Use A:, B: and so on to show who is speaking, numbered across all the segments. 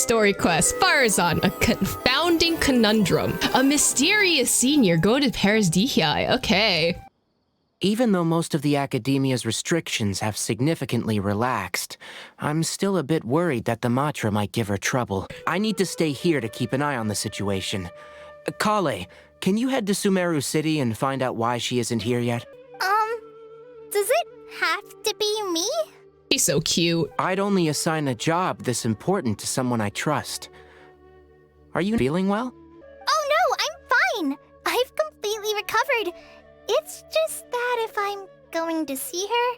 A: story quest. Faruzan, a confounding conundrum. A mysterious senior go to Paris Dihai. Okay.
B: Even though most of the academia's restrictions have significantly relaxed, I'm still a bit worried that the Matra might give her trouble. I need to stay here to keep an eye on the situation. Kale, can you head to Sumeru City and find out why she isn't here yet?
C: Does it have to be me?
A: He's so cute.
B: I'd only assign a job this important to someone I trust. Are you feeling well?
C: Oh no, I'm fine. I've completely recovered. It's just that if I'm going to see her,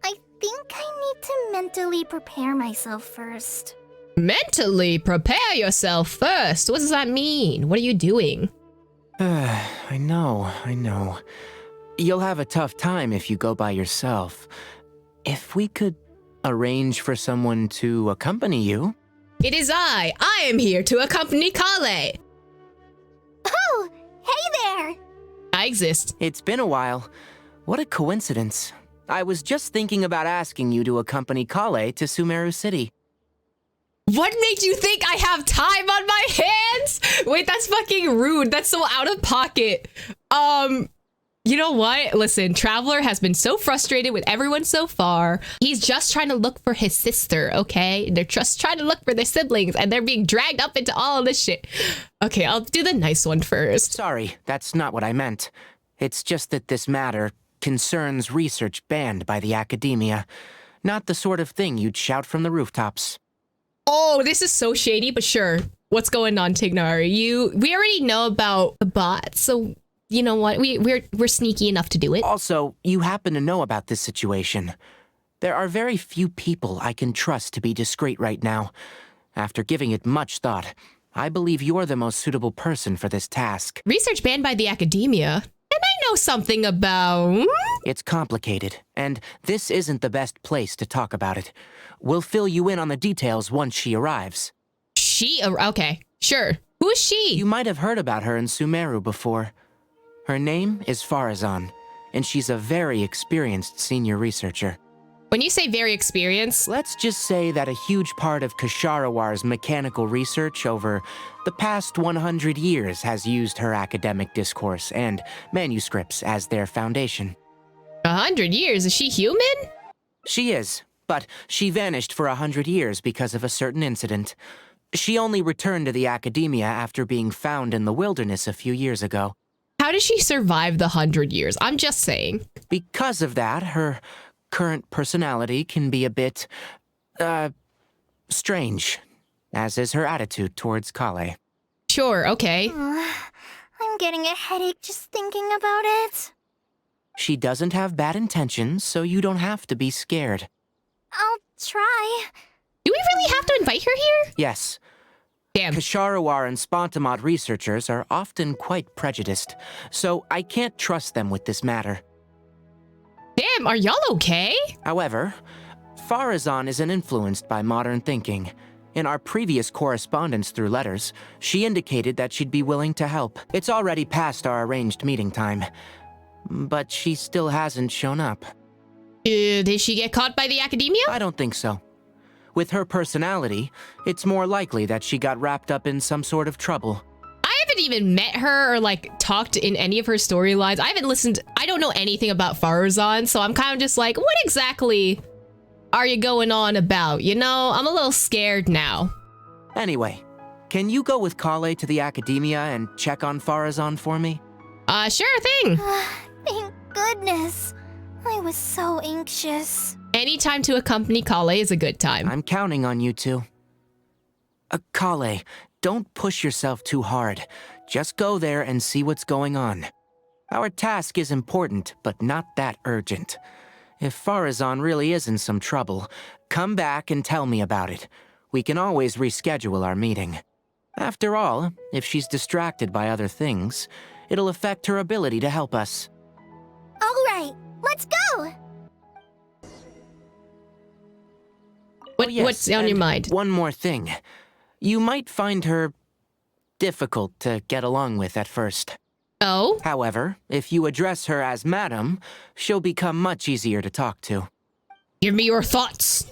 C: I think I need to mentally prepare myself first.
A: Mentally prepare yourself first. What does that mean? What are you doing?
B: I know. You'll have a tough time if you go by yourself. If we could arrange for someone to accompany you.
A: It is I. I am here to accompany Kale.
C: Oh, hey there!
A: I exist.
B: It's been a while. What a coincidence. I was just thinking about asking you to accompany Kale to Sumeru City.
A: What makes you think I have time on my hands? Wait, that's fucking rude. That's so out of pocket. You know what? Listen, Traveler has been so frustrated with everyone so far. He's just trying to look for his sister, okay? They're just trying to look for their siblings and they're being dragged up into all of this shit. Okay, I'll do the nice one first.
B: Sorry, that's not what I meant. It's just that this matter concerns research banned by the academia. Not the sort of thing you'd shout from the rooftops.
A: Oh, this is so shady, but sure. What's going on, Tignari? We already know about the bot, so you know what? We're sneaky enough to do it.
B: Also, you happen to know about this situation. There are very few people I can trust to be discreet right now. After giving it much thought, I believe you're the most suitable person for this task.
A: Research banned by the academia? And I know something about...
B: It's complicated, and this isn't the best place to talk about it. We'll fill you in on the details once she arrives.
A: Okay, sure. Who is she?
B: You might have heard about her in Sumeru before. Her name is Faruzan, and she's a very experienced senior researcher.
A: When you say very experienced...
B: Let's just say that a huge part of Kasharawar's mechanical research over the past 100 years has used her academic discourse and manuscripts as their foundation.
A: 100 years? Is she human?
B: She is, but she vanished for 100 years because of a certain incident. She only returned to the academia after being found in the wilderness a few years ago.
A: How did she survive the 100 years? I'm just saying.
B: Because of that, her current personality can be a bit, strange, as is her attitude towards Kale.
A: Sure, okay.
C: I'm getting a headache just thinking about it.
B: She doesn't have bad intentions, so you don't have to be scared.
C: I'll try.
A: Do we really have to invite her here?
B: Yes.
A: Damn.
B: Kasharawar and Spontamod researchers are often quite prejudiced, so I can't trust them with this matter.
A: Damn, are y'all okay?
B: However, Faruzan isn't influenced by modern thinking. In our previous correspondence through letters, she indicated that she'd be willing to help. It's already past our arranged meeting time, but she still hasn't shown up.
A: Did she get caught by the academia?
B: I don't think so. With her personality, it's more likely that she got wrapped up in some sort of trouble.
A: I haven't even met her or like talked in any of her storylines. I don't know anything about Faruzan, so I'm kind of just like, what exactly are you going on about? You know, I'm a little scared now.
B: Anyway, can you go with Kale to the academia and check on Faruzan for me?
A: Sure thing.
C: Thank goodness. I was so anxious.
A: Any time to accompany Kale is a good time.
B: I'm counting on you two. Kale, don't push yourself too hard. Just go there and see what's going on. Our task is important, but not that urgent. If Faruzan really is in some trouble, come back and tell me about it. We can always reschedule our meeting. After all, if she's distracted by other things, it'll affect her ability to help us.
C: All right, let's go!
A: What's on your mind?
B: One more thing. You might find her difficult to get along with at first.
A: Oh?
B: However, if you address her as Madam, she'll become much easier to talk to.
A: Give me your thoughts.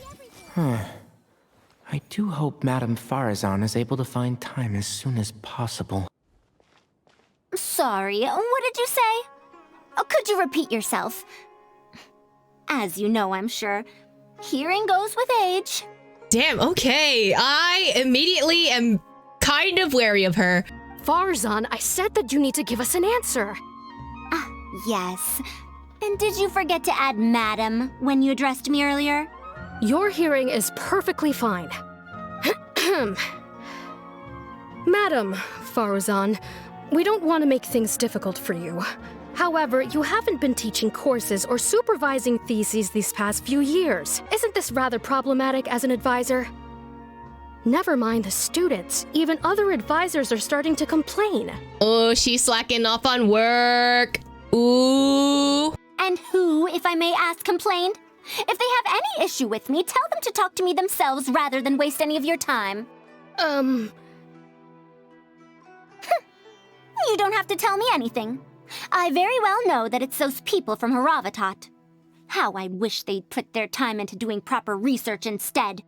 B: I do hope Madame Faruzan is able to find time as soon as possible.
C: Sorry, what did you say? Oh, could you repeat yourself? As you know, I'm sure, hearing goes with age.
A: Damn, okay. I immediately am kind of wary of her.
D: Faruzan, I said that you need to give us an answer.
C: Yes. And did you forget to add Madam when you addressed me earlier?
D: Your hearing is perfectly fine. Madam Faruzan, we don't want to make things difficult for you. However, you haven't been teaching courses or supervising theses these past few years. Isn't this rather problematic as an advisor? Never mind the students. Even other advisors are starting to complain.
A: Oh, she's slacking off on work. Ooh.
C: And who, if I may ask, complained? If they have any issue with me, tell them to talk to me themselves rather than waste any of your time. You don't have to tell me anything. I very well know that it's those people from Haravatat. How I wish they'd put their time into doing proper research instead.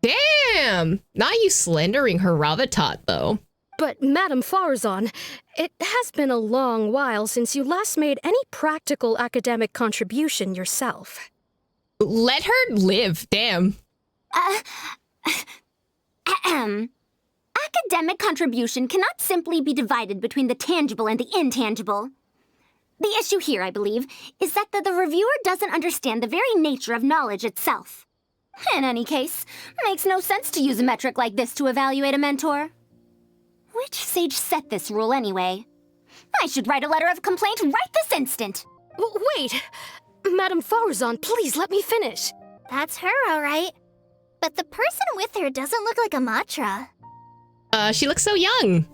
A: Damn! Not you slandering Haravatat, though.
D: But, Madam Faruzan, it has been a long while since you last made any practical academic contribution yourself.
A: Let her live, damn.
C: Academic contribution cannot simply be divided between the tangible and the intangible. The issue here, I believe, is that the reviewer doesn't understand the very nature of knowledge itself. In any case, makes no sense to use a metric like this to evaluate a mentor. Which sage set this rule anyway? I should write a letter of complaint right this instant.
D: Wait! Madam Faruzan, please let me finish.
C: That's her, all right. But the person with her doesn't look like a Matra.
A: She looks so young.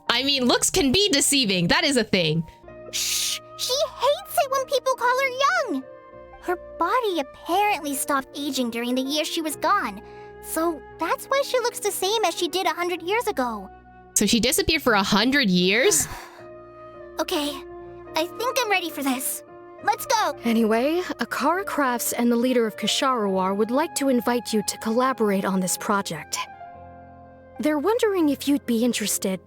A: I mean, looks can be deceiving. That is a thing.
C: Shh! She hates it when people call her young! Her body apparently stopped aging during the year she was gone. So that's why she looks the same as she did 100 years ago.
A: So she disappeared for 100 years?
C: Okay, I think I'm ready for this. Let's go!
D: Anyway, Akara Crafts and the leader of Ksharawar would like to invite you to collaborate on this project. They're wondering if you'd be interested.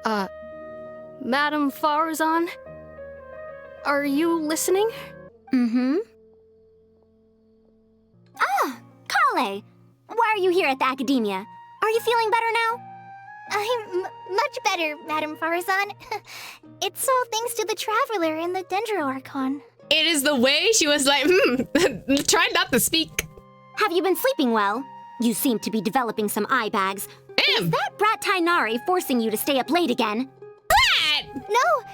D: Madam Faruzan? Are you listening?
C: Mm-hmm. Ah, Kale! Why are you here at the Academia? Are you feeling better now? I'm much better, Madam Faruzan. It's all thanks to the Traveler and the Dendro Archon.
A: It is the way she was like, try not to speak.
C: Have you been sleeping well? You seem to be developing some eye bags.
A: Damn!
C: Is that brat Tainari forcing you to stay up late again?
A: Brat!
C: No,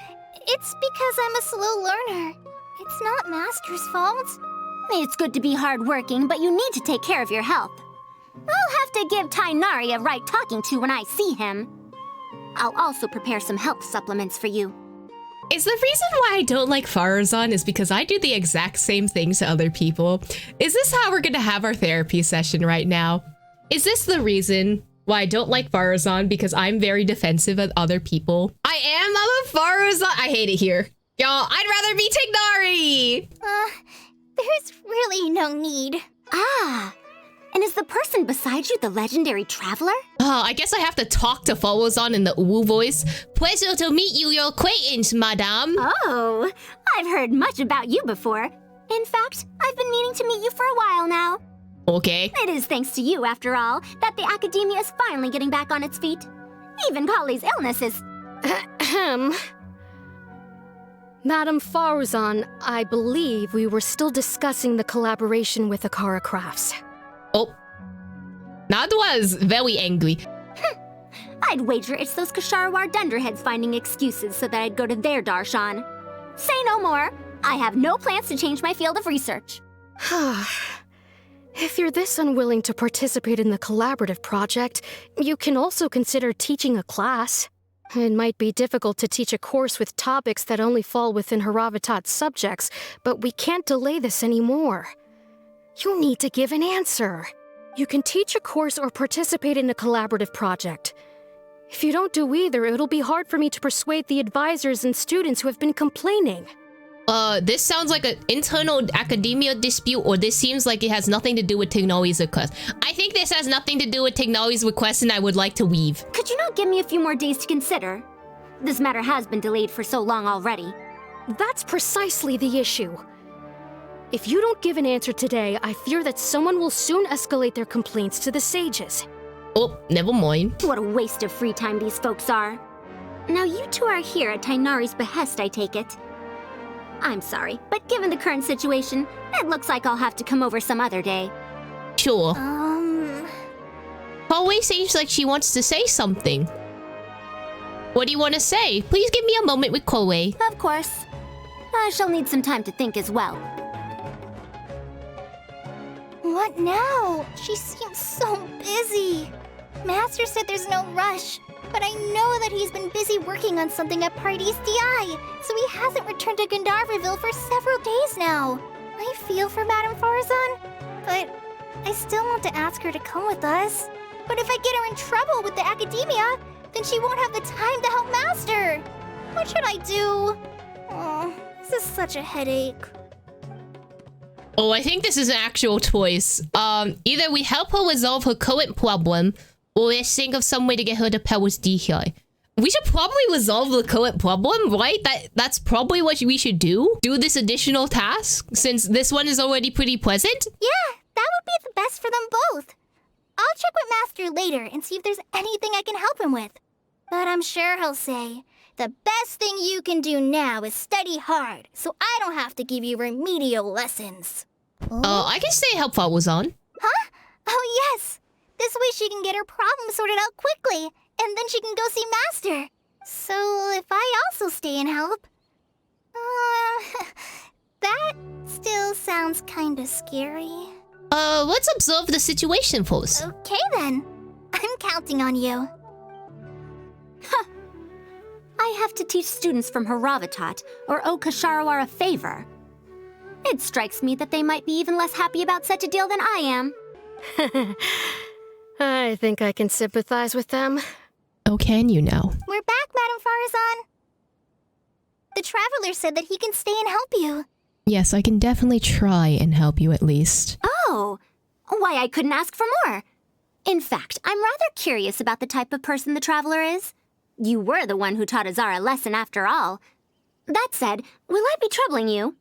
C: it's because I'm a slow learner. It's not Master's fault. It's good to be hardworking, but you need to take care of your health. I'll have to give Tainari a right talking to when I see him. I'll also prepare some health supplements for you.
A: Is the reason why I don't like Faruzan is because I do the exact same things to other people? Is this how we're gonna have our therapy session right now? Is this the reason why I don't like Faruzan? Because I'm very defensive of other people? I am a Faruzan. I hate it here. Y'all, I'd rather be Tignari!
C: There's really no need. Ah, and is the person beside you the legendary Traveler?
A: I guess I have to talk to Faruzan in the Uwu voice. Pleasure to meet you, your acquaintance, madame.
C: Oh, I've heard much about you before. In fact, I've been meaning to meet you for a while now.
A: Okay.
C: It is thanks to you, after all, that the Academia is finally getting back on its feet. Even Kali's illness is...
D: Madam Faruzan, I believe we were still discussing the collaboration with Akara Crafts.
A: Oh. That was very angry.
C: I'd wager it's those Ksharawar dunderheads finding excuses so that I'd go to their darshan. Say no more. I have no plans to change my field of research.
D: If you're this unwilling to participate in the collaborative project, you can also consider teaching a class. It might be difficult to teach a course with topics that only fall within Haravatat's subjects, but we can't delay this anymore. You need to give an answer. You can teach a course or participate in a collaborative project. If you don't do either, it'll be hard for me to persuade the advisors and students who have been complaining.
A: This sounds like an internal academia dispute, or this seems like it has nothing to do with Tighnali's request. I think this has nothing to do with Tighnali's request, and I would like to weave.
E: Could you not give me a few more days to consider? This matter has been delayed for so long already.
D: That's precisely the issue. If you don't give an answer today, I fear that someone will soon escalate their complaints to the sages.
A: Oh, never mind.
E: What a waste of free time these folks are. Now you two are here at Tighnari's behest, I take it. I'm sorry, but given the current situation, it looks like I'll have to come over some other day.
A: Sure. Always seems like she wants to say something. What do you want to say? Please give me a moment with Koei.
E: Of course. I shall need some time to think as well.
C: What now? She seems so busy. Master said there's no rush, but I know that he's been busy working on something at Party's DI, so he hasn't returned to Gandharville for several days now. I feel for Madame Faruzan, but I still want to ask her to come with us. But if I get her in trouble with the academia, then she won't have the time to help Master. What should I do? Oh, this is such a headache.
A: Oh, I think this is an actual choice. Either we help her resolve her current problem, or we think of some way to get her to Paris DI. We should probably resolve the current problem, right? That's probably what we should do. Do this additional task, since this one is already pretty pleasant.
C: Yeah, that would be the best for them both. I'll check with Master later and see if there's anything I can help him with. But I'm sure he'll say, the best thing you can do now is study hard, so I don't have to give you remedial lessons.
A: I can stay help Faruzan.
C: Huh? Oh, yes. This way she can get her problem sorted out quickly, and then she can go see Master. So if I also stay and help... that still sounds kinda scary.
A: Let's observe the situation first.
C: Okay then. I'm counting on you.
E: Huh. I have to teach students from Haravatat, or owe Kasharawar a favor. It strikes me that they might be even less happy about such a deal than I am.
D: I think I can sympathize with them.
A: Oh, can you now?
C: We're back, Madame Faruzan. The Traveler said that he can stay and help you.
A: Yes, I can definitely try and help you at least.
E: Oh, why I couldn't ask for more. In fact, I'm rather curious about the type of person the Traveler is. You were the one who taught Azara a lesson after all. That said, will I be troubling you?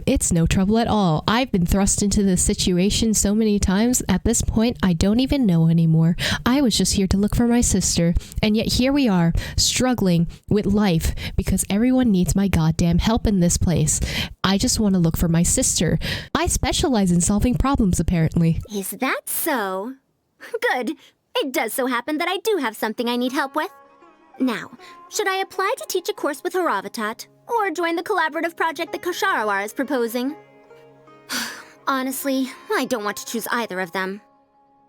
A: It's no trouble at all. I've been thrust into this situation so many times, at this point, I don't even know anymore. I was just here to look for my sister, and yet here we are, struggling with life, because everyone needs my goddamn help in this place. I just want to look for my sister. I specialize in solving problems, apparently.
E: Is that so? Good. It does so happen that I do have something I need help with. Now, should I apply to teach a course with Haravatat, or join the collaborative project that Kasharawar is proposing? Honestly, I don't want to choose either of them.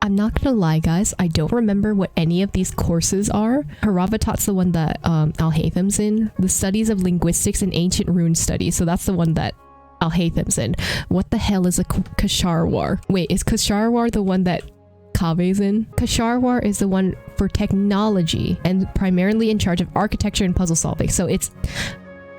A: I'm not gonna lie, guys. I don't remember what any of these courses are. Haravatat's the one that Alhatham's in. The studies of linguistics and ancient rune studies. So that's the one that Alhatham's in. What the hell is a Kasharawar? Wait, is Kasharawar the one that Kave's in? Kasharawar is the one for technology and primarily in charge of architecture and puzzle solving. So it's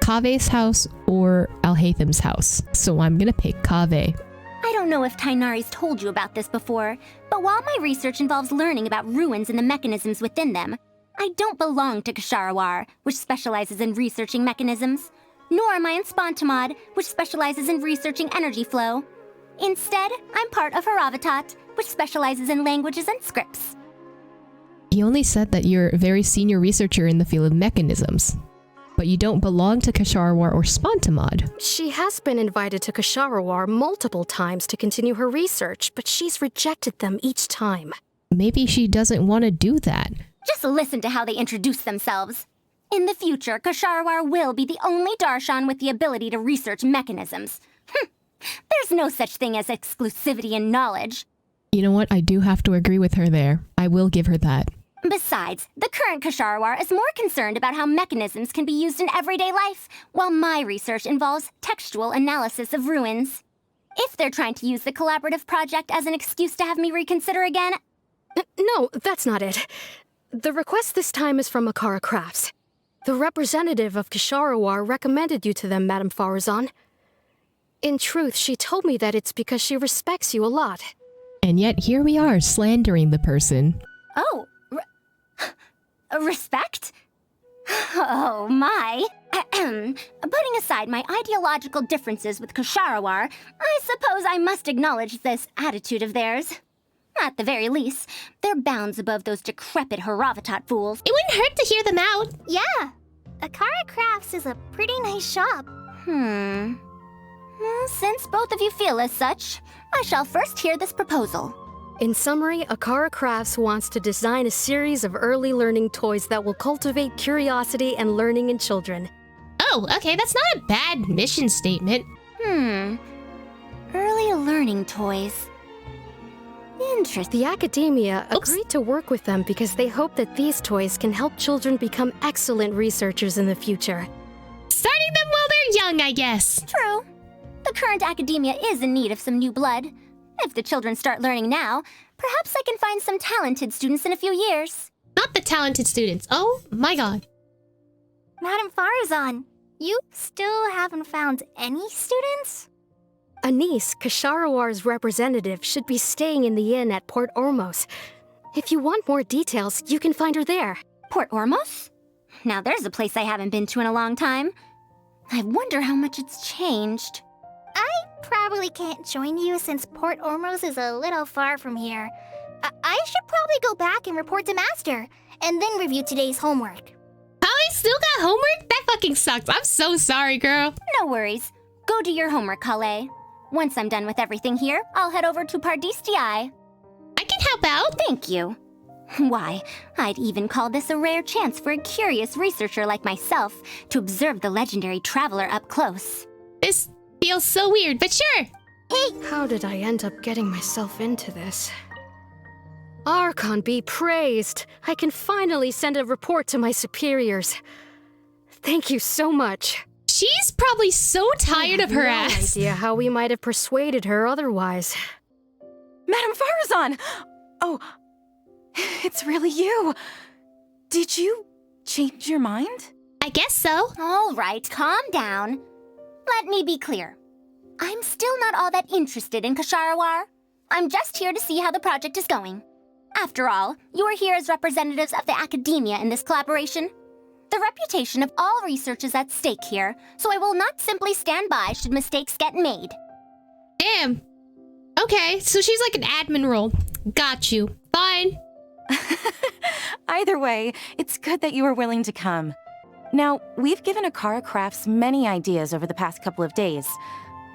A: Kave's house or Alhatham's house. So I'm gonna pick Kave.
E: I don't know if Tighnari's told you about this before, but while my research involves learning about ruins and the mechanisms within them, I don't belong to Kasharawar, which specializes in researching mechanisms, nor am I in Spontamod, which specializes in researching energy flow. Instead, I'm part of Haravatat, which specializes in languages and scripts.
A: You only said that you're a very senior researcher in the field of mechanisms, but you don't belong to Kasharawar or Spontamod.
D: She has been invited to Kasharawar multiple times to continue her research, but she's rejected them each time.
A: Maybe she doesn't want to do that.
E: Just listen to how they introduce themselves. In the future, Kasharawar will be the only Darshan with the ability to research mechanisms. There's no such thing as exclusivity in knowledge.
A: You know what? I do have to agree with her there. I will give her that.
E: Besides, the current Kasharawar is more concerned about how mechanisms can be used in everyday life, while my research involves textual analysis of ruins. If they're trying to use the collaborative project as an excuse to have me reconsider again...
D: No, that's not it. The request this time is from Makara Crafts. The representative of Ksharawar recommended you to them, Madame Faruzan. In truth, she told me that it's because she respects you a lot.
A: And yet here we are slandering the person.
E: Oh, respect? Oh my. Putting aside my ideological differences with Ksharawar, I suppose I must acknowledge this attitude of theirs. At the very least, they're bounds above those decrepit Haravatat fools.
A: It wouldn't hurt to hear them out.
C: Yeah, Akara Crafts is a pretty nice shop.
E: Well, since both of you feel as such, I shall first hear this proposal.
D: In summary, Akara Crafts wants to design a series of early learning toys that will cultivate curiosity and learning in children.
A: Oh, okay, that's not a bad mission statement.
E: Early learning toys. Interesting.
D: The academia agreed to work with them because they hope that these toys can help children become excellent researchers in the future.
A: Starting them while they're young, I guess.
E: True. The current academia is in need of some new blood. If the children start learning now, perhaps I can find some talented students in a few years.
A: Not the talented students. Oh my god.
C: Madame Faruzan, you still haven't found any students?
D: Anise, Kasharawar's representative, should be staying in the inn at Port Ormos. If you want more details, you can find her there.
E: Port Ormos? Now there's a place I haven't been to in a long time. I wonder how much it's changed.
C: I probably can't join you since Port Ormos is a little far from here. I should probably go back and report to Master, and then review today's homework.
A: Holly still got homework? That fucking sucks. I'm so sorry, girl.
E: No worries. Go do your homework, Kale. Once I'm done with everything here, I'll head over to Pardistii.
A: I can help out.
E: Thank you. Why, I'd even call this a rare chance for a curious researcher like myself to observe the legendary traveler up close.
A: This feels so weird, but sure.
C: Hey!
D: How did I end up getting myself into this? Archon be praised! I can finally send a report to my superiors. Thank you so much.
A: She's probably so tired of her ass.
D: No idea how we might have persuaded her otherwise.
F: Madame Faruzan! Oh, it's really you. Did you change your mind?
A: I guess so.
E: All right, calm down. Let me be clear. I'm still not all that interested in Ksharawar. I'm just here to see how the project is going. After all, you're here as representatives of the academia in this collaboration. The reputation of all research is at stake here, so I will not simply stand by should mistakes get made.
A: Damn. Okay, so she's like an admin role. Got you. Fine.
F: Either way, it's good that you were willing to come. Now, we've given Akara Crafts many ideas over the past couple of days.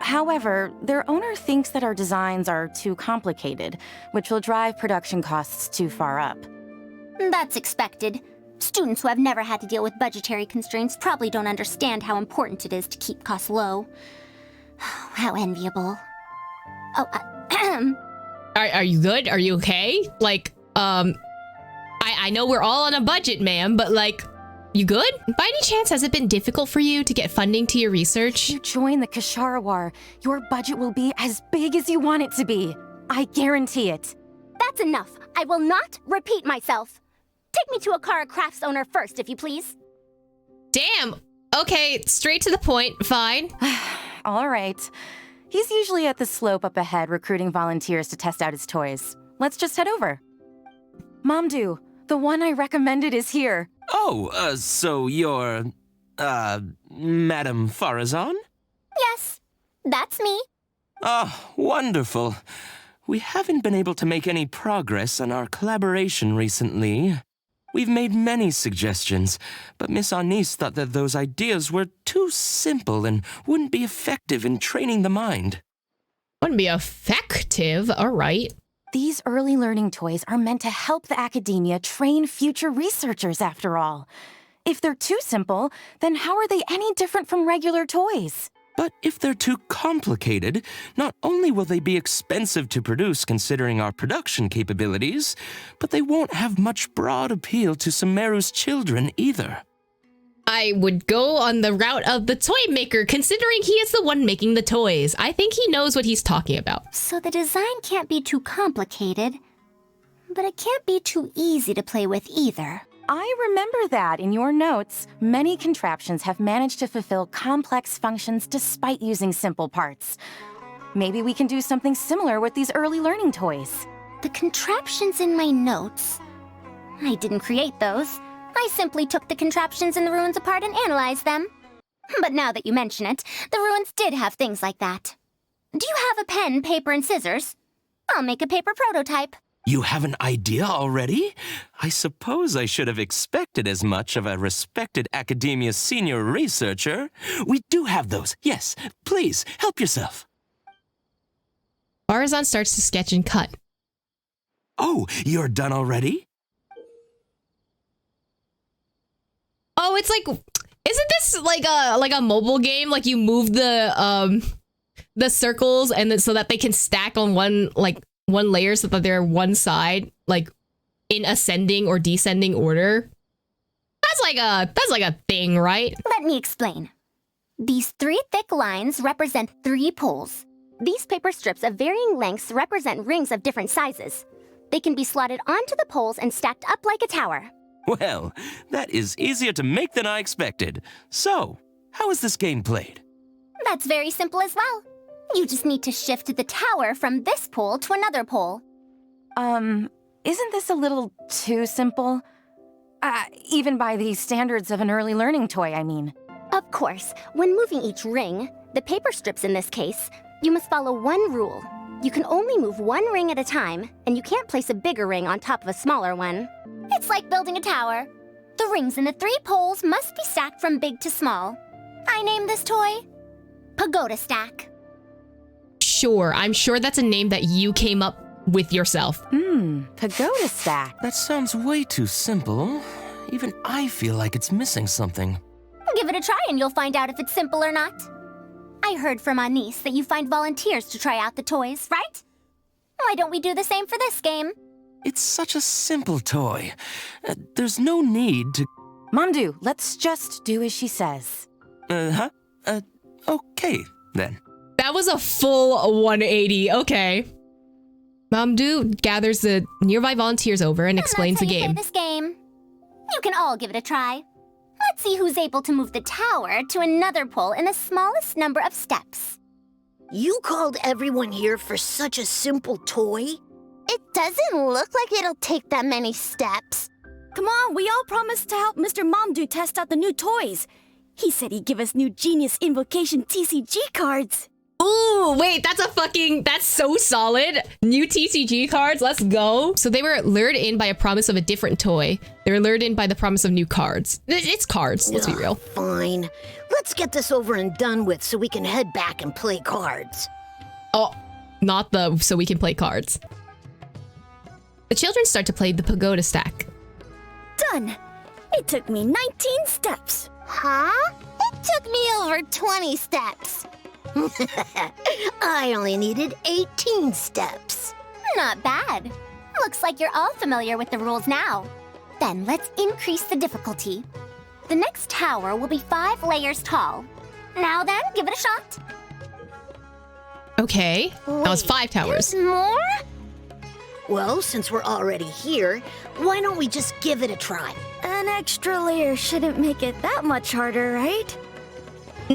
F: However, their owner thinks that our designs are too complicated, which will drive production costs too far up.
E: That's expected. Students who have never had to deal with budgetary constraints probably don't understand how important it is to keep costs low. How enviable. Oh,
A: Are you good? Are you okay? Like, I know we're all on a budget, ma'am, but like, you good? By any chance, has it been difficult for you to get funding to your research?
F: If you join the Ksharawar, your budget will be as big as you want it to be. I guarantee it.
E: That's enough. I will not repeat myself. Take me to Akara Crafts owner first, if you please.
A: Damn. Okay, straight to the point. Fine.
F: All right. He's usually at the slope up ahead recruiting volunteers to test out his toys. Let's just head over. Mamdu, the one I recommended is here.
G: Oh, so you're, Madame Faruzan?
E: Yes, that's me.
G: Oh, wonderful. We haven't been able to make any progress on our collaboration recently. We've made many suggestions, but Miss Anise thought that those ideas were too simple and wouldn't be effective in training the mind.
A: Wouldn't be effective, all right.
F: These early learning toys are meant to help the academia train future researchers, after all. If they're too simple, then how are they any different from regular toys?
G: But if they're too complicated, not only will they be expensive to produce considering our production capabilities, but they won't have much broad appeal to Sumeru's children either.
A: I would go on the route of the toy maker, considering he is the one making the toys. I think he knows what he's talking about.
E: So the design can't be too complicated, but it can't be too easy to play with either.
F: I remember that in your notes, many contraptions have managed to fulfill complex functions despite using simple parts. Maybe we can do something similar with these early learning toys.
E: The contraptions in my notes? I didn't create those. I simply took the contraptions in the ruins apart and analyzed them. But now that you mention it, the ruins did have things like that. Do you have a pen, paper, and scissors? I'll make a paper prototype.
G: You have an idea already? I suppose I should have expected as much of a respected academia senior researcher. We do have those. Yes, please, help yourself.
A: Faruzan starts to sketch and cut.
G: Oh, you're done already?
A: Oh, it's like, isn't this like a mobile game? Like you move the circles and then so that they can stack on one layer so that they're one side, like in ascending or descending order. That's like a thing, right?
E: Let me explain. These 3 thick lines represent 3 poles. These paper strips of varying lengths represent rings of different sizes. They can be slotted onto the poles and stacked up like a tower.
G: Well, that is easier to make than I expected. So, how is this game played?
E: That's very simple as well. You just need to shift the tower from this pole to another pole.
F: Isn't this a little too simple? Even by the standards of an early learning toy, I mean.
E: Of course, when moving each ring, the paper strips in this case, you must follow one rule. You can only move one ring at a time, and you can't place a bigger ring on top of a smaller one. It's like building a tower. The rings in the 3 poles must be stacked from big to small. I named this toy Pagoda Stack.
A: Sure, I'm sure that's a name that you came up with yourself.
F: Pagoda Stack.
G: That sounds way too simple. Even I feel like it's missing something.
E: Give it a try and you'll find out if it's simple or not. I heard from Anis that you find volunteers to try out the toys, right? Why don't we do the same for this game?
G: It's such a simple toy. There's no need to...
F: Mamdu, let's just do as she says.
G: Okay, then.
A: That was a full 180. Okay. Mamdu gathers the nearby volunteers over and explains the
E: That's how you
A: game.
E: play this game. You can all give it a try. Let's see who's able to move the tower to another pole in the smallest number of steps.
H: You called everyone here for such a simple toy?
C: It doesn't look like it'll take that many steps.
I: Come on, we all promised to help Mr. Mamdu test out the new toys. He said he'd give us new Genius Invocation TCG cards.
A: Ooh, wait, that's so solid. New TCG cards, let's go. So they were lured in by a promise of a different toy. They were lured in by the promise of new cards. It's cards, let's be real.
H: Fine. Let's get this over and done with so we can head back and play cards.
A: Oh, not the so we can play cards. The children start to play the Pagoda Stack.
I: Done. It took me 19 steps.
C: Huh? It took me over 20 steps.
H: I only needed 18 steps.
E: Not bad. Looks like you're all familiar with the rules now. Then let's increase the difficulty. The next tower will be 5 layers tall. Now then, give it a shot.
A: Okay, that was 5 towers.
C: There's more?
H: Well, since we're already here, why don't we just give it a try?
I: An extra layer shouldn't make it that much harder, right?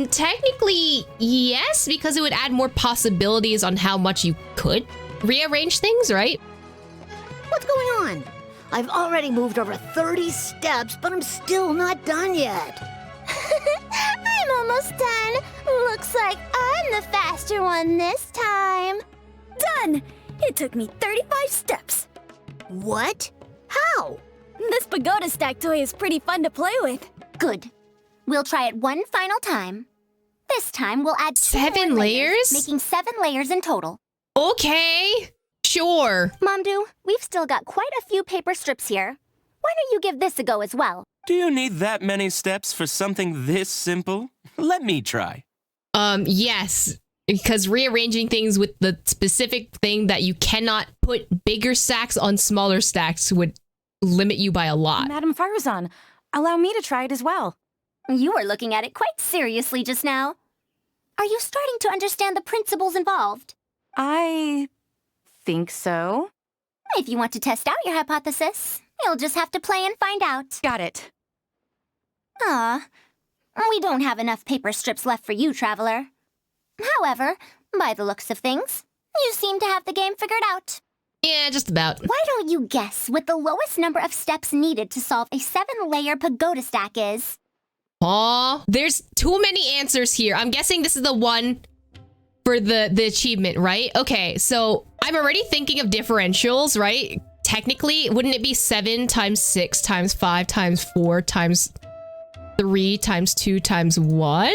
A: Technically, yes, because it would add more possibilities on how much you could rearrange things, right?
H: What's going on? I've already moved over 30 steps, but I'm still not done yet.
C: I'm almost done. Looks like I'm the faster one this time.
I: Done! It took me 35 steps.
H: What? How?
I: This Pagoda Stack toy is pretty fun to play with.
E: Good. We'll try it one final time. This time we'll add 2
A: 7
E: more
A: layers?
E: making 7 layers in total.
A: Okay, sure.
E: Mamdu, we've still got quite a few paper strips here. Why don't you give this a go as well?
G: Do you need that many steps for something this simple? Let me try.
A: Yes, because rearranging things with the specific thing that you cannot put bigger stacks on smaller stacks would limit you by a lot.
F: Madam Faruzan, allow me to try it as well.
E: You were looking at it quite seriously just now. Are you starting to understand the principles involved?
F: I think so.
E: If you want to test out your hypothesis, You'll just have to play and find out.
F: Got it.
E: We don't have enough paper strips left for you, Traveler. However, by the looks of things, you seem to have the game figured out.
A: Yeah, just about.
E: Why don't you guess what the lowest number of steps needed to solve a 7-layer pagoda stack is?
A: Aw, there's too many answers here. I'm guessing this is the one for the achievement, right? Okay, so I'm already thinking of differentials, right? Technically, wouldn't it be 7 times 6 times 5 times 4 times 3 times 2 times 1?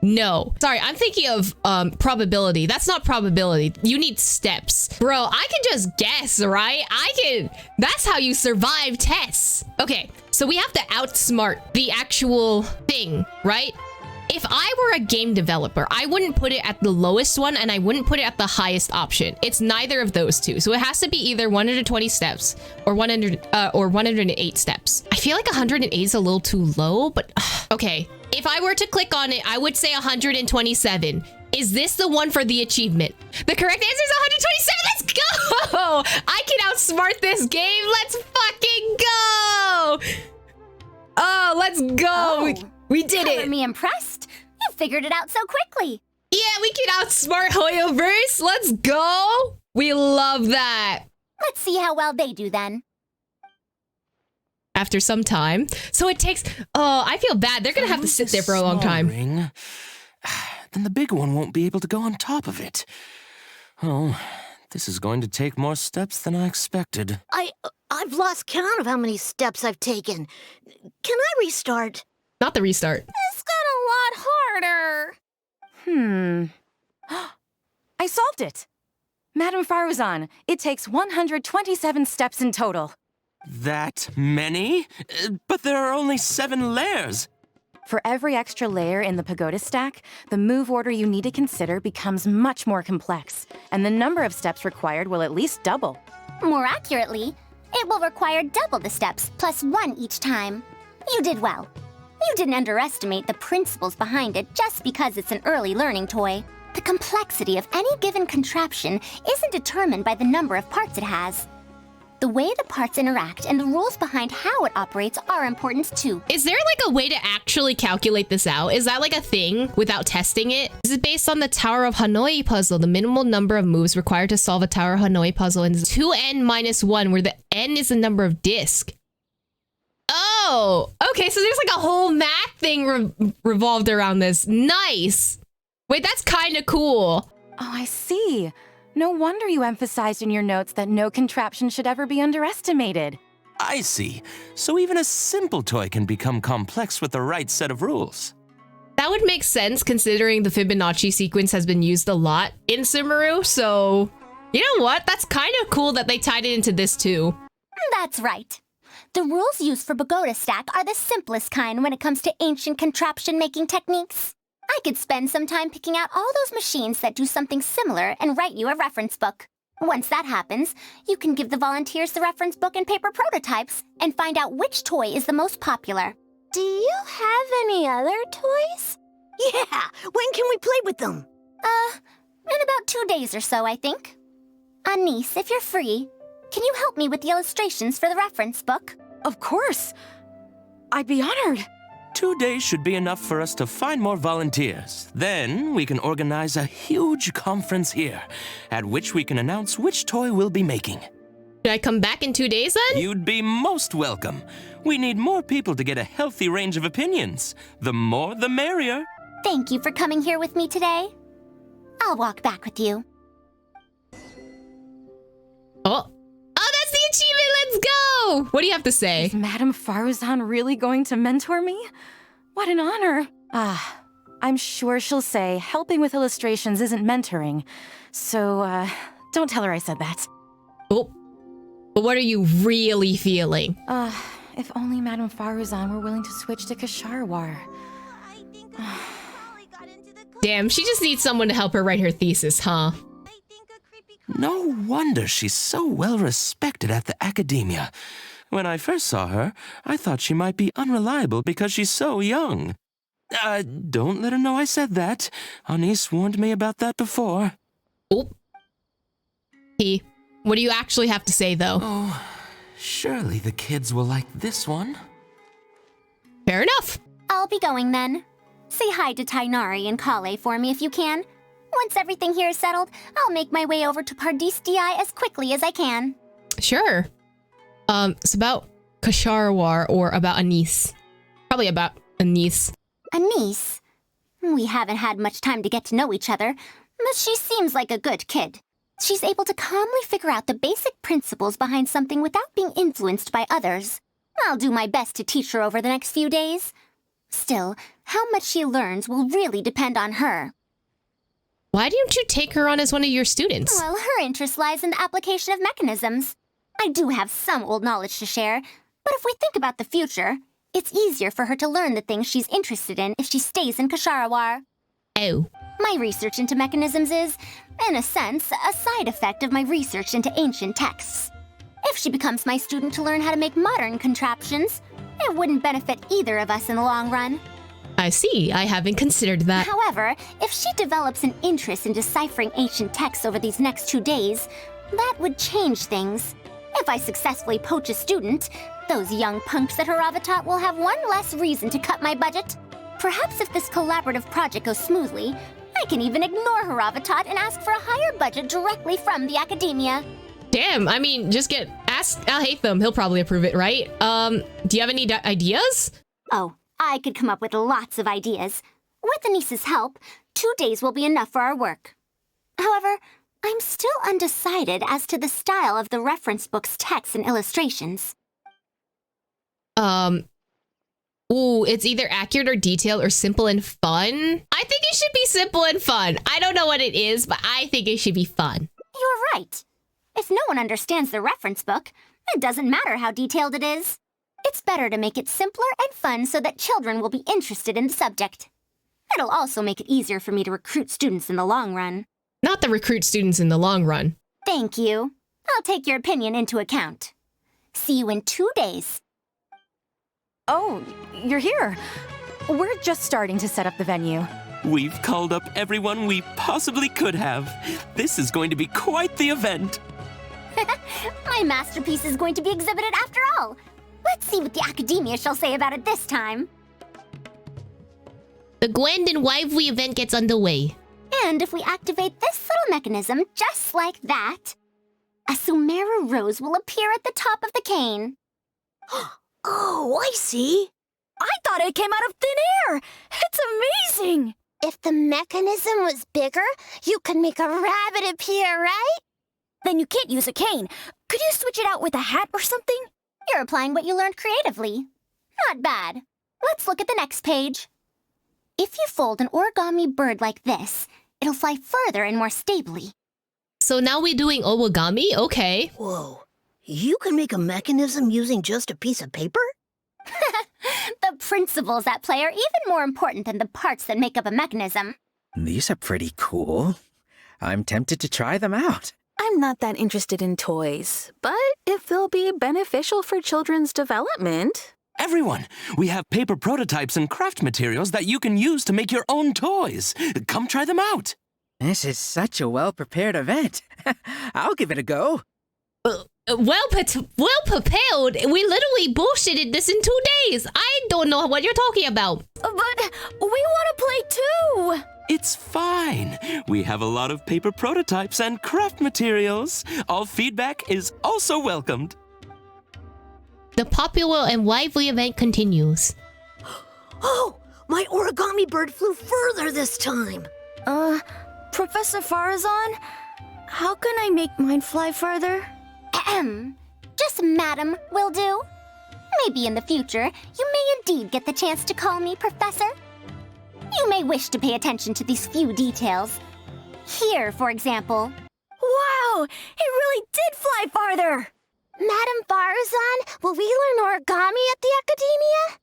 A: No. Sorry, I'm thinking of probability. That's not probability. You need steps. Bro, I can just guess, right? That's how you survive tests. Okay, so we have to outsmart the actual thing, right? If I were a game developer, I wouldn't put it at the lowest one and I wouldn't put it at the highest option. It's neither of those two. So it has to be either 120 steps or 108 steps. I feel like 108 is a little too low, but okay. If I were to click on it, I would say 127. Is this the one for the achievement? The correct answer is 127. Let's go! I can outsmart this game. Let's fucking go! Oh, let's go! We did it!
E: Me impressed. You figured it out so quickly.
A: Yeah, we can outsmart Hoyoverse. Let's go! We love that.
E: Let's see how well they do then.
A: After some time. So it takes... Oh, I feel bad. They're gonna have to sit there for a long time.
G: Ring, then the big one won't be able to go on top of it. Oh, this is going to take more steps than I expected.
H: I've lost count of how many steps I've taken. Can I restart?
A: Not the restart.
I: This got a lot harder.
F: I solved it. Madam Faruzan, it takes 127 steps in total.
G: That many? But there are only 7 layers.
F: For every extra layer in the pagoda stack, the move order you need to consider becomes much more complex, and the number of steps required will at least double.
E: More accurately, it will require double the steps, plus 1 each time. You did well. You didn't underestimate the principles behind it just because it's an early learning toy. The complexity of any given contraption isn't determined by the number of parts it has. The way the parts interact and the rules behind how it operates are important too.
A: Is there like a way to actually calculate this out? Is that like a thing without testing it? This is based on the Tower of Hanoi puzzle. The minimal number of moves required to solve a Tower of Hanoi puzzle is 2n-1, where the n is the number of disc. Oh, okay, so there's like a whole math thing revolved around this. Nice. Wait, that's kind of cool.
F: Oh, I see. No wonder you emphasized in your notes that no contraption should ever be underestimated.
G: I see. So even a simple toy can become complex with the right set of rules.
A: That would make sense considering the Fibonacci sequence has been used a lot in Sumeru, so... You know what? That's kind of cool that they tied it into this too.
E: That's right. The rules used for Pagoda Stack are the simplest kind when it comes to ancient contraption-making techniques. I could spend some time picking out all those machines that do something similar and write you a reference book. Once that happens, you can give the volunteers the reference book and paper prototypes and find out which toy is the most popular.
I: Do you have any other toys?
H: Yeah, when can we play with them?
E: In about 2 days or so, I think. Anise, if you're free, can you help me with the illustrations for the reference book?
F: Of course. I'd be honored.
G: 2 days should be enough for us to find more volunteers. Then we can organize a huge conference here, at which we can announce which toy we'll be making.
A: Should I come back in 2 days then?
G: You'd be most welcome. We need more people to get a healthy range of opinions. The more, the merrier.
E: Thank you for coming here with me today. I'll walk back with you.
A: Oh, that's the achievement! Let's go! What do you have to say?
F: Is Madam Faruzan really going to mentor me? What an honor. I'm sure she'll say helping with illustrations isn't mentoring. So, don't tell her I said that.
A: Oh, but what are you really feeling?
F: If only Madam Faruzan were willing to switch to Kasharwar.
A: Damn, she just needs someone to help her write her thesis, huh?
G: No wonder she's so well respected at the academia. When I first saw her, I thought she might be unreliable because she's so young. Don't let her know I said that. Anise warned me about that before.
A: Oh. What do you actually have to say, though?
G: Oh, Surely the kids will like this one.
A: Fair enough.
E: I'll be going then. Say hi to Tainari and Kale for me if you can. Once everything here is settled, I'll make my way over to Pardistii as quickly as I can.
A: Sure. It's about Kasharawar or about Anise. Probably about Anise.
E: Anise? We haven't had much time to get to know each other, but she seems like a good kid. She's able to calmly figure out the basic principles behind something without being influenced by others. I'll do my best to teach her over the next few days. Still, how much she learns will really depend on her.
A: Why didn't you take her on as one of your students?
E: Well, her interest lies in the application of mechanisms. I do have some old knowledge to share, but if we think about the future, it's easier for her to learn the things she's interested in if she stays in Kasharawar.
A: Oh.
E: My research into mechanisms is, in a sense, a side effect of my research into ancient texts. If she becomes my student to learn how to make modern contraptions, it wouldn't benefit either of us in the long run.
A: I see. I haven't considered that.
E: However, if she develops an interest in deciphering ancient texts over these next 2 days, that would change things. If I successfully poach a student, those young punks at Haravatat will have one less reason to cut my budget. Perhaps if this collaborative project goes smoothly, I can even ignore Haravatat and ask for a higher budget directly from the academia.
A: Damn, I mean, just ask Al-Haytham. He'll probably approve it, right? Do you have any ideas?
E: Oh, I could come up with lots of ideas. With Anise's help, 2 days will be enough for our work. However, I'm still undecided as to the style of the reference book's text and illustrations.
A: Ooh, it's either accurate or detailed or simple and fun. I think it should be simple and fun. I don't know what it is, but I think it should be fun.
E: You're right. If no one understands the reference book, it doesn't matter how detailed it is. It's better to make it simpler and fun so that children will be interested in the subject. It'll also make it easier for me to recruit students in the long run.
A: Not to recruit students in the long run.
E: Thank you. I'll take your opinion into account. See you in 2 days.
F: Oh, you're here. We're just starting to set up the venue.
G: We've called up everyone we possibly could have. This is going to be quite the event.
E: My masterpiece is going to be exhibited after all. Let's see what the academia shall say about it this time.
A: The Gwend and Wively event gets underway.
E: And if we activate this little mechanism just like that, a sumeru rose will appear at the top of the cane.
H: Oh, I see.
I: I thought it came out of thin air! It's amazing!
C: If the mechanism was bigger, you could make a rabbit appear, right?
I: Then you can't use a cane. Could you switch it out with a hat or something?
E: You're applying what you learned creatively. Not bad. Let's look at the next page. If you fold an origami bird like this, it'll fly further and more stably.
A: So now we're doing origami? Okay.
H: Whoa. You can make a mechanism using just a piece of paper?
E: The principles at play are even more important than the parts that make up a mechanism.
J: These are pretty cool. I'm tempted to try them out.
K: I'm not that interested in toys, but if they'll be beneficial for children's development...
G: Everyone, we have paper prototypes and craft materials that you can use to make your own toys. Come try them out.
J: This is such a well-prepared event. I'll give it a go.
A: Well prepared? We literally bullshitted this in 2 days. I don't know what you're talking about.
I: But we want to play too!
G: It's fine. We have a lot of paper prototypes and craft materials. All feedback is also welcomed.
A: The popular and lively event continues.
H: Oh, my origami bird flew further this time.
I: Professor Faruzan, how can I make mine fly further?
E: Just madam will do. Maybe in the future, you may indeed get the chance to call me Professor. You may wish to pay attention to these few details. Here, for example.
I: Wow! It really did fly farther!
C: Madam Faruzan, will we learn origami at the academia?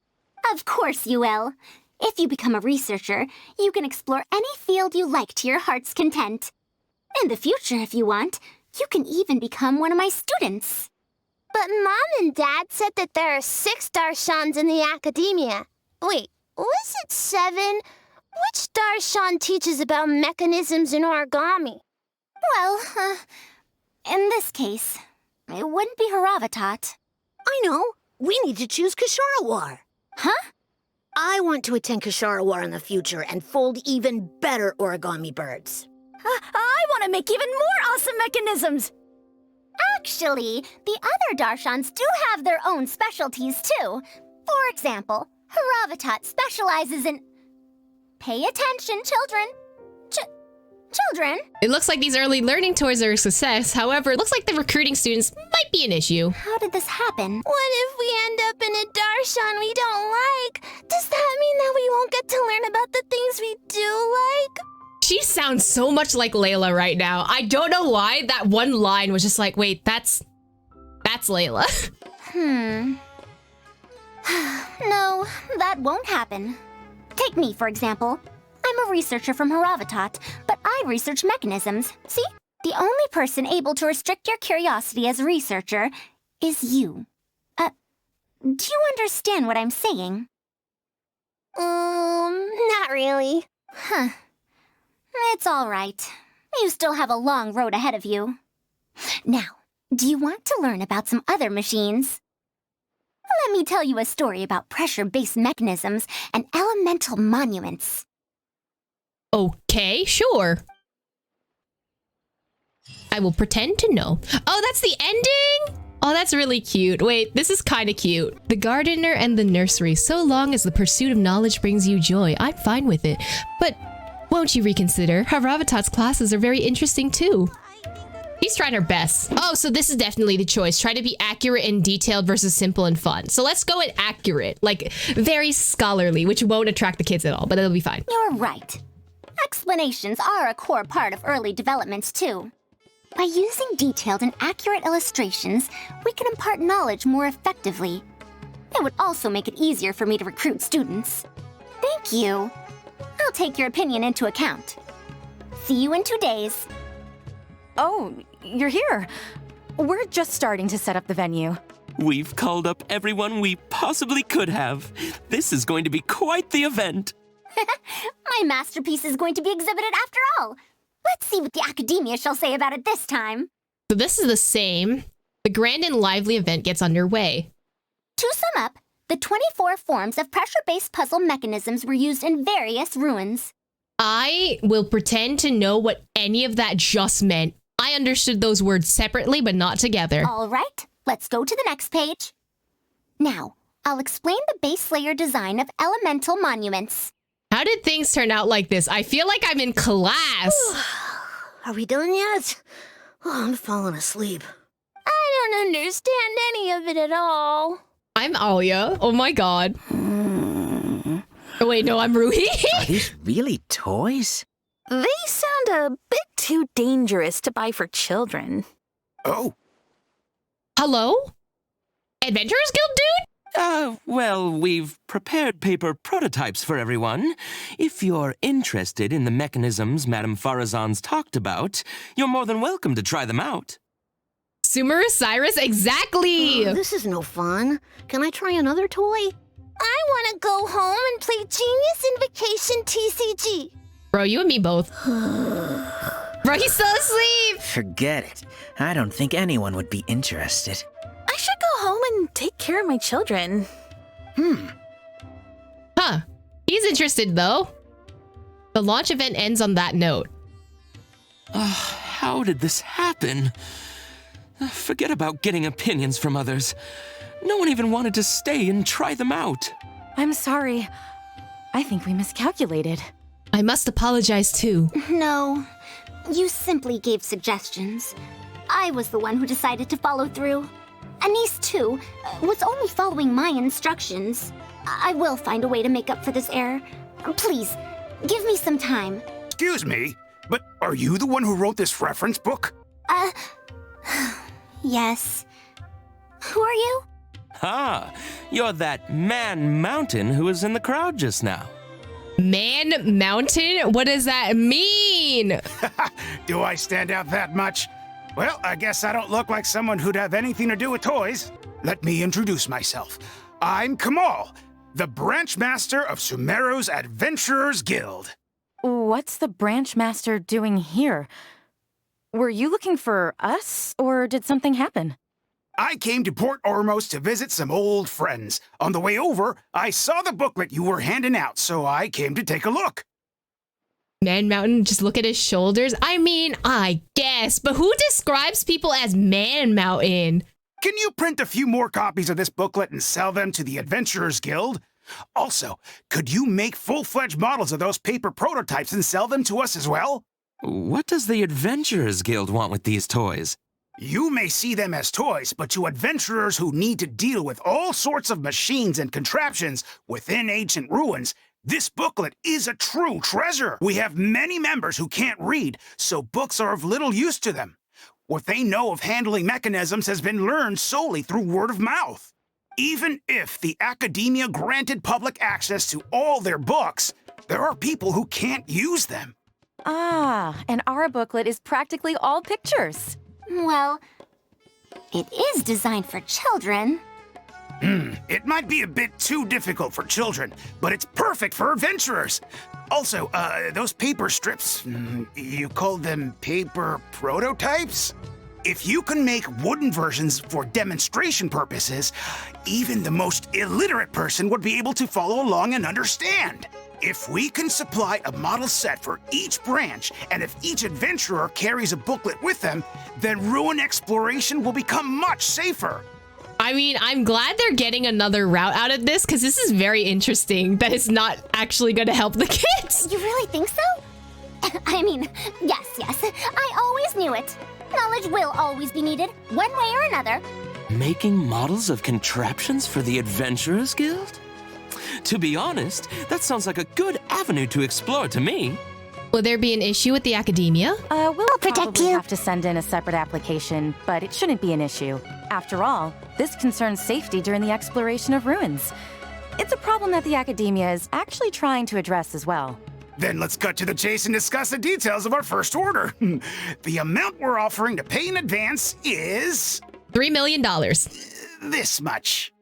E: Of course you will. If you become a researcher, you can explore any field you like to your heart's content. In the future, if you want, you can even become one of my students.
C: But Mom and Dad said that there are 6 Darshans in the academia. Wait, was it 7? Which Darshan teaches about mechanisms in origami?
E: Well, in this case, it wouldn't be Haravatat.
H: I know. We need to choose Kasharawar.
E: Huh?
H: I want to attend Kasharawar in the future and fold even better origami birds.
I: I want to make even more awesome mechanisms!
E: Actually, the other Darshans do have their own specialties too. For example, Haravatat specializes in... Pay attention, children. Children?
A: It looks like these early learning tours are a success. However, it looks like the recruiting students might be an issue.
E: How did this happen?
I: What if we end up in a Darshan we don't like? Does that mean that we won't get to learn about the things we do like?
A: She sounds so much like Layla right now. I don't know why that one line was just like, wait, that's Layla.
E: No, that won't happen. Take me, for example. I'm a researcher from Haravatat, but I research mechanisms. See? The only person able to restrict your curiosity as a researcher is you. Do you understand what I'm saying?
I: Not really.
E: Huh. It's all right. You still have a long road ahead of you. Now, do you want to learn about some other machines? Let me tell you a story about pressure-based mechanisms and elemental monuments.
A: Okay, sure. I will pretend to know. Oh, that's the ending? Oh, that's really cute. Wait, this is kind of cute. The gardener and the nursery. So long as the pursuit of knowledge brings you joy, I'm fine with it. But won't you reconsider? Haravatat's classes are very interesting too. He's trying her best. Oh, so this is definitely the choice. Try to be accurate and detailed versus simple and fun. So let's go with accurate, like very scholarly, which won't attract the kids at all, but it'll be fine.
E: You're right. Explanations are a core part of early developments, too. By using detailed and accurate illustrations, we can impart knowledge more effectively. It would also make it easier for me to recruit students. Thank you. I'll take your opinion into account. See you in 2 days.
F: Oh, you're here. We're just starting to set up the venue.
G: We've called up everyone we possibly could have. This is going to be quite the event.
E: My masterpiece is going to be exhibited after all. Let's see what the academia shall say about it this time.
A: So this is the same. The grand and lively event gets underway.
E: To sum up, the 24 forms of pressure-based puzzle mechanisms were used in various ruins.
A: I will pretend to know what any of that just meant. I understood those words separately, but not together.
E: All right, let's go to the next page. Now, I'll explain the base layer design of elemental monuments.
A: How did things turn out like this? I feel like I'm in class.
H: Are we done yet? Oh, I'm falling asleep.
I: I don't understand any of it at all.
A: I'm Alia. Oh my god. Oh wait, no, I'm Ruhi.
J: Are these really toys?
K: They sound a bit too dangerous to buy for children.
J: Oh.
A: Hello? Adventurers Guild dude?
G: Well, we've prepared paper prototypes for everyone. If you're interested in the mechanisms Madame Faruzan's talked about, you're more than welcome to try them out.
A: Sumeru Cyrus, exactly!
H: Oh, this is no fun. Can I try another toy?
I: I want to go home and play Genius Invocation TCG.
A: Bro, you and me both. Bro, he's still asleep!
J: Forget it. I don't think anyone would be interested.
K: I should go home and take care of my children.
A: Huh. He's interested, though. The launch event ends on that note.
G: How did this happen? Forget about getting opinions from others. No one even wanted to stay and try them out.
F: I'm sorry. I think we miscalculated.
A: I must apologize, too.
E: No, you simply gave suggestions. I was the one who decided to follow through. Anise, too, was only following my instructions. I will find a way to make up for this error. Please, give me some time.
L: Excuse me, but are you the one who wrote this reference book?
E: Yes. Who are you?
G: Ah, you're that Man Mountain who was in the crowd just now.
A: Man Mountain? What does that mean?
L: Do I stand out that much? Well, I guess I don't look like someone who'd have anything to do with toys. Let me introduce myself. I'm Kamal, the branch master of Sumeru's Adventurers Guild.
F: What's the branch master doing here? Were you looking for us, or did something happen?
L: I came to Port Ormos to visit some old friends. On the way over, I saw the booklet you were handing out, so I came to take a look.
A: Man Mountain, just look at his shoulders. I mean, I guess, but who describes people as Man Mountain?
L: Can you print a few more copies of this booklet and sell them to the Adventurers Guild? Also, could you make full-fledged models of those paper prototypes and sell them to us as well?
G: What does the Adventurers Guild want with these toys?
L: You may see them as toys, but to adventurers who need to deal with all sorts of machines and contraptions within ancient ruins, this booklet is a true treasure. We have many members who can't read, so books are of little use to them. What they know of handling mechanisms has been learned solely through word of mouth. Even if the academia granted public access to all their books, there are people who can't use them.
F: Ah, and our booklet is practically all pictures.
E: Well, it is designed for children.
L: It might be a bit too difficult for children, but it's perfect for adventurers. Also, those paper strips, you called them paper prototypes? If you can make wooden versions for demonstration purposes, even the most illiterate person would be able to follow along and understand. If we can supply a model set for each branch, and if each adventurer carries a booklet with them, then ruin exploration will become much safer.
A: I mean, I'm glad they're getting another route out of this, because this is very interesting that it's not actually going to help the kids.
E: You really think so? I mean, yes. I always knew it. Knowledge will always be needed, one way or another.
G: Making models of contraptions for the Adventurers Guild? To be honest, that sounds like a good avenue to explore to me.
A: Will there be an issue with the academia?
F: We'll probably have to send in a separate application, but it shouldn't be an issue. After all, this concerns safety during the exploration of ruins. It's a problem that the academia is actually trying to address as well.
L: Then let's cut to the chase and discuss the details of our first order. The amount we're offering to pay in advance is...
A: $3 million.
L: This much.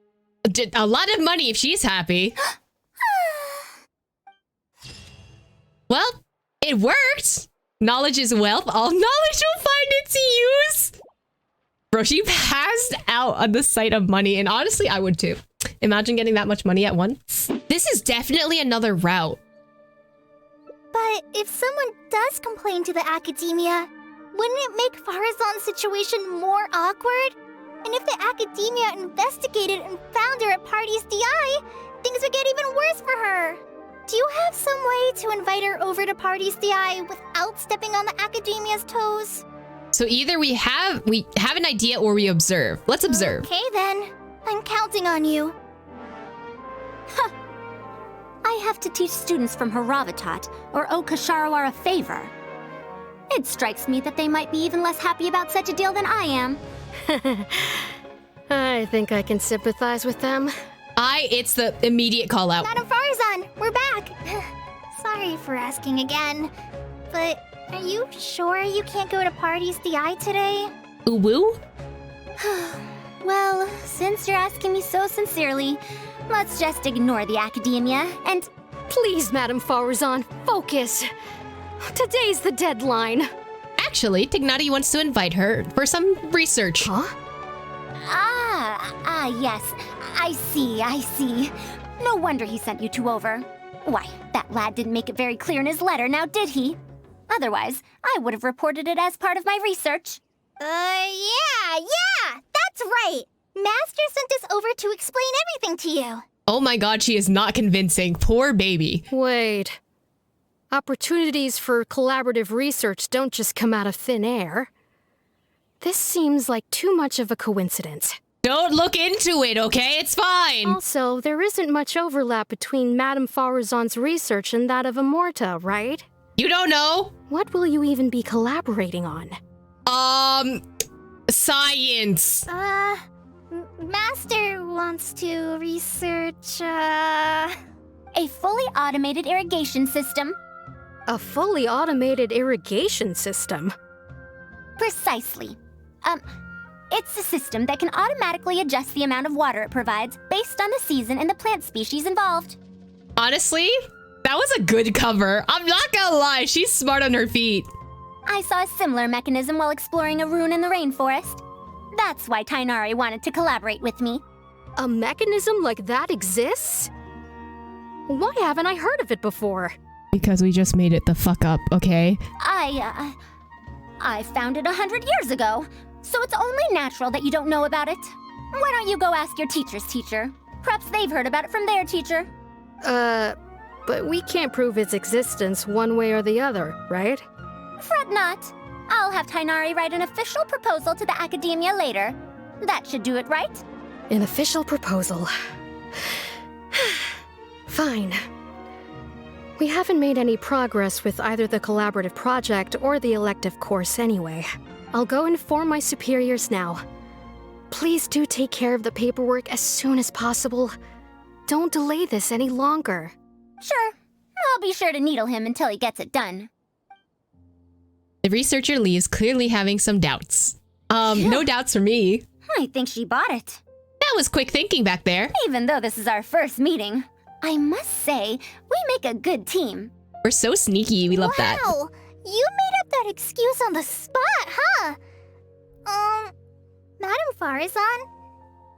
A: A lot of money if she's happy. Well, it worked. Knowledge is wealth. All knowledge will find its use. Bro, she passed out on the sight of money, and honestly, I would too. Imagine getting that much money at once. This is definitely another route.
C: But if someone does complain to the academia, wouldn't it make Faruzan's situation more awkward? And if the academia investigated and found her at Party's DI, things would get even worse for her. Do you have some way to invite her over to Party's DI without stepping on the academia's toes?
A: So either we have an idea or we observe. Let's observe.
C: Okay then. I'm counting on you.
E: Huh. I have to teach students from Haravatat or owe Kasharawar a favor. It strikes me that they might be even less happy about such a deal than I am.
D: I think I can sympathize with them.
A: It's the immediate call out.
C: Madam Faruzan, we're back. Sorry for asking again, but are you sure you can't go to Party's DI today?
A: Uwu?
E: Well, since you're asking me so sincerely, let's just ignore the academia and...
D: Please, Madam Faruzan, focus. Today's the deadline.
A: Actually, Tignati wants to invite her for some research.
D: Huh?
E: Yes. I see. No wonder he sent you two over. Why, that lad didn't make it very clear in his letter, now did he? Otherwise, I would have reported it as part of my research.
C: Yeah, that's right. Master sent us over to explain everything to you.
A: Oh my god, she is not convincing. Poor baby.
D: Wait. Opportunities for collaborative research don't just come out of thin air. This seems like too much of a coincidence.
A: Don't look into it, okay? It's fine.
D: Also, there isn't much overlap between Madame Faruzan's research and that of Amorta, right?
A: You don't know?
D: What will you even be collaborating on?
A: Science.
C: Master wants to research,
E: a fully automated irrigation system.
D: A fully automated irrigation system?
E: Precisely. It's a system that can automatically adjust the amount of water it provides based on the season and the plant species involved.
A: Honestly, that was a good cover. I'm not gonna lie, she's smart on her feet.
E: I saw a similar mechanism while exploring a ruin in the rainforest. That's why Tainari wanted to collaborate with me.
D: A mechanism like that exists? Why haven't I heard of it before?
A: Because we just made it the fuck up, okay?
E: I found it 100 years ago, so it's only natural that you don't know about it. Why don't you go ask your teacher's teacher? Perhaps they've heard about it from their teacher.
D: But we can't prove its existence one way or the other, right?
E: Fret not. I'll have Tainari write an official proposal to the Academia later. That should do it, right?
D: An official proposal. Fine. We haven't made any progress with either the collaborative project or the elective course anyway. I'll go inform my superiors now. Please do take care of the paperwork as soon as possible. Don't delay this any longer.
E: Sure. I'll be sure to needle him until he gets it done.
A: The researcher leaves, clearly having some doubts. No doubts for me.
E: I think she bought it.
A: That was quick thinking back there.
E: Even though this is our first meeting, I must say, we make a good team.
A: We're so sneaky, we love that.
C: Wow, you made up that excuse on the spot, huh? Madam Faruzan,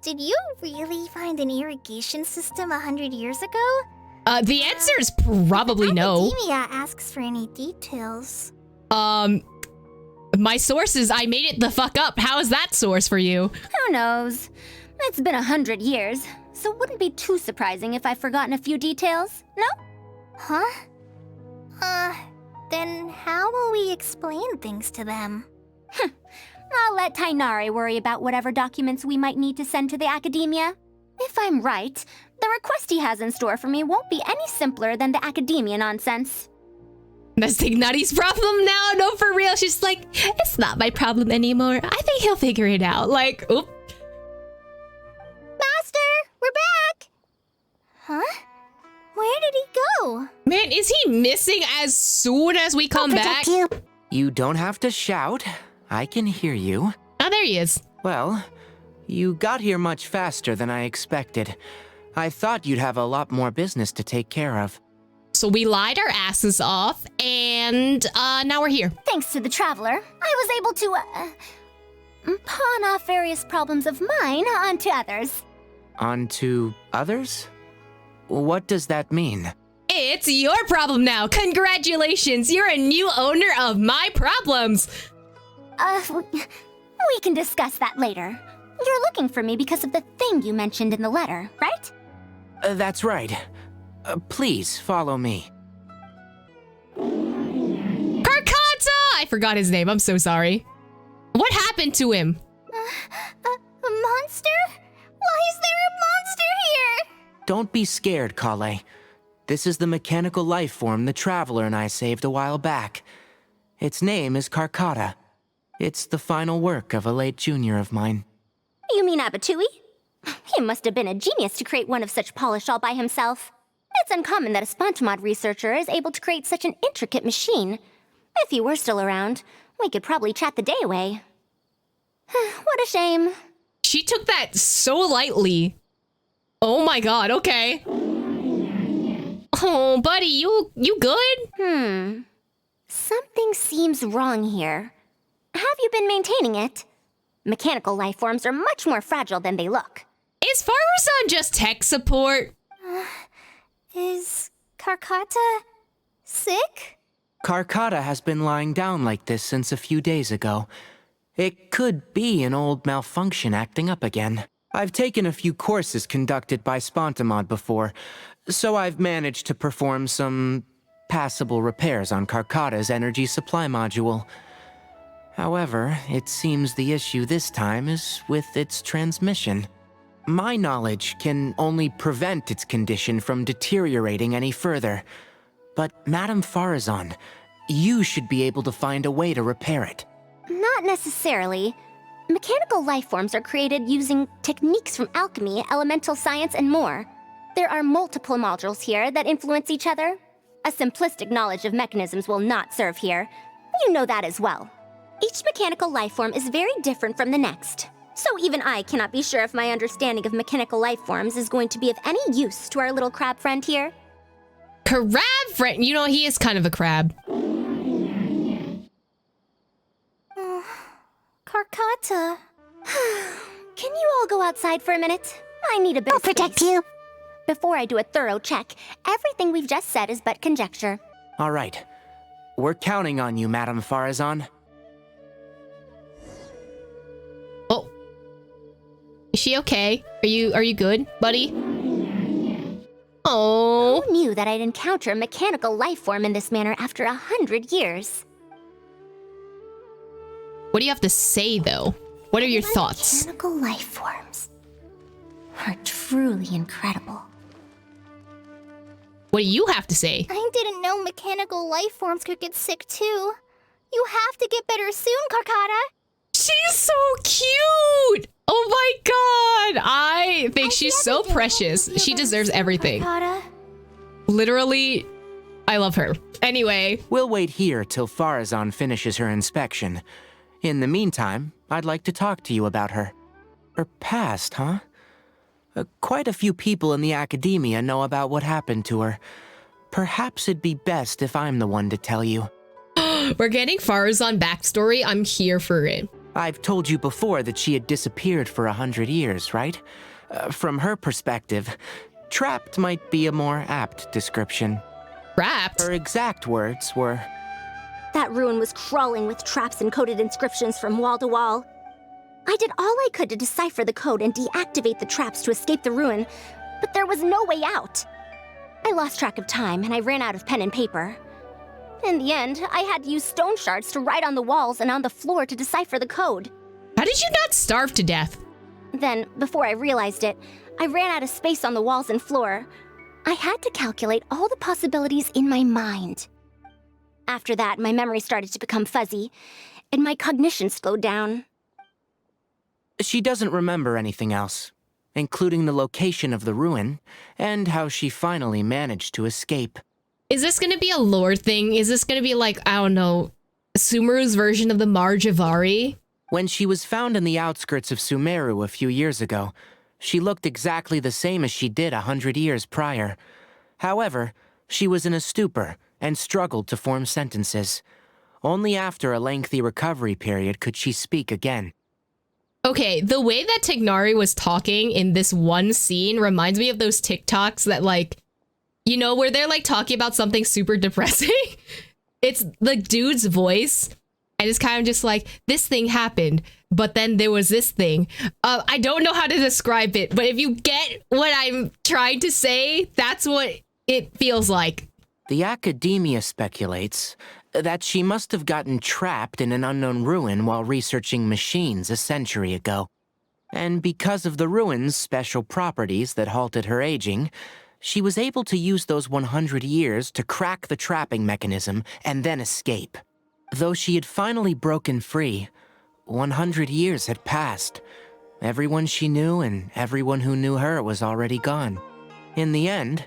C: did you really find an irrigation system 100 years ago?
A: The answer is probably no.
C: Academia asks for any details.
A: My source is I made it the fuck up. How is that source for you?
E: Who knows? It's been 100 years, so it wouldn't be too surprising if I've forgotten a few details, no?
C: Huh? Then how will we explain things to them?
E: I'll let Tainari worry about whatever documents we might need to send to the Academia. If I'm right, the request he has in store for me won't be any simpler than the Academia nonsense.
A: That's Ignati's problem now? No, for real. She's like, it's not my problem anymore. I think he'll figure it out. Like, oop.
C: Master, we're back! Huh? Where did he go?
A: Man, is he missing as soon as we come back?
B: You don't have to shout. I can hear you.
A: Oh, there he is.
B: Well, you got here much faster than I expected. I thought you'd have a lot more business to take care of.
A: So we lied our asses off, and now we're here.
E: Thanks to the Traveler, I was able to, pawn off various problems of mine onto others.
B: Onto others? What does that mean?
A: It's your problem now. Congratulations, you're a new owner of my problems.
E: We can discuss that later. You're looking for me because of the thing you mentioned in the letter, right?
B: That's right. Please follow me.
A: Karkata! I forgot his name. I'm so sorry. What happened to him?
C: A monster? Why is there a monster here?
B: Don't be scared, Kale. This is the mechanical life form the Traveler and I saved a while back. Its name is Karkata. It's the final work of a late junior of mine.
E: You mean Abatui? He must have been a genius to create one of such polish all by himself. It's uncommon that a Spontamod researcher is able to create such an intricate machine. If he were still around, we could probably chat the day away. What a shame.
A: She took that so lightly. Oh my god, okay. Oh, buddy, you good?
E: Something seems wrong here. Have you been maintaining it? Mechanical life forms are much more fragile than they look.
A: Is Faruzan just tech support?
C: Is Karkata sick?
B: Karkata has been lying down like this since a few days ago. It could be an old malfunction acting up again. I've taken a few courses conducted by Spontamod before, so I've managed to perform some passable repairs on Karkata's energy supply module. However, it seems the issue this time is with its transmission. My knowledge can only prevent its condition from deteriorating any further. But Madam Faruzan, you should be able to find a way to repair it.
E: Not necessarily. Mechanical life forms are created using techniques from alchemy, elemental science, and more. There are multiple modules here that influence each other. A simplistic knowledge of mechanisms will not serve here. You know that as well. Each mechanical life form is very different from the next. So even I cannot be sure if my understanding of mechanical life forms is going to be of any use to our little crab friend here.
A: Crab friend? You know, he is kind of a crab.
C: Karkata,
E: Can you all go outside for a minute? I need a bit
C: I'll
E: of space.
C: protect you.
E: Before I do a thorough check, everything we've just said is but conjecture.
B: All right. We're counting on you, Madame Faruzan.
A: Oh. Is she okay? Are you good, buddy? Oh.
E: Who knew that I'd encounter a mechanical life form in this manner after 100 years?
A: What do you have to say, though? What are your thoughts?
E: Mechanical life forms are truly incredible.
A: What do you have to say?
C: I didn't know mechanical life forms could get sick too. You have to get better soon, Karkata.
A: She's so cute! Oh my god! I think she's so precious. She deserves everything.
C: Karkata.
A: Literally, I love her. Anyway.
B: We'll wait here till Faruzan finishes her inspection. In the meantime, I'd like to talk to you about her. Her past, huh? Quite a few people in the academia know about what happened to her. Perhaps it'd be best if I'm the one to tell you.
A: We're getting Faruzan backstory. I'm here for it.
B: I've told you before that she had disappeared for 100 years, right? From her perspective, trapped might be a more apt description.
A: Trapped?
B: Her exact words were...
E: That ruin was crawling with traps and coded inscriptions from wall to wall. I did all I could to decipher the code and deactivate the traps to escape the ruin, but there was no way out. I lost track of time and I ran out of pen and paper. In the end, I had to use stone shards to write on the walls and on the floor to decipher the code.
A: How did you not starve to death?
E: Then, before I realized it, I ran out of space on the walls and floor. I had to calculate all the possibilities in my mind. After that, my memory started to become fuzzy, and my cognition slowed down.
B: She doesn't remember anything else, including the location of the ruin, and how she finally managed to escape.
A: Is this gonna be a lore thing? Is this gonna be like, I don't know, Sumeru's version of the Marjavari?
B: When she was found in the outskirts of Sumeru a few years ago, she looked exactly the same as she did 100 years prior. However, she was in a stupor and struggled to form sentences. Only after a lengthy recovery period could she speak again.
A: Okay, the way that Tignari was talking in this one scene reminds me of those TikToks that, like, you know, where they're like talking about something super depressing. It's the dude's voice, and it's kind of just like, this thing happened, but then there was this thing. I don't know how to describe it, but if you get what I'm trying to say, that's what it feels like.
B: The academia speculates that she must have gotten trapped in an unknown ruin while researching machines a century ago. And because of the ruin's special properties that halted her aging, she was able to use those 100 years to crack the trapping mechanism and then escape. Though she had finally broken free, 100 years had passed. Everyone she knew and everyone who knew her was already gone. In the end,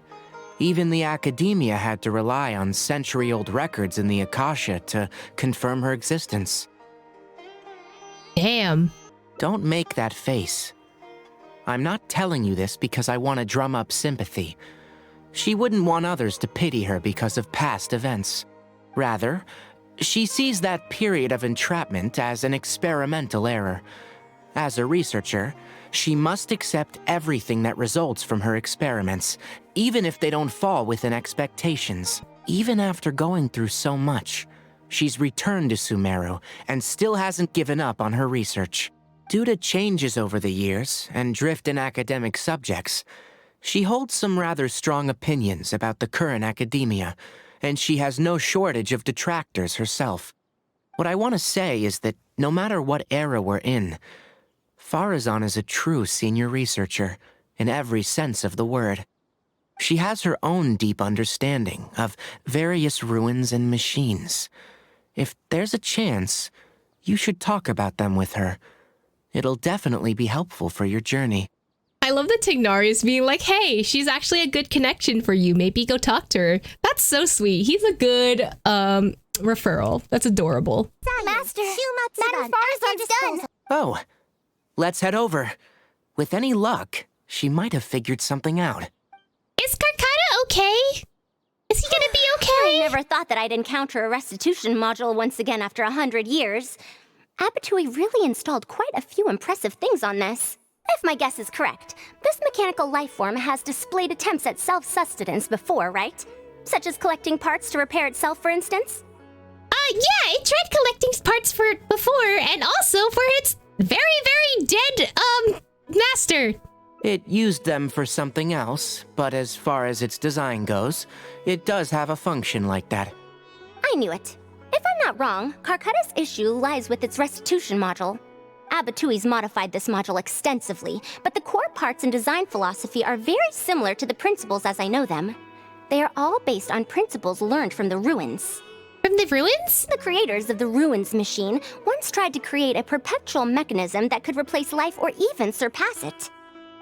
B: even the academia had to rely on century-old records in the Akasha to confirm her existence.
A: Damn.
B: Don't make that face. I'm not telling you this because I want to drum up sympathy. She wouldn't want others to pity her because of past events. Rather, she sees that period of entrapment as an experimental error. As a researcher, she must accept everything that results from her experiments, even if they don't fall within expectations. Even after going through so much, she's returned to Sumeru and still hasn't given up on her research. Due to changes over the years and drift in academic subjects, she holds some rather strong opinions about the current academia, and she has no shortage of detractors herself. What I want to say is that no matter what era we're in, Faruzan is a true senior researcher, in every sense of the word. She has her own deep understanding of various ruins and machines. If there's a chance, you should talk about them with her. It'll definitely be helpful for your journey.
A: I love that Tignari is being like, hey, she's actually a good connection for you. Maybe go talk to her. That's so sweet. He's a good referral. That's adorable.
C: Master, Madame Faruzan's done.
B: Oh, let's head over. With any luck, she might have figured something out.
C: Is Karkata okay? Is he gonna be
E: I
C: okay?
E: never thought that I'd encounter a restitution module once again after 100 years. Abatui really installed quite a few impressive things on this. If my guess is correct, this mechanical life form has displayed attempts at self-sustenance before, right? Such as collecting parts to repair itself, for instance?
A: Yeah, it tried collecting parts for it before, and also for its very, very dead, master.
B: It used them for something else, but as far as its design goes, it does have a function like that.
E: I knew it. If I'm not wrong, Karkata's issue lies with its restitution module. Abatui's modified this module extensively, but the core parts and design philosophy are very similar to the principles as I know them. They are all based on principles learned from the ruins.
A: From the ruins?
E: The creators of the ruins machine once tried to create a perpetual mechanism that could replace life or even surpass it.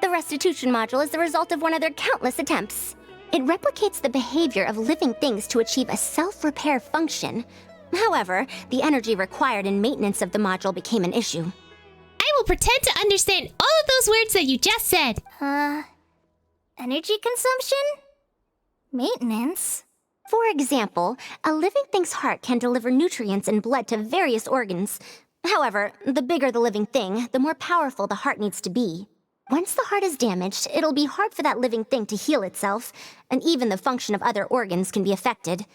E: The restitution module is the result of one of their countless attempts. It replicates the behavior of living things to achieve a self-repair function. However, the energy required in maintenance of the module became an issue.
A: I will pretend to understand all of those words that you just said.
C: Energy consumption? Maintenance?
E: For example, a living thing's heart can deliver nutrients and blood to various organs. However, the bigger the living thing, the more powerful the heart needs to be. Once the heart is damaged, it'll be hard for that living thing to heal itself, and even the function of other organs can be affected.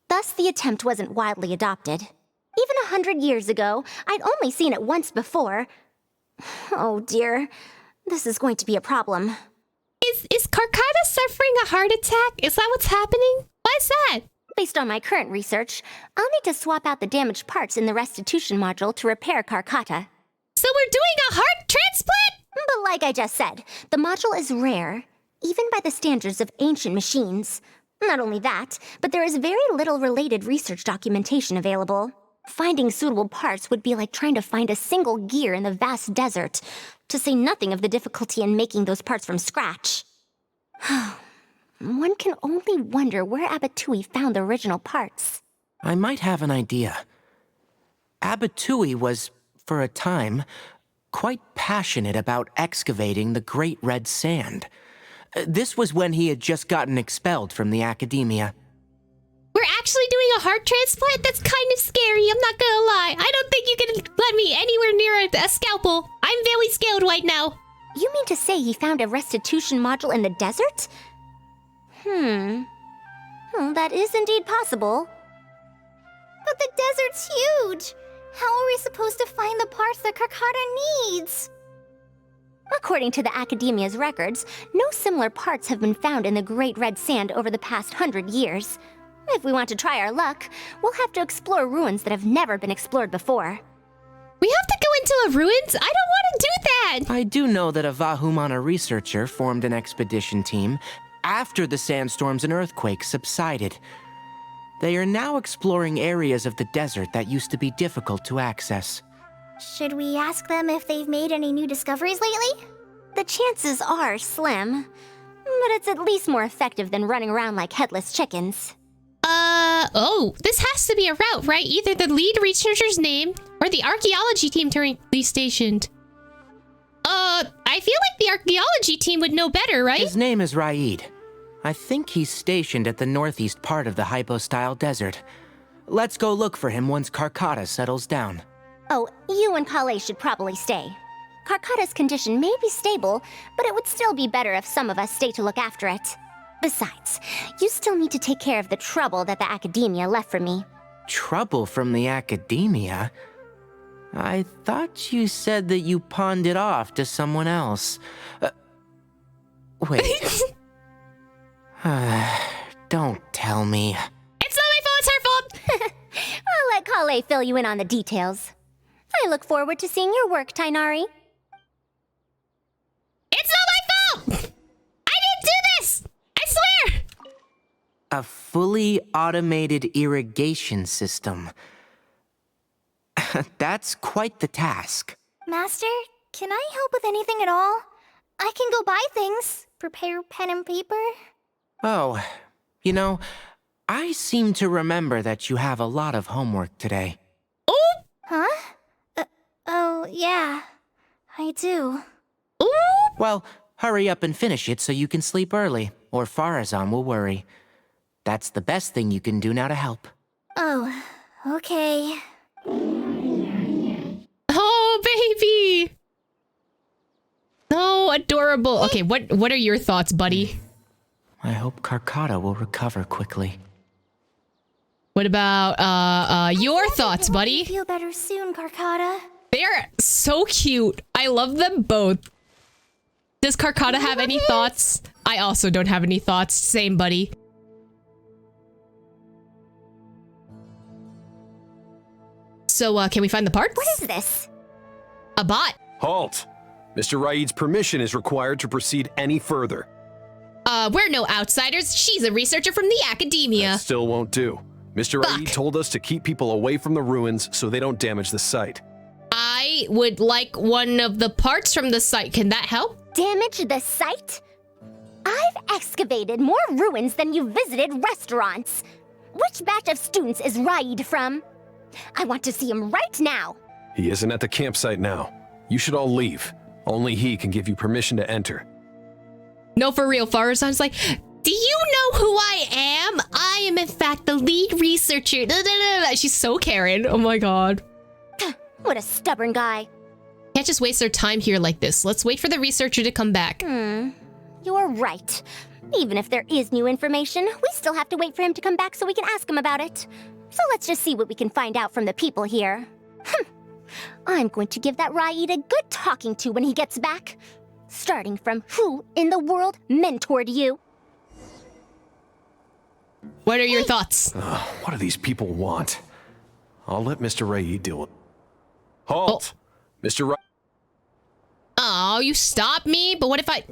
E: Thus, the attempt wasn't widely adopted. Even 100 years ago, I'd only seen it once before. Oh dear, this is going to be a problem.
A: Is Karkata suffering a heart attack? Is that what's happening? Why is that?
E: Based on my current research, I'll need to swap out the damaged parts in the restitution module to repair Karkata.
A: So we're doing a heart transplant?
E: But like I just said, the module is rare, even by the standards of ancient machines. Not only that, but there is very little related research documentation available. Finding suitable parts would be like trying to find a single gear in the vast desert, to say nothing of the difficulty in making those parts from scratch. One can only wonder where Abatui found the original parts.
B: I might have an idea. Abatui was, for a time, quite passionate about excavating the Great Red Sand. This was when he had just gotten expelled from the academia.
A: We're actually doing a heart transplant? That's kind of scary, I'm not gonna lie. I don't think you can let me anywhere near a scalpel. I'm very scared right now.
E: You mean to say he found a restitution module in the desert? Well, that is indeed possible.
C: But the desert's huge! How are we supposed to find the parts that Karkata needs?
E: According to the Academia's records, no similar parts have been found in the Great Red Sand over the past 100 years. If we want to try our luck, we'll have to explore ruins that have never been explored before.
A: We have to go into a ruins? I don't want to do that!
B: I do know that a Vahumana researcher formed an expedition team after the sandstorms and earthquakes subsided. They are now exploring areas of the desert that used to be difficult to access.
C: Should we ask them if they've made any new discoveries lately?
E: The chances are slim, but it's at least more effective than running around like headless chickens.
A: Oh, this has to be a route, right? Either the lead researcher's name or the archaeology team currently stationed. I feel like the archaeology team would know better, right?
B: His name is Raid. I think he's stationed at the northeast part of the Hypostyle Desert. Let's go look for him once Karkata settles down.
E: Oh, you and Kale should probably stay. Karkata's condition may be stable, but it would still be better if some of us stay to look after it. Besides, you still need to take care of the trouble that the Academia left for me.
B: Trouble from the Academia? I thought you said that you pawned it off to someone else. Wait. Don't tell me.
A: It's not my fault, it's her fault!
E: I'll let Kale fill you in on the details. I look forward to seeing your work, Tainari.
A: It's not my fault! I didn't do this! I swear!
B: A fully automated irrigation system. That's quite the task.
C: Master, can I help with anything at all? I can go buy things, prepare pen and paper.
B: Oh, you know, I seem to remember that you have a lot of homework today.
A: Oh!
C: Huh? Oh, yeah, I do.
A: Ooh!
B: Well, hurry up and finish it so you can sleep early, or Faruzan will worry. That's the best thing you can do now to help.
C: Oh, okay.
A: baby. No, adorable. Okay, what are your thoughts, buddy?
B: I hope Karkata will recover quickly.
A: What about your thoughts, buddy?
C: Feel better soon, Karkata.
A: They're so cute. I love them both. Does Karkata have any thoughts? I also don't have any thoughts. Same, buddy. So, can we find the parts?
E: What is this?
A: A bot.
M: Halt! Mr. Raid's permission is required to proceed any further.
A: We're no outsiders. She's a researcher from the academia.
M: That still won't do. Mr. Raid told us to keep people away from the ruins so they don't damage the site.
A: I would like one of the parts from the site. Can that help?
E: Damage the site? I've excavated more ruins than you've visited restaurants. Which batch of students is Raid from? I want to see him right now.
M: He isn't at the campsite now. You should all leave. Only he can give you permission to enter.
A: No, for real. Faruzan's like, do you know who I am? I am, in fact, the lead researcher. She's so Karen. Oh my god.
E: What a stubborn guy.
A: Can't just waste our time here like this. Let's wait for the researcher to come back.
E: You're right. Even if there is new information, we still have to wait for him to come back so we can ask him about it. So let's just see what we can find out from the people here. I'm going to give that Raid a good talking to when he gets back. Starting from who in the world mentored you?
A: What are your thoughts?
M: What do these people want? I'll let Mr. Raid deal with it. Halt! Mr. Raid.
A: Oh, you stopped me? But what if I...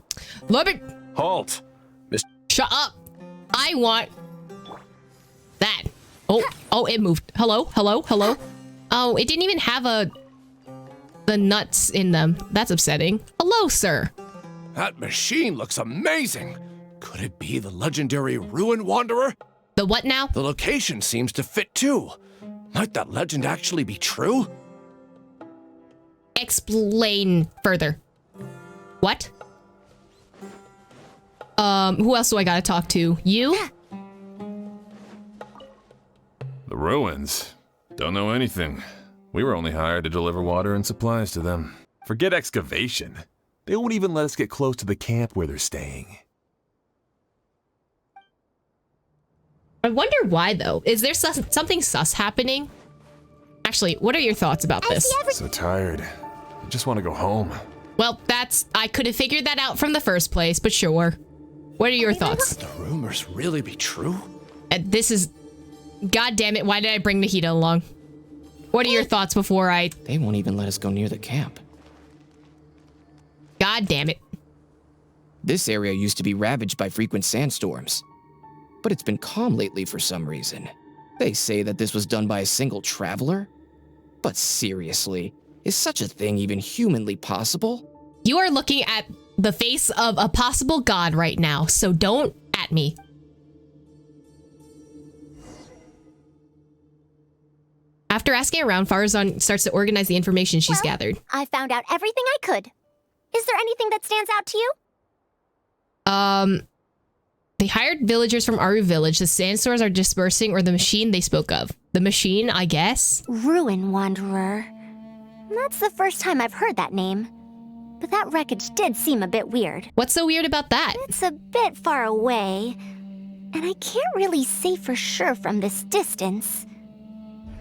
A: Robert!
M: Halt! Mr.
A: Shut up! I want... that. Oh, it moved. Hello? Oh, it didn't even have the nuts in them. That's upsetting. Hello, sir.
N: That machine looks amazing. Could it be the legendary Ruin Wanderer?
A: The what now?
N: The location seems to fit too. Might that legend actually be true?
A: Explain further. What? Who else do I gotta talk to? You?
O: The ruins? Don't know anything. We were only hired to deliver water and supplies to them. Forget excavation. They won't even let us get close to the camp where they're staying.
A: I wonder why, though. Is there something sus happening? Actually, what are your thoughts about this?
O: So tired. I just want to go home.
A: Well, I could have figured that out from the first place, but sure. What are your thoughts?
N: Could the rumors really be true?
A: This is... God damn it, why did I bring Nahida along? What are your thoughts before I...
B: They won't even let us go near the camp.
A: God damn it.
B: This area used to be ravaged by frequent sandstorms, but it's been calm lately for some reason. They say that this was done by a single traveler? But seriously, is such a thing even humanly possible?
A: You are looking at the face of a possible god right now, so don't at me. After asking around, Faruzan starts to organize the information she's gathered.
E: I found out everything I could. Is there anything that stands out to you?
A: They hired villagers from Aru village. The sandstorms are dispersing, or the machine they spoke of. The machine, I guess?
E: Ruin Wanderer. That's the first time I've heard that name. But that wreckage did seem a bit weird.
A: What's so weird about that?
E: It's a bit far away, and I can't really say for sure from this distance.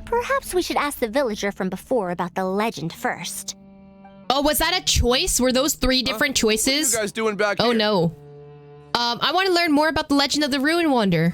E: Perhaps we should ask the villager from before about the legend first.
A: Oh, was that a choice? Were those 3 different choices?
N: What are you guys doing back here?
A: Oh, no. I want to learn more about the legend of the Ruin Wanderer.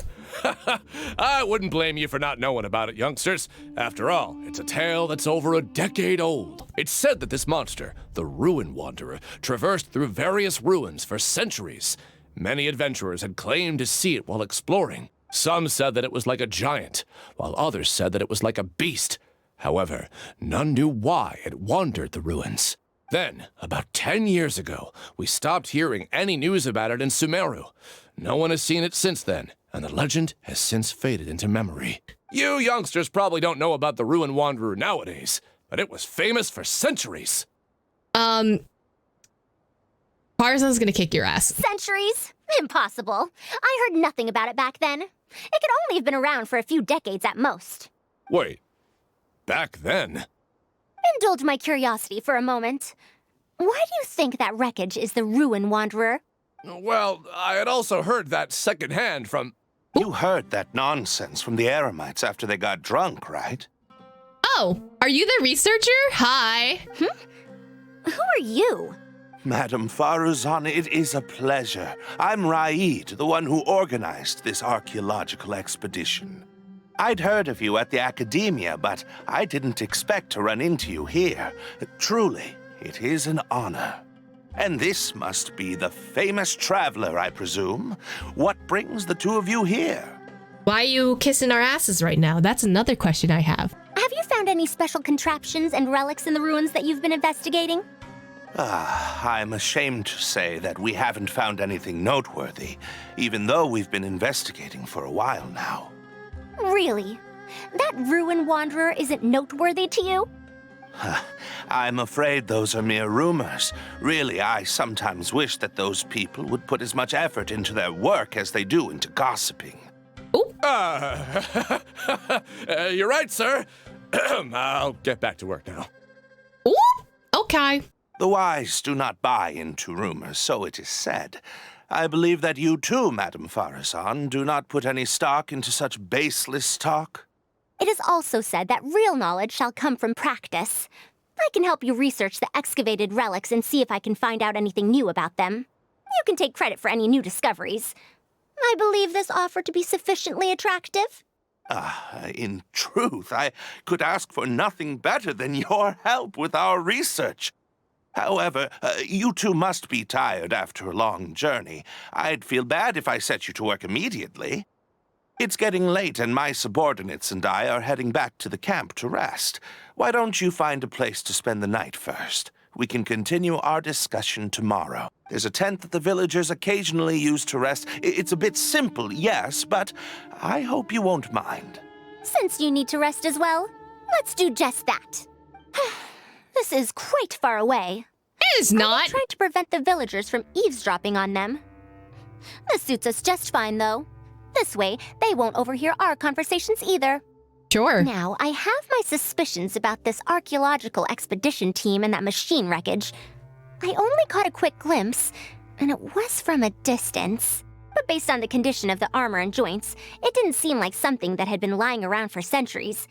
N: I wouldn't blame you for not knowing about it, youngsters. After all, it's a tale that's over a decade old. It's said that this monster, the Ruin Wanderer, traversed through various ruins for centuries. Many adventurers had claimed to see it while exploring. Some said that it was like a giant, while others said that it was like a beast. However, none knew why it wandered the ruins. Then, about 10 years ago, we stopped hearing any news about it in Sumeru. No one has seen it since then, and the legend has since faded into memory. You youngsters probably don't know about the Ruin Wanderer nowadays, but it was famous for centuries.
A: Farzan's gonna kick your ass.
E: Centuries? Impossible. I heard nothing about it back then. It could only have been around for a few decades at most.
N: Wait, back then?
E: Indulge my curiosity for a moment. Why do you think that wreckage is the Ruin Wanderer?
N: Well, I had also heard that secondhand from...
P: You heard that nonsense from the Eremites after they got drunk, right?
A: Oh, are you the researcher? Hi.
E: Who are you?
P: Madam Faruzan, it is a pleasure. I'm Raid, the one who organized this archaeological expedition. I'd heard of you at the academia, but I didn't expect to run into you here. Truly, it is an honor. And this must be the famous traveler, I presume. What brings the two of you here?
A: Why are you kissing our asses right now? That's another question I have.
E: Have you found any special contraptions and relics in the ruins that you've been investigating?
P: I'm ashamed to say that we haven't found anything noteworthy, even though we've been investigating for a while now.
E: Really? That Ruin Wanderer isn't noteworthy to you?
P: I'm afraid those are mere rumors. Really, I sometimes wish that those people would put as much effort into their work as they do into gossiping.
N: You're right, sir. I'll get back to work now.
A: Ooh, okay.
P: The wise do not buy into rumors, so it is said. I believe that you too, Madam Faruzan, do not put any stock into such baseless talk.
E: It is also said that real knowledge shall come from practice. I can help you research the excavated relics and see if I can find out anything new about them. You can take credit for any new discoveries. I believe this offer to be sufficiently attractive.
P: In truth, I could ask for nothing better than your help with our research. However, you two must be tired after a long journey. I'd feel bad if I set you to work immediately. It's getting late, and my subordinates and I are heading back to the camp to rest. Why don't you find a place to spend the night first? We can continue our discussion tomorrow. There's a tent that the villagers occasionally use to rest. It's a bit simple, yes, but I hope you won't mind.
E: Since you need to rest as well, let's do just that. This is quite far away.
A: It is not.
E: I'm trying to prevent the villagers from eavesdropping on them. This suits us just fine, though. This way, they won't overhear our conversations either.
A: Sure.
E: Now, I have my suspicions about this archaeological expedition team and that machine wreckage. I only caught a quick glimpse, and it was from a distance. But based on the condition of the armor and joints, it didn't seem like something that had been lying around for centuries.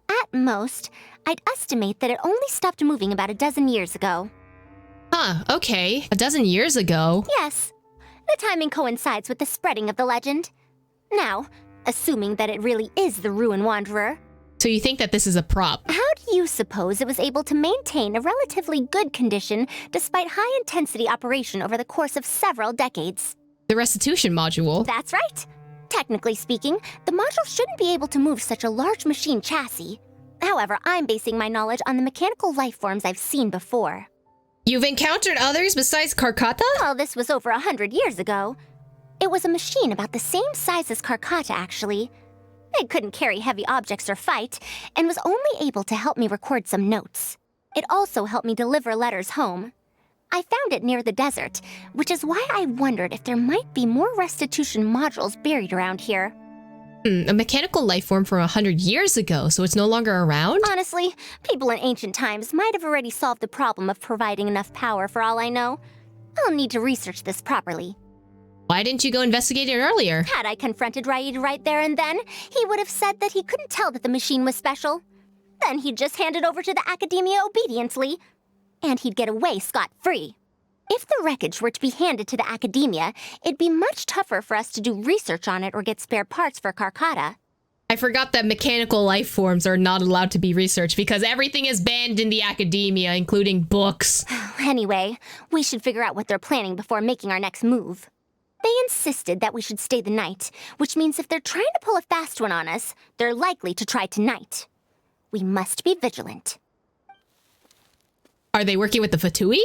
E: At most, I'd estimate that it only stopped moving about a dozen years ago.
A: Huh, okay. A dozen years ago?
E: Yes. The timing coincides with the spreading of the legend. Now, assuming that it really is the Ruin Wanderer.
A: So you think that this is a prop?
E: How do you suppose it was able to maintain a relatively good condition despite high-intensity operation over the course of several decades?
A: The restitution module.
E: That's right. Technically speaking, the module shouldn't be able to move such a large machine chassis. However, I'm basing my knowledge on the mechanical life forms I've seen before.
A: You've encountered others besides Karkata?
E: Well, this was over 100 years ago. It was a machine about the same size as Karkata, actually. It couldn't carry heavy objects or fight, and was only able to help me record some notes. It also helped me deliver letters home. I found it near the desert, which is why I wondered if there might be more restitution modules buried around here.
A: A mechanical life form from 100 years ago, so it's no longer around?
E: Honestly, people in ancient times might have already solved the problem of providing enough power for all I know. I'll need to research this properly.
A: Why didn't you go investigate it earlier?
E: Had I confronted Raid right there and then, he would have said that he couldn't tell that the machine was special. Then he'd just hand it over to the Academia obediently, and he'd get away scot-free. If the wreckage were to be handed to the Academia, it'd be much tougher for us to do research on it or get spare parts for Karkata.
A: I forgot that mechanical life forms are not allowed to be researched because everything is banned in the Academia, including books.
E: Anyway, we should figure out what they're planning before making our next move. They insisted that we should stay the night, which means if they're trying to pull a fast one on us, they're likely to try tonight. We must be vigilant.
A: Are they working with the Fatui?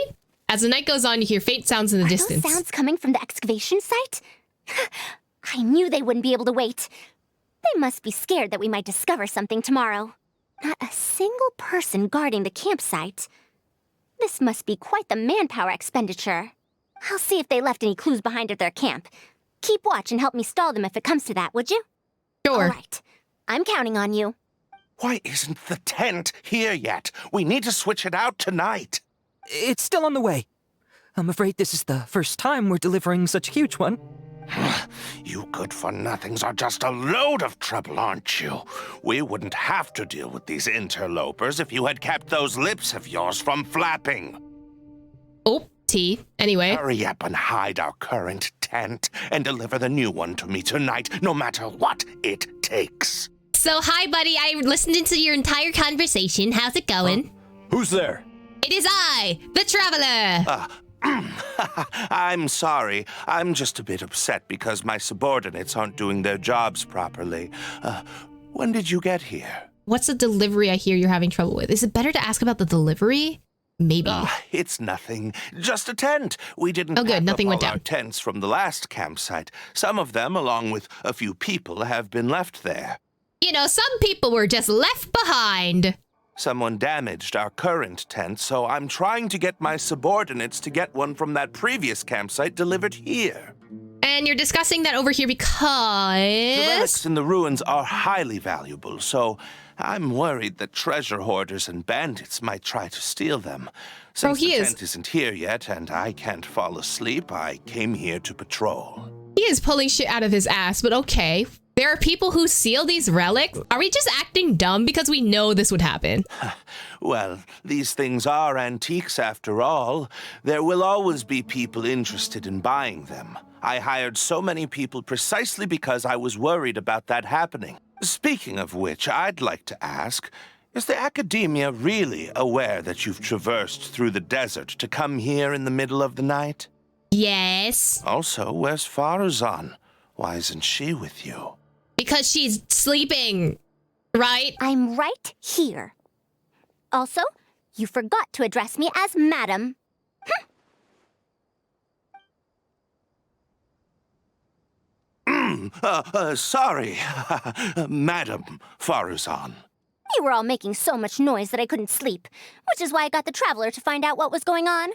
A: As the night goes on, you hear faint sounds in the distance.
E: Those sounds coming from the excavation site? I knew they wouldn't be able to wait. They must be scared that we might discover something tomorrow. Not a single person guarding the campsite. This must be quite the manpower expenditure. I'll see if they left any clues behind at their camp. Keep watch and help me stall them if it comes to that, would you?
A: Sure.
E: All right. I'm counting on you.
P: Why isn't the tent here yet? We need to switch it out tonight.
Q: It's still on the way. I'm afraid this is the first time we're delivering such a huge one.
P: You good-for-nothings are just a load of trouble, aren't you? We wouldn't have to deal with these interlopers if you had kept those lips of yours from flapping.
A: Oh, T. Anyway.
P: Hurry up and hide our current tent and deliver the new one to me tonight, no matter what it takes.
R: So, hi, buddy. I listened into your entire conversation. How's it going?
N: Who's there?
R: It is I, the Traveler.
P: I'm sorry. I'm just a bit upset because my subordinates aren't doing their jobs properly. When did you get here?
A: What's the delivery I hear you're having trouble with? Is it better to ask about the delivery? Maybe.
P: It's nothing. Just a tent. We didn't
A: pack nothing
P: up
A: went
P: all
A: down.
P: Our tents from the last campsite. Some of them, along with a few people, have been left there.
R: You know, some people were just left behind.
P: Someone damaged our current tent, so I'm trying to get my subordinates to get one from that previous campsite delivered here.
A: And you're discussing that over here
P: The relics
A: because...
P: in the ruins are highly valuable, so I'm worried that treasure hoarders and bandits might try to steal them. Since the tent isn't here yet and I can't fall asleep, I came here to patrol.
A: He is pulling shit out of his ass, but okay. There are people who steal these relics? Are we just acting dumb because we know this would happen?
P: Well, these things are antiques after all. There will always be people interested in buying them. I hired so many people precisely because I was worried about that happening. Speaking of which, I'd like to ask, is the academia really aware that you've traversed through the desert to come here in the middle of the night?
R: Yes.
P: Also, where's Faruzan? Why isn't she with you?
R: Because she's sleeping, right?
E: I'm right here. Also, you forgot to address me as Madam.
P: Sorry, Madam Faruzan.
E: You were all making so much noise that I couldn't sleep, which is why I got the Traveler to find out what was going on.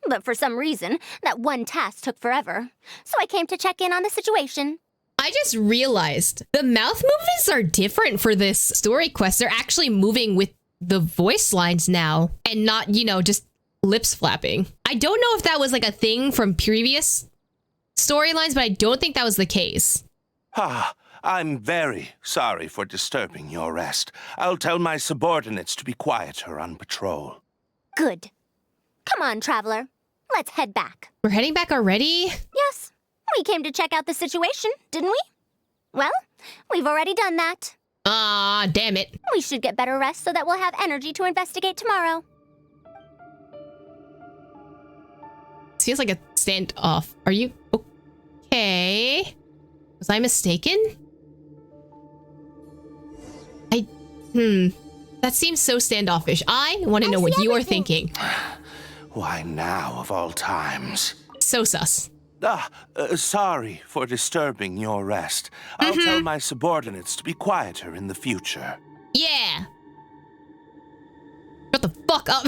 E: But for some reason, that one task took forever, so I came to check in on the situation.
A: I just realized the mouth movements are different for this story quest. They're actually moving with the voice lines now and not, you know, just lips flapping. I don't know if that was like a thing from previous storylines, but I don't think that was the case.
P: I'm very sorry for disturbing your rest. I'll tell my subordinates to be quieter on patrol.
E: Good. Come on, Traveler. Let's head back.
A: We're heading back already?
E: Yes. We came to check out the situation, didn't we? Well, we've already done that.
A: Ah, damn it.
E: We should get better rest so that we'll have energy to investigate tomorrow.
A: This feels like a standoff. Are you okay? Was I mistaken? That seems so standoffish. I want to know what you are thinking.
P: Why now, of all times?
A: So sus.
P: Sorry for disturbing your rest. I'll tell my subordinates to be quieter in the future.
A: Yeah. Shut the fuck up.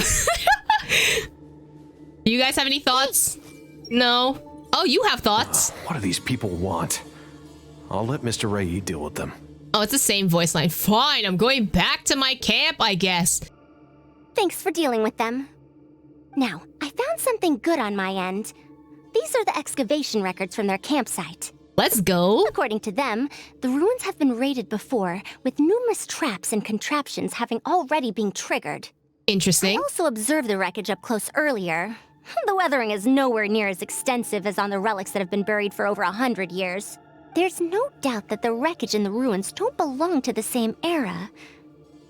A: You guys have any thoughts? No. Oh, you have thoughts.
M: What do these people want? I'll let Mr. Ray deal with them.
A: Oh, it's the same voice line. Fine, I'm going back to my camp, I guess.
E: Thanks for dealing with them. Now, I found something good on my end. These are the excavation records from their campsite.
A: Let's go.
E: According to them, the ruins have been raided before, with numerous traps and contraptions having already been triggered.
A: Interesting.
E: I also observed the wreckage up close earlier. The weathering is nowhere near as extensive as on the relics that have been buried for over 100 years. There's no doubt that the wreckage in the ruins don't belong to the same era.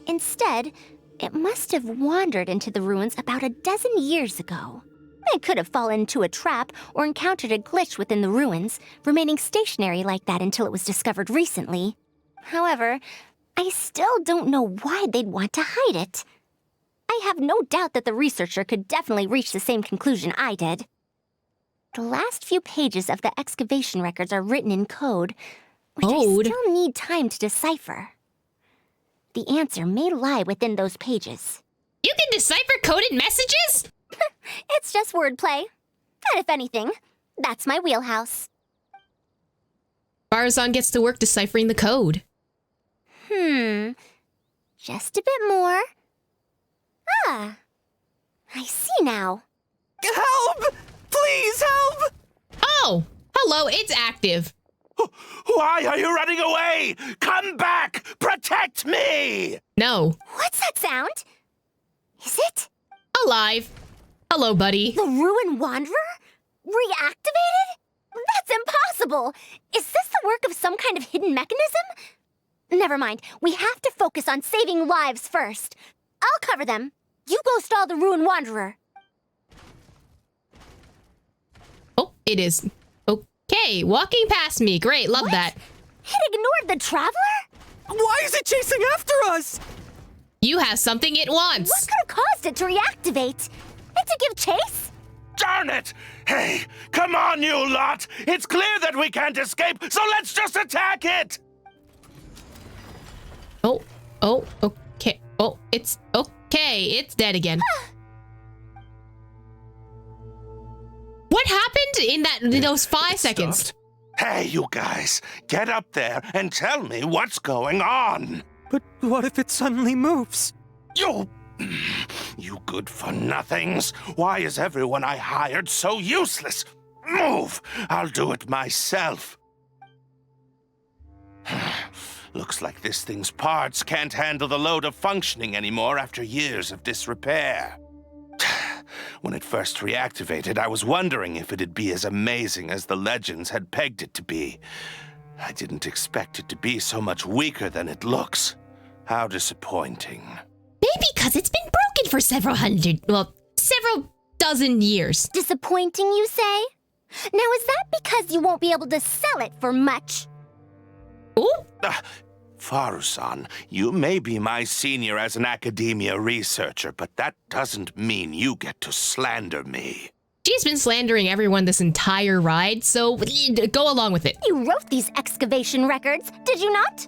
E: Instead, it must have wandered into the ruins about a dozen years ago. It could have fallen into a trap or encountered a glitch within the ruins, remaining stationary like that until it was discovered recently. However, I still don't know why they'd want to hide it. I have no doubt that the researcher could definitely reach the same conclusion I did. The last few pages of the excavation records are written in code, which I still need time to decipher. The answer may lie within those pages.
R: You can decipher coded messages?
E: It's just wordplay. And if anything, that's my wheelhouse.
A: Faruzan gets to work deciphering the code.
E: Just a bit more. Ah, I see now.
B: Help! Please help!
A: Oh, hello, it's active.
P: Why are you running away? Come back! Protect me!
A: No.
E: What's that sound? Is it?
A: Alive. Hello, buddy.
E: The Ruin Wanderer? Reactivated? That's impossible! Is this the work of some kind of hidden mechanism? Never mind. We have to focus on saving lives first. I'll cover them. You go stall the Ruin Wanderer.
A: Oh, it is. Okay, walking past me. Great, love that.
E: It ignored the Traveler?
Q: Why is it chasing after us?
A: You have something it wants.
E: What could have caused it to reactivate? And to give chase?
P: Darn it! Hey, come on, you lot! It's clear that we can't escape, so let's just attack it!
A: Oh, okay. Oh, it's okay. It's dead again. What happened in those 5 seconds?
P: Hey, you guys, get up there and tell me what's going on.
Q: But what if it suddenly moves?
P: You good-for-nothings. Why is everyone I hired so useless? Move! I'll do it myself. Looks like this thing's parts can't handle the load of functioning anymore after years of disrepair. When it first reactivated, I was wondering if it'd be as amazing as the legends had pegged it to be. I didn't expect it to be so much weaker than it looks. How disappointing.
R: Maybe because it's been broken for
A: several dozen years.
E: Disappointing, you say? Now, is that because you won't be able to sell it for much?
A: Oh?
P: Faruzan, you may be my senior as an academia researcher, but that doesn't mean you get to slander me.
A: She's been slandering everyone this entire ride, so go along with it.
E: You wrote these excavation records, did you not?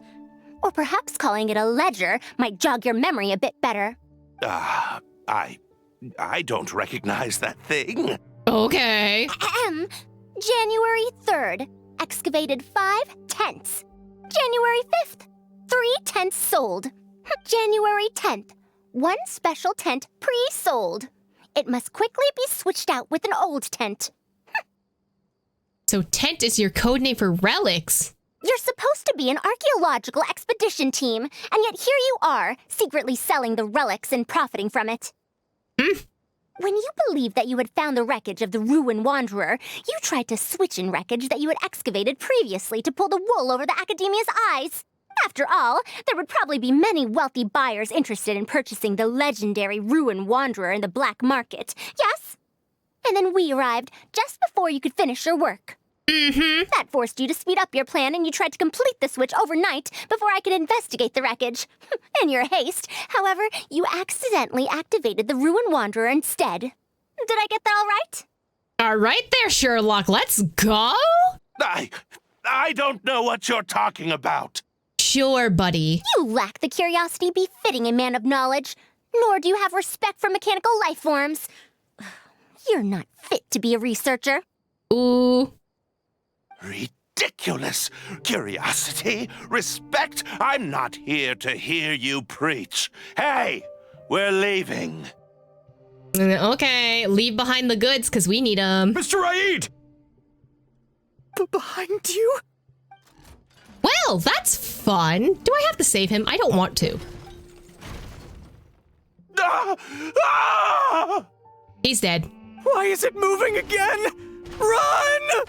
E: Or perhaps calling it a ledger might jog your memory a bit better.
P: I don't recognize that thing.
A: Okay.
E: January 3rd, excavated 5 tents. January 5th, 3 tents sold. January 10th, 1 special tent pre-sold. It must quickly be switched out with an old tent.
A: So tent is your code name for relics?
E: You're supposed to be an archaeological expedition team, and yet here you are, secretly selling the relics and profiting from it. When you believed that you had found the wreckage of the Ruin Wanderer, you tried to switch in wreckage that you had excavated previously to pull the wool over the Academia's eyes. After all, there would probably be many wealthy buyers interested in purchasing the legendary Ruin Wanderer in the black market, yes? And then we arrived just before you could finish your work. That forced you to speed up your plan, and you tried to complete the switch overnight before I could investigate the wreckage. In your haste, however, you accidentally activated the Ruin Wanderer instead. Did I get that all right?
A: All right there, Sherlock. Let's go?
P: I don't know what you're talking about.
A: Sure, buddy.
E: You lack the curiosity befitting a man of knowledge, nor do you have respect for mechanical life forms. You're not fit to be a researcher.
A: Ooh.
P: Ridiculous. Curiosity? Respect? I'm not here to hear you preach. Hey, we're leaving.
A: Okay, leave behind the goods, because we need them.
M: Mr. Raid!
Q: Behind you?
A: Well, that's fun. Do I have to save him? I don't want to. He's dead.
Q: Why is it moving again? Run!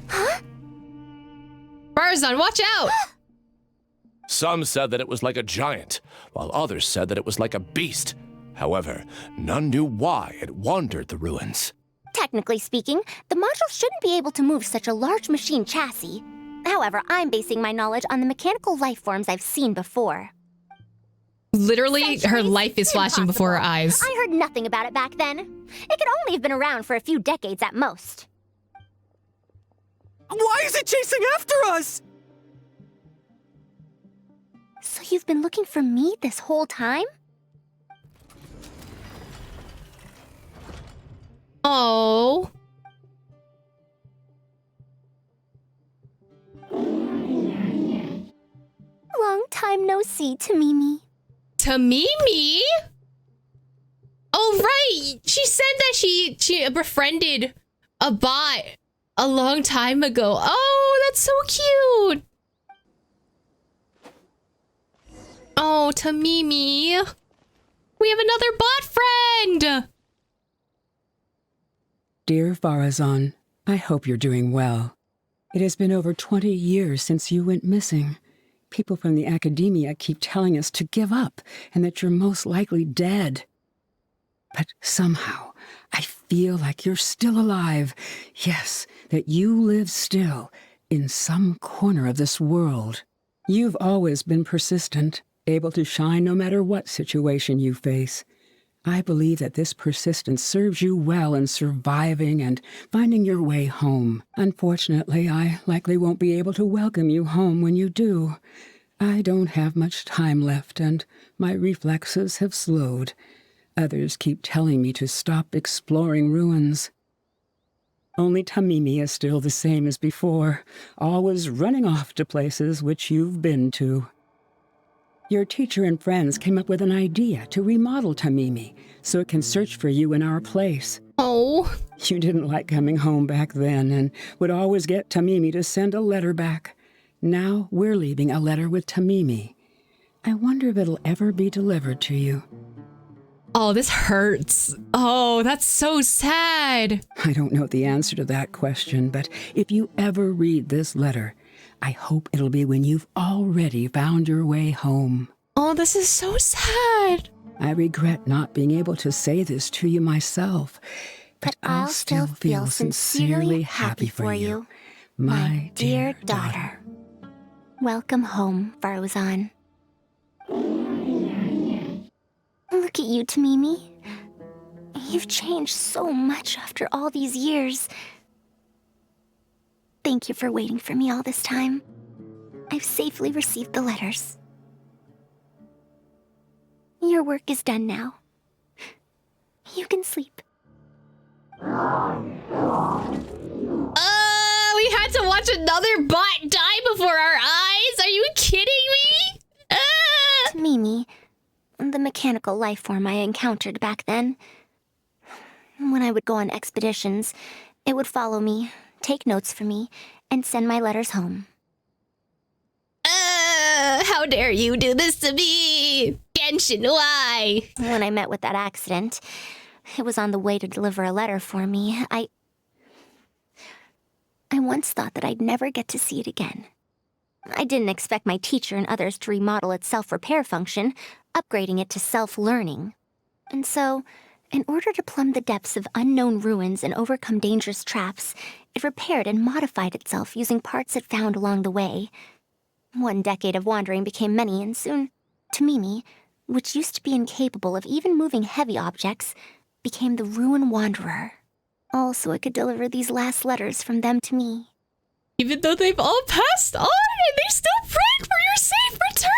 E: Huh?
A: Faruzan, watch out!
N: Some said that it was like a giant, while others said that it was like a beast. However, none knew why it wandered the ruins.
E: Technically speaking, the module shouldn't be able to move such a large machine chassis. However, I'm basing my knowledge on the mechanical life forms I've seen before.
A: Literally, her life is flashing before her eyes.
E: I heard nothing about it back then. It could only have been around for a few decades at most.
Q: Why is it chasing after us?
E: So you've been looking for me this whole time?
A: Oh.
C: see Tamimi.
A: Tamimi? Oh, right. She said that she befriended a bot a long time ago. Oh, that's so cute. Oh, Tamimi. We have another bot friend.
S: Dear Faruzan, I hope you're doing well. It has been over 20 years since you went missing. People from the academia keep telling us to give up and that you're most likely dead. But somehow, I feel like you're still alive. Yes, that you live still in some corner of this world. You've always been persistent, able to shine no matter what situation you face. I believe that this persistence serves you well in surviving and finding your way home. Unfortunately, I likely won't be able to welcome you home when you do. I don't have much time left, and my reflexes have slowed. Others keep telling me to stop exploring ruins. Only Tamimi is still the same as before, always running off to places which you've been to. Your teacher and friends came up with an idea to remodel Tamimi so it can search for you in our place.
A: Oh.
S: You didn't like coming home back then and would always get Tamimi to send a letter back. Now we're leaving a letter with Tamimi. I wonder if it'll ever be delivered to you.
A: Oh, this hurts. Oh, that's so sad.
S: I don't know the answer to that question, but if you ever read this letter, I hope it'll be when you've already found your way home.
A: Oh, this is so sad.
S: I regret not being able to say this to you myself, but I'll still feel sincerely happy for you, my dear daughter.
E: Welcome home, Faruzan. Look at you, Tamimi. You've changed so much after all these years. Thank you for waiting for me all this time. I've safely received the letters. Your work is done now. You can sleep.
A: We had to watch another bot die before our eyes? Are you kidding me?
E: Tamimi, the mechanical life form I encountered back then. When I would go on expeditions, it would follow me, take notes for me, and send my letters home.
R: How dare you do this to me? Genshin, why?
E: When I met with that accident, it was on the way to deliver a letter for me. I once thought that I'd never get to see it again. I didn't expect my teacher and others to remodel its self-repair function, upgrading it to self-learning. And so, in order to plumb the depths of unknown ruins and overcome dangerous traps, it repaired and modified itself using parts it found along the way. 1 decade of wandering became many, and soon, Tamimi, which used to be incapable of even moving heavy objects, became the Ruin Wanderer. All so it could deliver these last letters from them to me.
A: Even though they've all passed on, and they still pray for your safe return!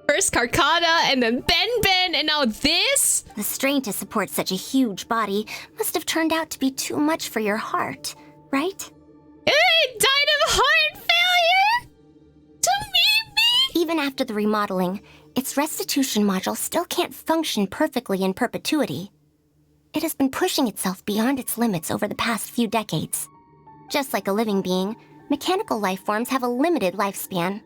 A: First Karkana, and then Ben, and now this?
E: The strain to support such a huge body must have turned out to be too much for your heart, right?
A: It died of heart failure? Tamimi?
E: Even after the remodeling, its restitution module still can't function perfectly in perpetuity. It has been pushing itself beyond its limits over the past few decades. Just like a living being, mechanical life forms have a limited lifespan.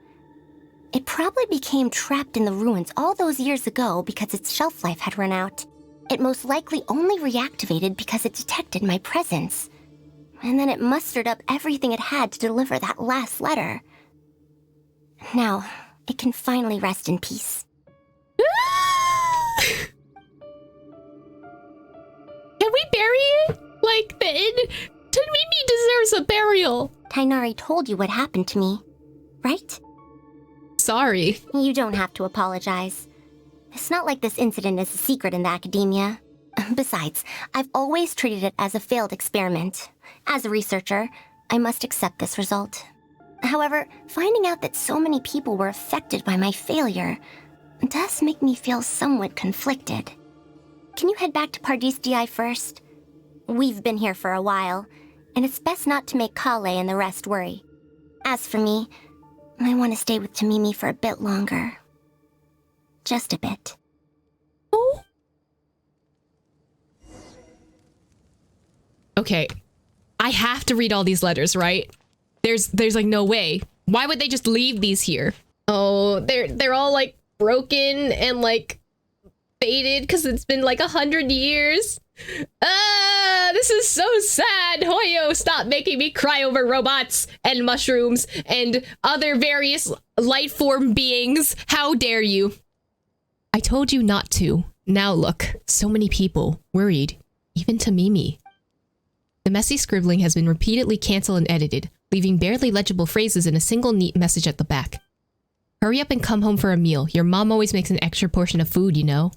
E: It probably became trapped in the ruins all those years ago because its shelf life had run out. It most likely only reactivated because it detected my presence. And then it mustered up everything it had to deliver that last letter. Now, it can finally rest in peace.
A: Can we bury it? Like, Tamimi deserves a burial.
E: Tighnari told you what happened to me, right?
A: Sorry.
E: You don't have to apologize. It's not like this incident is a secret in the academia. Besides, I've always treated it as a failed experiment. As a researcher, I must accept this result. However, finding out that so many people were affected by my failure does make me feel somewhat conflicted. Can you head back to Pardis DI first? We've been here for a while, and it's best not to make Kale and the rest worry. As for me, I want to stay with Tamimi for a bit longer. Just a bit.
A: Oh. Okay. I have to read all these letters, right? There's like no way. Why would they just leave these here? Oh, they're all like broken and like faded because it's been like 100 years. This is so sad. Hoyo, stop making me cry over robots and mushrooms and other various light form beings. How dare you? I told you not to. Now look, so many people worried, even Tamimi. The messy scribbling has been repeatedly canceled and edited, leaving barely legible phrases and a single neat message at the back. Hurry up and come home for a meal. Your mom always makes an extra portion of food, you know.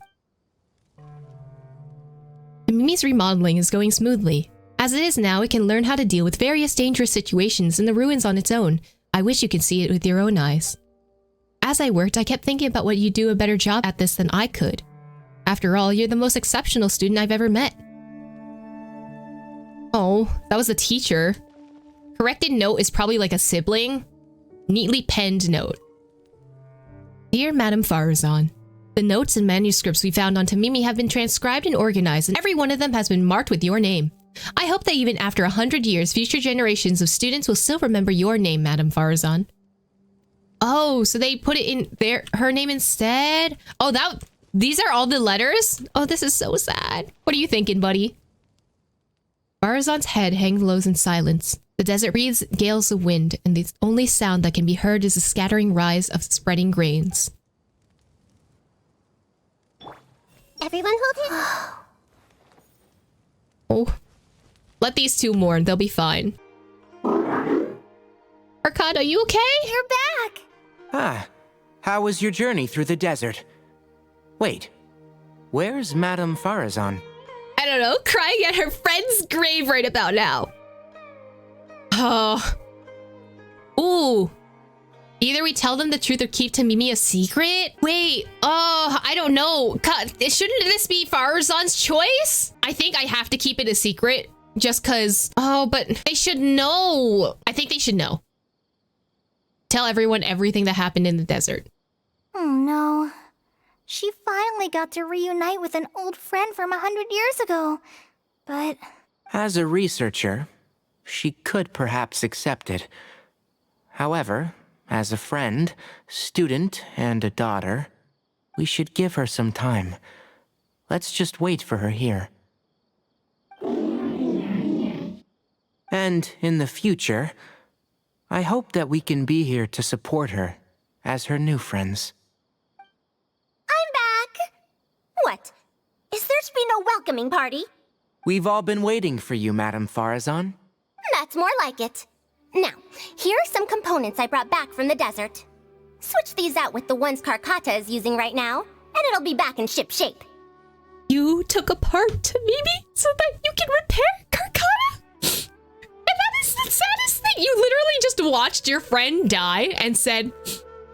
A: Mimi's remodeling is going smoothly. As it is now, it can learn how to deal with various dangerous situations in the ruins on its own. I wish you could see it with your own eyes. As I worked, I kept thinking about what you'd do a better job at this than I could. After all, you're the most exceptional student I've ever met. Oh, that was a teacher. Corrected note is probably like a sibling. Neatly penned note. Dear Madam Faruzan, the notes and manuscripts we found on Tamimi have been transcribed and organized, and every one of them has been marked with your name. I hope that even after 100 years, future generations of students will still remember your name, Madam Faruzan. Oh, so they put it in her name instead? Oh, these are all the letters? Oh, this is so sad. What are you thinking, buddy? Faruzan's head hangs low in silence. The desert breathes gales of wind, and the only sound that can be heard is the scattering rise of spreading grains.
C: Everyone hold it.
A: Oh. Let these two mourn. They'll be fine. Arcana, you okay?
C: You're back.
B: Ah, how was your journey through the desert? Wait, where's Madame Faruzan?
A: I don't know, crying at her friend's grave right about now. Oh. Ooh. Either we tell them the truth or keep Tamimi a secret? Wait, I don't know. Shouldn't this be Faruzan's choice? I think I have to keep it a secret just cause, but they should know. I think they should know. Tell everyone everything that happened in the desert.
C: Oh no. She finally got to reunite with an old friend from 100 years ago. But
B: as a researcher, she could perhaps accept it. However, as a friend, student, and a daughter, we should give her some time. Let's just wait for her here. And in the future, I hope that we can be here to support her as her new friends.
E: I'm back! What? Is there to be no welcoming party?
B: We've all been waiting for you, Madame Faruzan.
E: That's more like it. Now, here are some components I brought back from the desert. Switch these out with the ones Karkata is using right now, and it'll be back in ship shape.
A: You took apart Tamimi so that you can repair Karkata? And that is the saddest thing. You literally just watched your friend die and said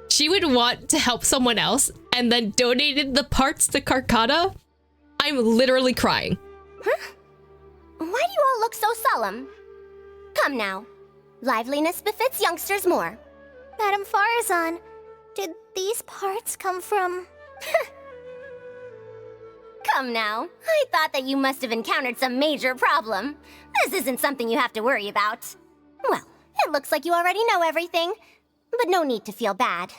A: she would want to help someone else and then donated the parts to Karkata? I'm literally crying.
E: Huh? Why do you all look so solemn? Come now. Liveliness befits youngsters more.
C: Madame Faruzan, did these parts come from...
E: Come now. I thought that you must have encountered some major problem. This isn't something you have to worry about. Well, it looks like you already know everything, but no need to feel bad.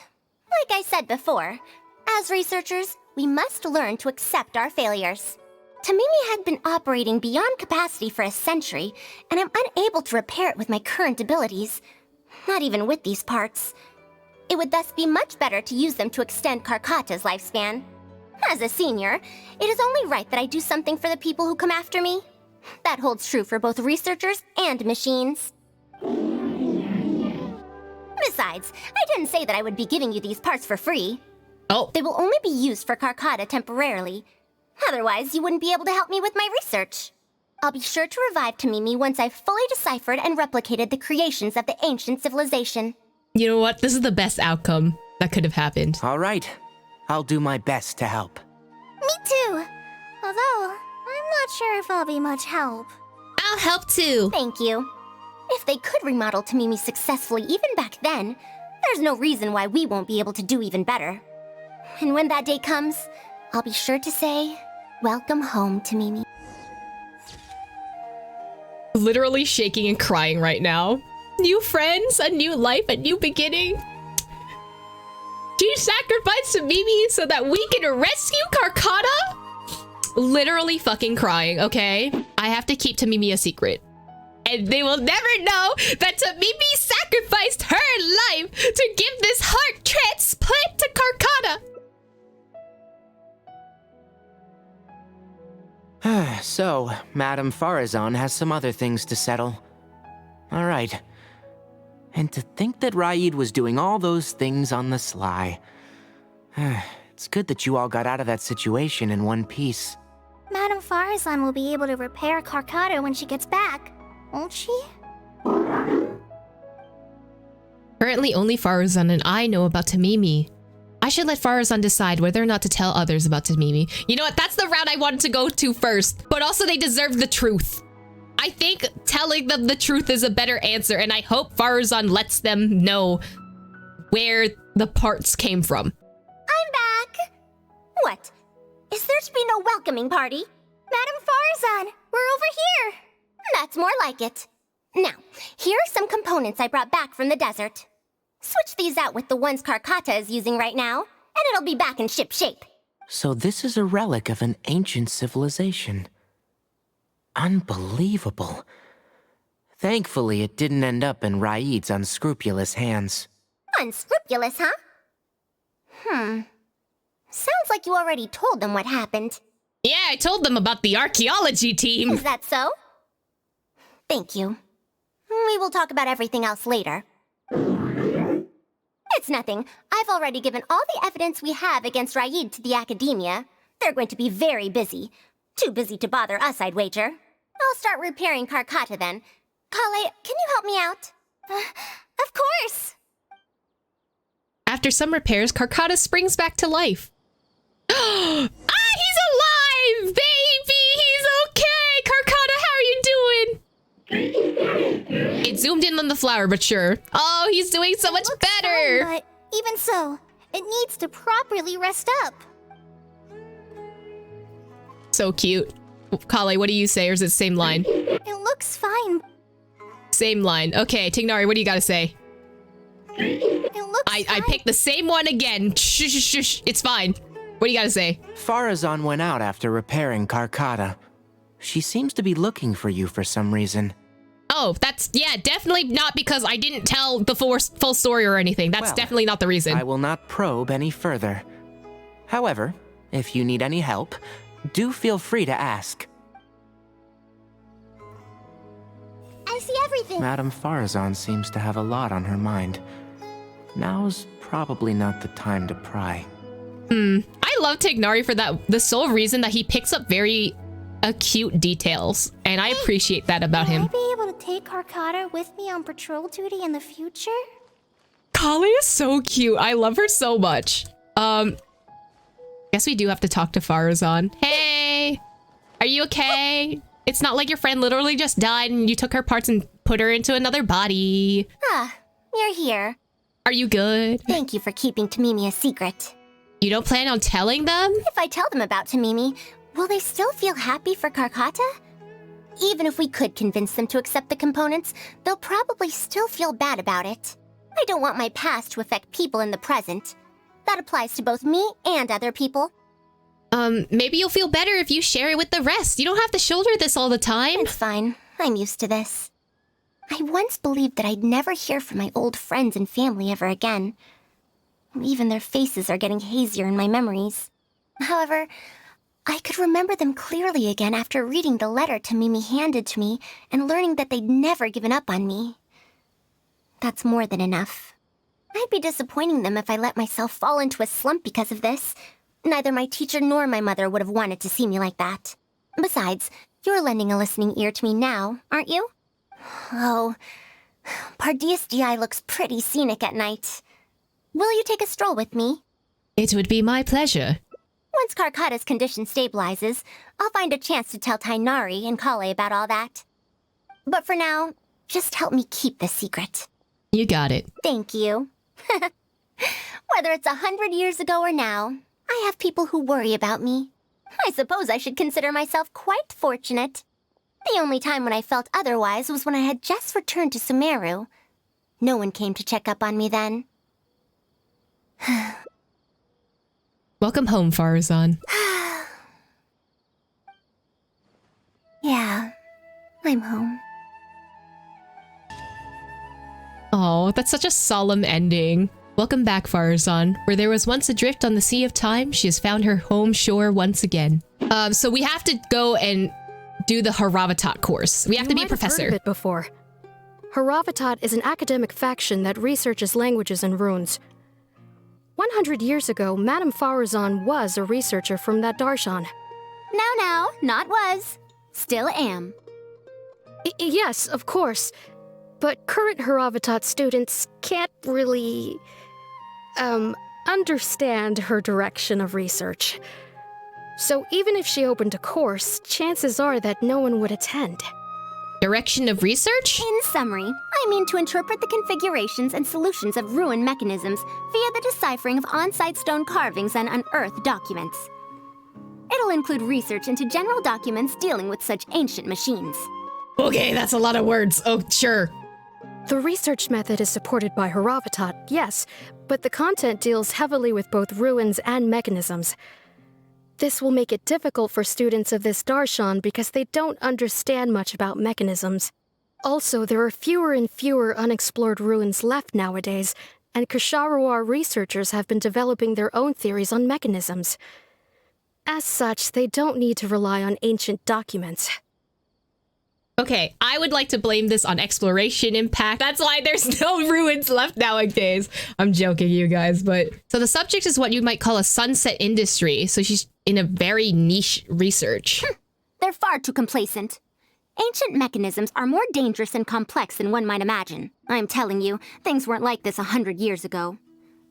E: Like I said before, as researchers, we must learn to accept our failures. Tamimi had been operating beyond capacity for a century, and I'm unable to repair it with my current abilities. Not even with these parts. It would thus be much better to use them to extend Karkata's lifespan. As a senior, it is only right that I do something for the people who come after me. That holds true for both researchers and machines. Besides, I didn't say that I would be giving you these parts for free.
A: Oh.
E: They will only be used for Karkata temporarily. Otherwise, you wouldn't be able to help me with my research. I'll be sure to revive Tamimi once I've fully deciphered and replicated the creations of the ancient civilization.
A: You know what? This is the best outcome that could have happened.
B: All right. I'll do my best to help.
C: Me too. Although, I'm not sure if I'll be much help.
R: I'll help too.
E: Thank you. If they could remodel Tamimi successfully even back then, there's no reason why we won't be able to do even better. And when that day comes, I'll be sure to say, welcome home, Tamimi.
A: Literally shaking and crying right now. New friends, a new life, a new beginning. She sacrificed Mimi so that we can rescue Karkata? Literally fucking crying, okay? I have to keep Tamimi a secret. And they will never know that Tamimi sacrificed her life to give this heart transplant to
B: Karkata. So, Madame Faruzan has some other things to settle. All right. And to think that Raid was doing all those things on the sly. It's good that you all got out of that situation in one piece.
C: Madame Faruzan will be able to repair Karkata when she gets back, won't she?
A: Currently, only Faruzan and I know about Tamimi. I should let Faruzan decide whether or not to tell others about Tamimi. You know what? That's the route I wanted to go to first. But also, they deserve the truth. I think telling them the truth is a better answer, and I hope Faruzan lets them know where the parts came from.
E: I'm back! What? Is there to be no welcoming party?
C: Madame Faruzan, we're over here!
E: That's more like it. Now, here are some components I brought back from the desert. Switch these out with the ones Karkata is using right now, and it'll be back in ship shape.
B: So this is a relic of an ancient civilization. Unbelievable. Thankfully, it didn't end up in Raid's unscrupulous hands.
E: Unscrupulous, huh? Sounds like you already told them what happened.
A: Yeah, I told them about the archaeology team.
E: Is that so? Thank you. We will talk about everything else later. It's nothing. I've already given all the evidence we have against Raid to the Academia. They're going to be very busy. Too busy to bother us, I'd wager. I'll start repairing Karkata then. Kale, can you help me out?
C: Of course!
A: After some repairs, Karkata springs back to life. Ah, he's alive! Baby, he's okay! Karkata, how are you doing? It zoomed in on the flower, but sure. Oh, he's doing so much better!
C: Fine, but even so, it needs to properly rest up.
A: So cute. Kale, what do you say, or is it the same line?
C: It looks fine.
A: Same line. Okay, Tignari, what do you gotta say?
C: It looks
A: I picked the same one again. Shh, shh, shh, shh. It's fine. What do you gotta say?
B: Faruzan went out after repairing Karkata. She seems to be looking for you for some reason.
A: Oh, that's, yeah, definitely not because I didn't tell the full story or anything. That's definitely not the reason.
B: I will not probe any further. However, if you need any help, do feel free to ask.
C: I see everything.
B: Madame Faruzan seems to have a lot on her mind. Now's probably not the time to pry.
A: I love Tignari for that. The sole reason that he picks up very acute details, and I appreciate that about him.
C: Will I be able to take Karkata with me on patrol duty in the future?
A: Kale is so cute. I love her so much. Guess we do have to talk to Faruzan. Hey, are you okay? It's not like your friend literally just died and you took her parts and put her into another body.
E: Ah, you're here.
A: Are you good?
E: Thank you for keeping Tamimi a secret.
A: You don't plan on telling them?
E: If I tell them about Tamimi, will they still feel happy for Karkata? Even if we could convince them to accept the components, they'll probably still feel bad about it. I don't want my past to affect people in the present. That applies to both me and other people.
A: Maybe you'll feel better if you share it with the rest. You don't have to shoulder this all the time.
E: It's fine. I'm used to this. I once believed that I'd never hear from my old friends and family ever again. Even their faces are getting hazier in my memories. However, I could remember them clearly again after reading the letter Tamimi handed to me and learning that they'd never given up on me. That's more than enough. I'd be disappointing them if I let myself fall into a slump because of this. Neither my teacher nor my mother would have wanted to see me like that. Besides, you're lending a listening ear to me now, aren't you? Oh, Pardeus GI looks pretty scenic at night. Will you take a stroll with me?
A: It would be my pleasure.
E: Once Karkata's condition stabilizes, I'll find a chance to tell Tainari and Kale about all that. But for now, Just help me keep this secret.
A: You got it.
E: Thank you. Whether it's 100 years ago or now, I have people who worry about me. I suppose I should consider myself quite fortunate. The only time when I felt otherwise was when I had just returned to Sumeru. No one came to check up on me then.
A: Welcome home, Faruzan.
E: Yeah, I'm home.
A: Oh, that's such a solemn ending. Welcome back, Faruzan. Where there was once adrift on the sea of time, she has found her home shore once again. So we have to go and do the Haravatat course. We have to be a professor.
D: Heard of it before. Haravatat is an academic faction that researches languages and runes. 100 years ago, Madame Faruzan was a researcher from that darshan.
E: Now, not was. Still am.
D: Yes, of course. But current Haravatat students can't really, understand her direction of research. So even if she opened a course, chances are that no one would attend.
A: Direction of research?
E: In summary, I mean to interpret the configurations and solutions of ruin mechanisms via the deciphering of on-site stone carvings and unearthed documents. It'll include research into general documents dealing with such ancient machines.
A: Okay, that's a lot of words. Oh, sure.
D: The research method is supported by Haravatat, yes, but the content deals heavily with both ruins and mechanisms. This will make it difficult for students of this darshan because they don't understand much about mechanisms. Also, there are fewer and fewer unexplored ruins left nowadays, and Ksharawar researchers have been developing their own theories on mechanisms. As such, they don't need to rely on ancient documents.
A: Okay, I would like to blame this on exploration impact. That's why there's no ruins left nowadays. I'm joking, you guys, but... So the subject is what you might call a sunset industry, so she's in a very niche research.
E: They're far too complacent. Ancient mechanisms are more dangerous and complex than one might imagine. I'm telling you, things weren't like this 100 years ago.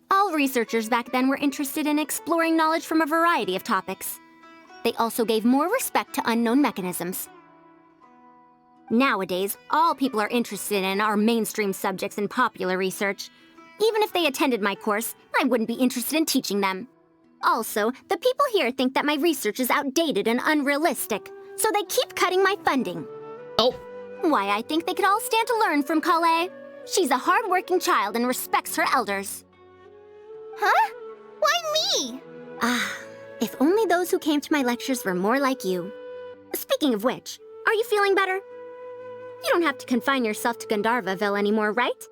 E: All researchers back then were interested in exploring knowledge from a variety of topics. They also gave more respect to unknown mechanisms. Nowadays, all people are interested in are mainstream subjects in popular research. Even if they attended my course, I wouldn't be interested in teaching them. Also, the people here think that my research is outdated and unrealistic, so they keep cutting my funding.
A: Oh.
E: Why, I think they could all stand to learn from Kale. She's a hard-working child and respects her elders.
C: Huh? Why me?
E: If only those who came to my lectures were more like you. Speaking of which, are you feeling better? You don't have to confine yourself to Gandharvaville anymore, right?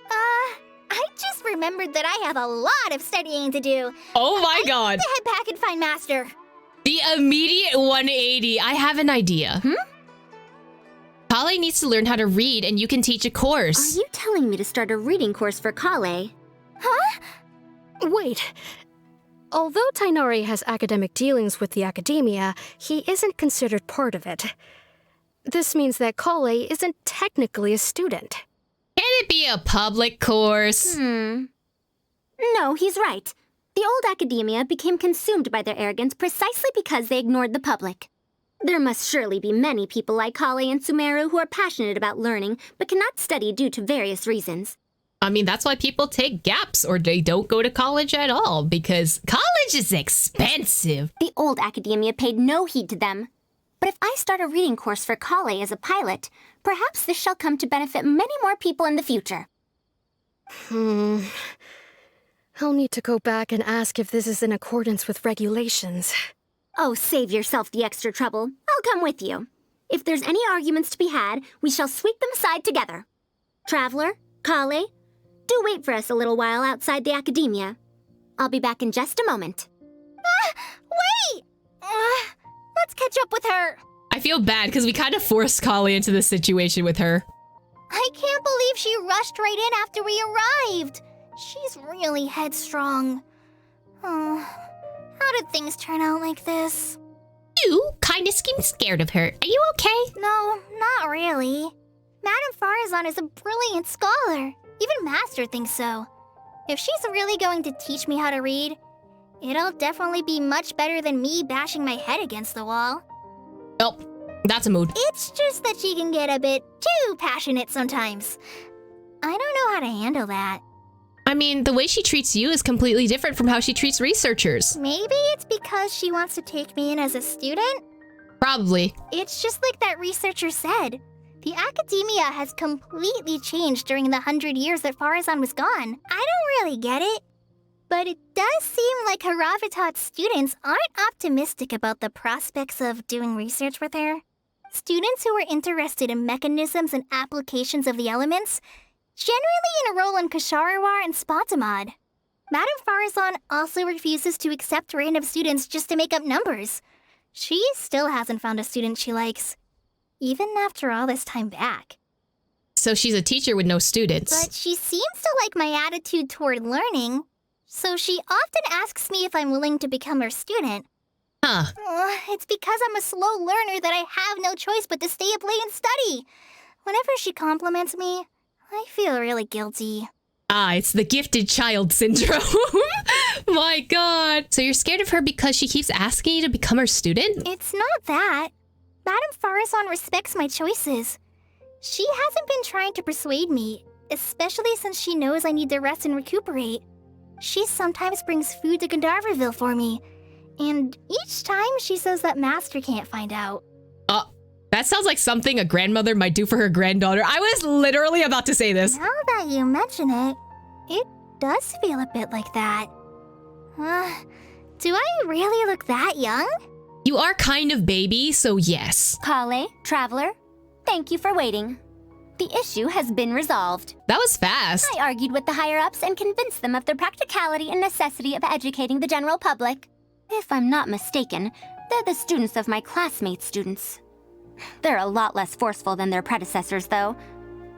C: I just remembered that I have a lot of studying to do.
A: Oh my god.
C: I need to head back and find Master.
A: The immediate 180. I have an idea. Kale needs to learn how to read and you can teach a course.
E: Are you telling me to start a reading course for Kale?
C: Huh?
D: Wait. Although Tainari has academic dealings with the academia, he isn't considered part of it. This means that Kale isn't technically a student.
A: Can it be a public course?
E: No, he's right. The old academia became consumed by their arrogance precisely because they ignored the public. There must surely be many people like Kale and Sumeru who are passionate about learning, but cannot study due to various reasons.
A: I mean, that's why people take gaps or they don't go to college at all, because college is expensive.
E: The old academia paid no heed to them. But if I start a reading course for Kale as a pilot, perhaps this shall come to benefit many more people in the future.
D: I'll need to go back and ask if this is in accordance with regulations.
E: Oh, save yourself the extra trouble. I'll come with you. If there's any arguments to be had, we shall sweep them aside together. Traveler, Kale, do wait for us a little while outside the academia. I'll be back in just a moment.
C: Wait! Let's catch up with her.
A: I feel bad because we kind of forced Kale into this situation with her.
C: I can't believe she rushed right in after we arrived. She's really headstrong. Oh, how did things turn out like this?
R: You kind of seem scared of her. Are you okay?
C: No, not really. Madame Faruzan is a brilliant scholar. Even Master thinks so. If she's really going to teach me how to read, it'll definitely be much better than me bashing my head against the wall.
A: Oh, That's a mood.
C: It's just that she can get a bit too passionate sometimes. I don't know how to handle that.
A: I mean, the way she treats you is completely different from how she treats researchers.
C: Maybe it's because she wants to take me in as a student?
A: Probably.
C: It's just like that researcher said. The academia has completely changed during the 100 years that Faruzan was gone. I don't really get it. But it does seem like Haravitat's students aren't optimistic about the prospects of doing research with her. Students who are interested in mechanisms and applications of the elements generally enroll in Ksharawar and Spatamod. Madame Faruzan also refuses to accept random students just to make up numbers. She still hasn't found a student she likes, even after all this time back.
A: So she's a teacher with no students.
C: But she seems to like my attitude toward learning, so she often asks me if I'm willing to become her student.
A: Huh.
C: It's because I'm a slow learner that I have no choice but to stay up late and study. Whenever she compliments me, I feel really guilty.
A: Ah, it's the gifted child syndrome. My god. So you're scared of her because she keeps asking you to become her student?
C: It's not that. Madame Faruzan respects my choices. She hasn't been trying to persuade me, especially since she knows I need to rest and recuperate. She sometimes brings food to Gandharvaville for me, and each time she says that Master can't find out.
A: That sounds like something a grandmother might do for her granddaughter. I was literally about to say this.
C: Now that you mention it, it does feel a bit like that. Do I really look that young?
A: You are kind of baby, so yes.
E: Kale, Traveler, thank you for waiting. The issue has been resolved.
A: That was fast.
E: I argued with the higher-ups and convinced them of the practicality and necessity of educating the general public. If I'm not mistaken, they're the students of my classmates' students. They're a lot less forceful than their predecessors, though.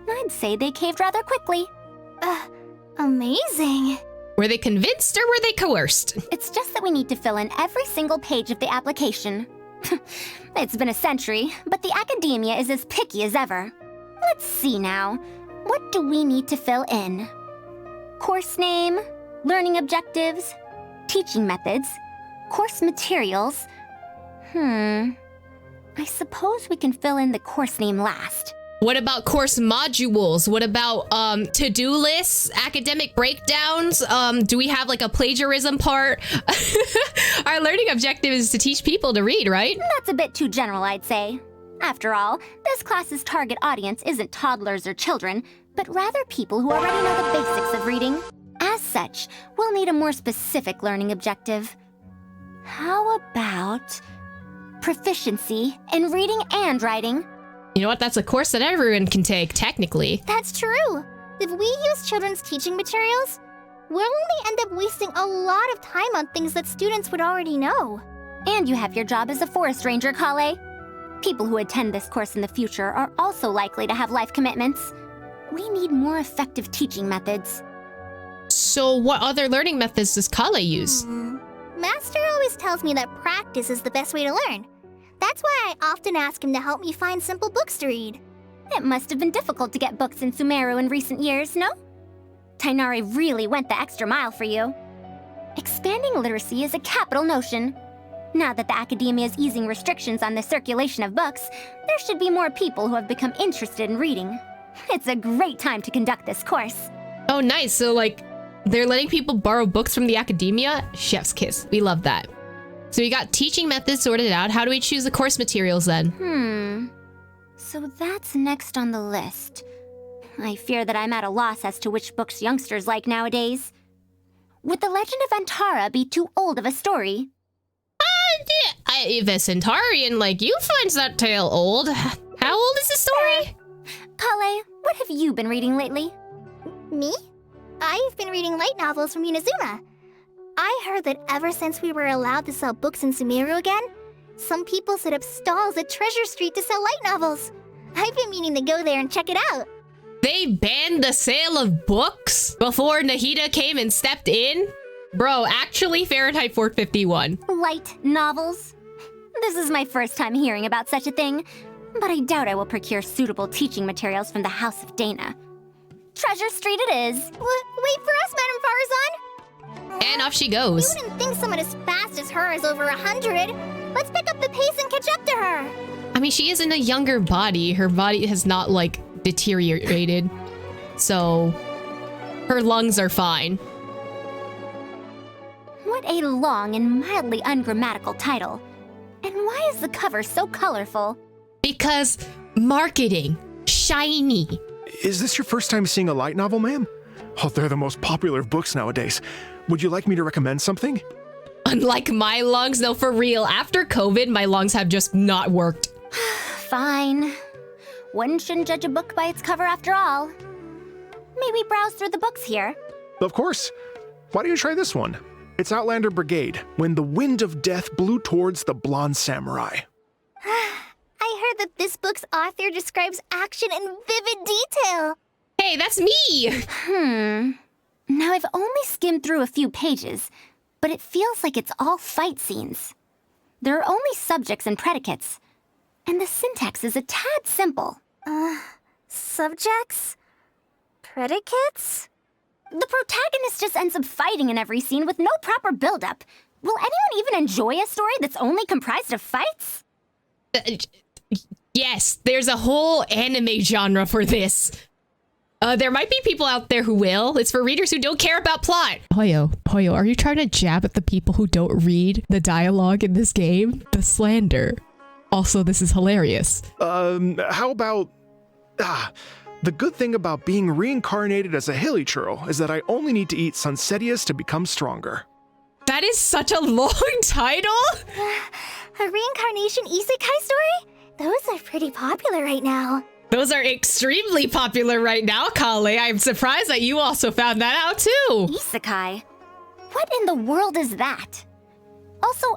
E: I'd say they caved rather quickly.
C: Amazing.
A: Were they convinced or were they coerced?
E: It's just that we need to fill in every single page of the application. It's been a century, but the academia is as picky as ever. Let's see now. What do we need to fill in? Course name, learning objectives, teaching methods, course materials. I suppose we can fill in the course name last.
A: What about course modules? What about to-do lists, academic breakdowns? Do we have like a plagiarism part? Our learning objective is to teach people to read, right?
E: That's a bit too general, I'd say. After all, this class's target audience isn't toddlers or children, but rather people who already know the basics of reading. As such, we'll need a more specific learning objective. How about proficiency in reading and writing?
A: You know what? That's a course that everyone can take, technically.
C: That's true. If we use children's teaching materials, we'll only end up wasting a lot of time on things that students would already know.
E: And you have your job as a forest ranger, Kale. People who attend this course in the future are also likely to have life commitments. We need more effective teaching methods.
A: So what other learning methods does Kale use?
C: Master always tells me that practice is the best way to learn. That's why I often ask him to help me find simple books to read.
E: It must have been difficult to get books in Sumeru in recent years, no? Tainari really went the extra mile for you. Expanding literacy is a capital notion. Now that the academia is easing restrictions on the circulation of books, there should be more people who have become interested in reading. It's a great time to conduct this course.
A: Oh, nice. So, like, they're letting people borrow books from the academia? Chef's kiss. We love that. So we got teaching methods sorted out. How do we choose the course materials then?
E: So that's next on the list. I fear that I'm at a loss as to which books youngsters like nowadays. Would The Legend of Antara be too old of a story?
A: If a Centaurian like you finds that tale old, how old is the story?
E: Kale, what have you been reading lately?
C: Me? I've been reading light novels from Inazuma. I heard that ever since we were allowed to sell books in Sumeru again, some people set up stalls at Treasure Street to sell light novels. I've been meaning to go there and check it out.
A: They banned the sale of books before Nahida came and stepped in? Bro, actually Fahrenheit 451.
E: Light novels? This is my first time hearing about such a thing, but I doubt I will procure suitable teaching materials from the House of Dana. Treasure Street it is.
C: Wait for us, Madame Faruzan!
A: And off she goes.
C: You wouldn't think someone as fast as her is over 100. Let's pick up the pace and catch up to her.
A: mean, she is in a younger body. Her body has not, like, deteriorated. So, her lungs are fine.
E: What a long and mildly ungrammatical title. And why is the cover so colorful?
A: Because marketing. Shiny.
T: Is this your first time seeing a light novel, ma'am? Oh, they're the most popular of books nowadays. Would you like me to recommend something?
A: Unlike my lungs, no, for real. After COVID, my lungs have just not worked.
E: Fine. One shouldn't judge a book by its cover after all. Maybe browse through the books here.
T: Of course. Why don't you try this one? It's Outlander Brigade, When the Wind of Death Blew Towards the Blonde Samurai.
C: I heard that this book's author describes action in vivid detail.
A: Hey, that's me!
E: Now, I've only skimmed through a few pages, but it feels like it's all fight scenes. There are only subjects and predicates, and the syntax is a tad simple.
C: Subjects? Predicates?
E: The protagonist just ends up fighting in every scene with no proper build-up. Will anyone even enjoy a story that's only comprised of fights?
A: Yes, there's a whole anime genre for this. There might be people out there who will. It's for readers who don't care about plot. Hoyo, are you trying to jab at the people who don't read the dialogue in this game? The slander. Also, this is hilarious.
T: How about... the good thing about being reincarnated as a hilly churl is that I only need to eat Sunsetias to become stronger.
A: That is such a long title!
C: A reincarnation isekai story? Those are pretty popular right now.
A: Those are extremely popular right now, Kale. I'm surprised that you also found that out too.
E: Isekai? What in the world is that? Also,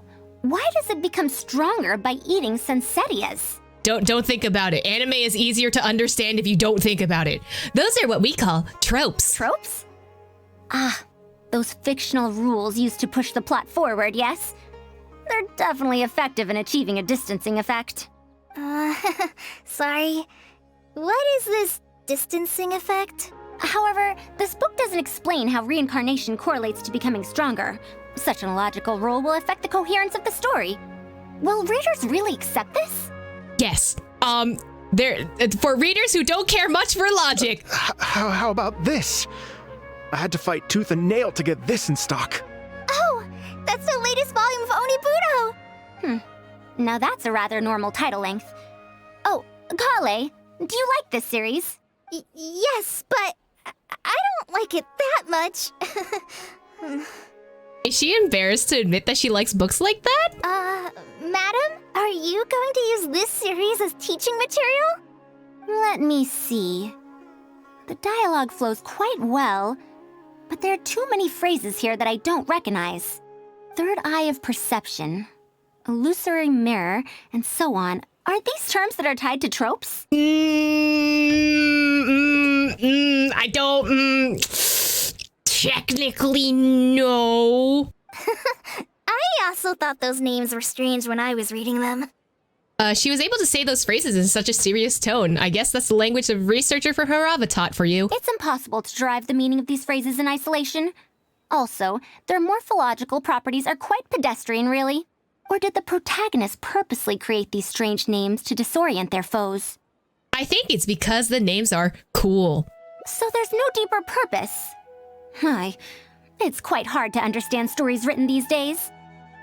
E: why does it become stronger by eating Sunsetias?
A: Don't think about it. Anime is easier to understand if you don't think about it. Those are what we call tropes.
E: Tropes? Those fictional rules used to push the plot forward, yes? They're definitely effective in achieving a distancing effect.
C: Sorry. What is this distancing effect?
E: However, this book doesn't explain how reincarnation correlates to becoming stronger. Such an illogical rule will affect the coherence of the story. Will readers really accept this?
A: Yes. For readers who don't care much for logic.
T: How about this? I had to fight tooth and nail to get this in stock.
C: Oh, that's the latest volume of Onibudo!
E: Now that's a rather normal title length. Oh, Kale, do you like this series?
C: Yes, but I don't like it that much.
A: Is she embarrassed to admit that she likes books like that?
C: Madam, are you going to use this series as teaching material?
E: Let me see. The dialogue flows quite well, but there are too many phrases here that I don't recognize. Third eye of perception, illusory mirror, and so on. Are these terms that are tied to tropes?
A: I don't, technically, no.
C: I also thought those names were strange when I was reading them.
A: She was able to say those phrases in such a serious tone. I guess that's the language of researcher for Haravatot for you.
E: It's impossible to derive the meaning of these phrases in isolation. Also, their morphological properties are quite pedestrian, really. Or did the protagonist purposely create these strange names to disorient their foes?
A: I think it's because the names are cool.
E: So there's no deeper purpose. It's quite hard to understand stories written these days.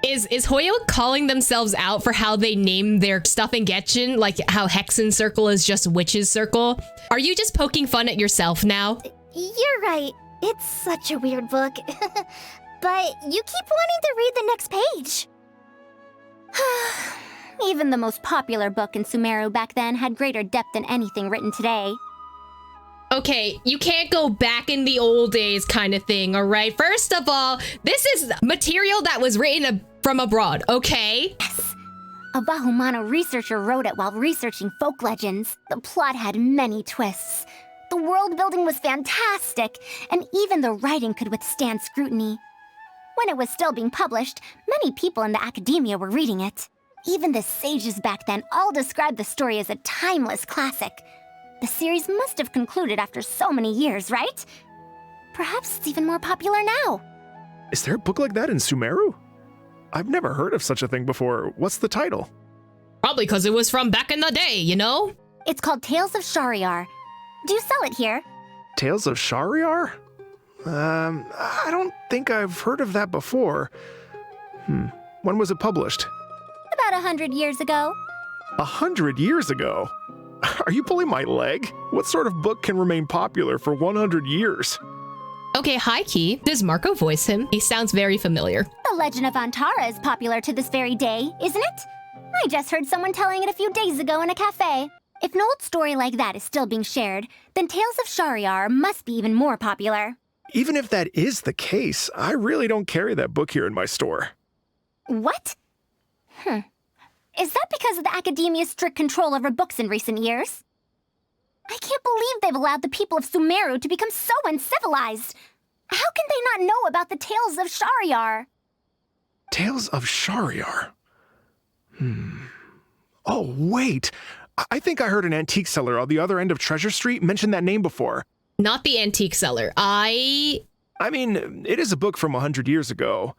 A: Is Hoyo calling themselves out for how they name their stuff in Genshin? Like how Hexen Circle is just Witch's Circle? Are you just poking fun at yourself now?
C: You're right. It's such a weird book. But you keep wanting to read the next page.
E: Even the most popular book in Sumeru back then had greater depth than anything written today.
A: Okay, you can't go back in the old days kind of thing, all right? First of all, this is material that was written from abroad, okay?
E: Yes. A Bahumano researcher wrote it while researching folk legends. The plot had many twists. The world building was fantastic, and even the writing could withstand scrutiny. When it was still being published, many people in the academia were reading it. Even the sages back then all described the story as a timeless classic. The series must have concluded after so many years, right? Perhaps it's even more popular now.
T: Is there a book like that in Sumeru? I've never heard of such a thing before. What's the title?
A: Probably because it was from back in the day, you know?
E: It's called Tales of Shariar. Do you sell it here?
T: Tales of Shariar? I don't think I've heard of that before. When was it published?
E: About 100 years ago.
T: 100 years ago? Are you pulling my leg? What sort of book can remain popular for 100 years?
A: Okay, hi Key. Does Marco voice him? He sounds very familiar.
E: The Legend of Antara is popular to this very day, isn't it? I just heard someone telling it a few days ago in a cafe. If an old story like that is still being shared, then Tales of Shariar must be even more popular.
T: Even if that is the case, I really don't carry that book here in my store.
E: What? Is that because of the Academia's strict control over books in recent years? I can't believe they've allowed the people of Sumeru to become so uncivilized. How can they not know about the Tales of Shariar?
T: Tales of Shariar? Oh, wait. I think I heard an antique seller on the other end of Treasure Street mention that name before.
A: Not the antique seller. I
T: mean, it is a book from 100 years ago.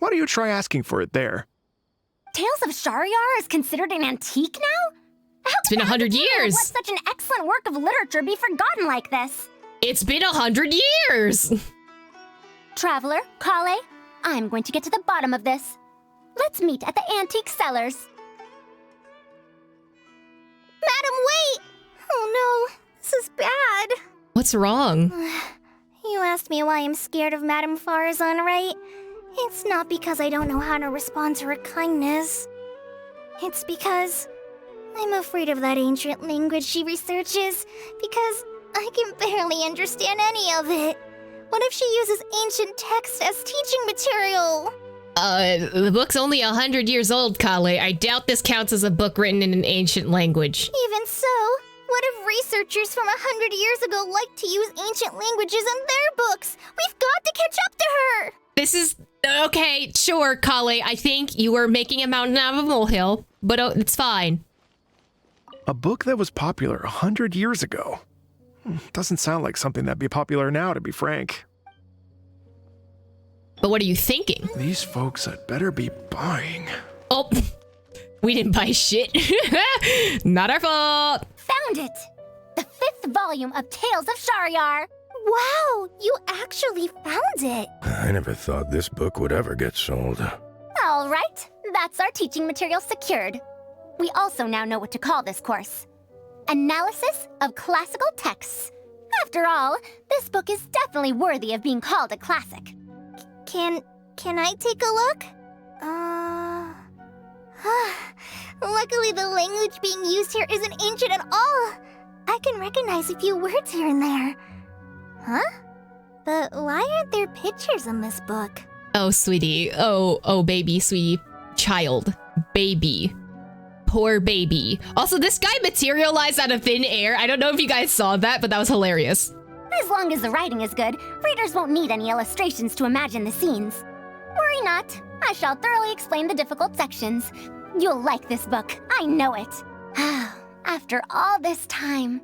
T: Why don't you try asking for it there?
E: Tales of Shariar is considered an antique now?
A: It's been 100 years.
E: Let such an excellent work of literature be forgotten like this?
A: It's been 100 years.
E: Traveler, Kale, I'm going to get to the bottom of this. Let's meet at the antique sellers.
C: Madam, wait! Oh no, this is bad.
A: What's wrong?
C: You asked me why I'm scared of Madam Faruzan, right? It's not because I don't know how to respond to her kindness. It's because I'm afraid of that ancient language she researches, because I can barely understand any of it. What if she uses ancient text as teaching material?
A: The book's only 100 years old, Kale. I doubt this counts as a book written in an ancient language.
C: Even so, what if researchers from 100 years ago like to use ancient languages in their books? We've got to catch up to her!
A: This is... Okay, sure, Kale. I think you were making a mountain out of a molehill, but it's fine.
T: A book that was popular 100 years ago. Doesn't sound like something that'd be popular now, to be frank.
A: But what are you thinking?
T: These folks had better be buying.
A: Oh, we didn't buy shit. Not our fault.
E: Found it! The 5th volume of Tales of Shariar.
C: Wow, you actually found it.
U: I never thought this book would ever get sold.
E: All right, that's our teaching material secured. We also now know what to call this course. Analysis of Classical Texts. After all, this book is definitely worthy of being called a classic.
C: Can I take a look? Luckily the language being used here isn't ancient at all. I can recognize a few words here and there. Huh? But why aren't there pictures in this book?
A: Oh, sweetie. Oh, baby, sweetie. Child. Baby. Poor baby. Also, this guy materialized out of thin air. I don't know if you guys saw that, but that was hilarious.
E: As long as the writing is good, readers won't need any illustrations to imagine the scenes. Worry not. I shall thoroughly explain the difficult sections. You'll like this book. I know it. After all this time,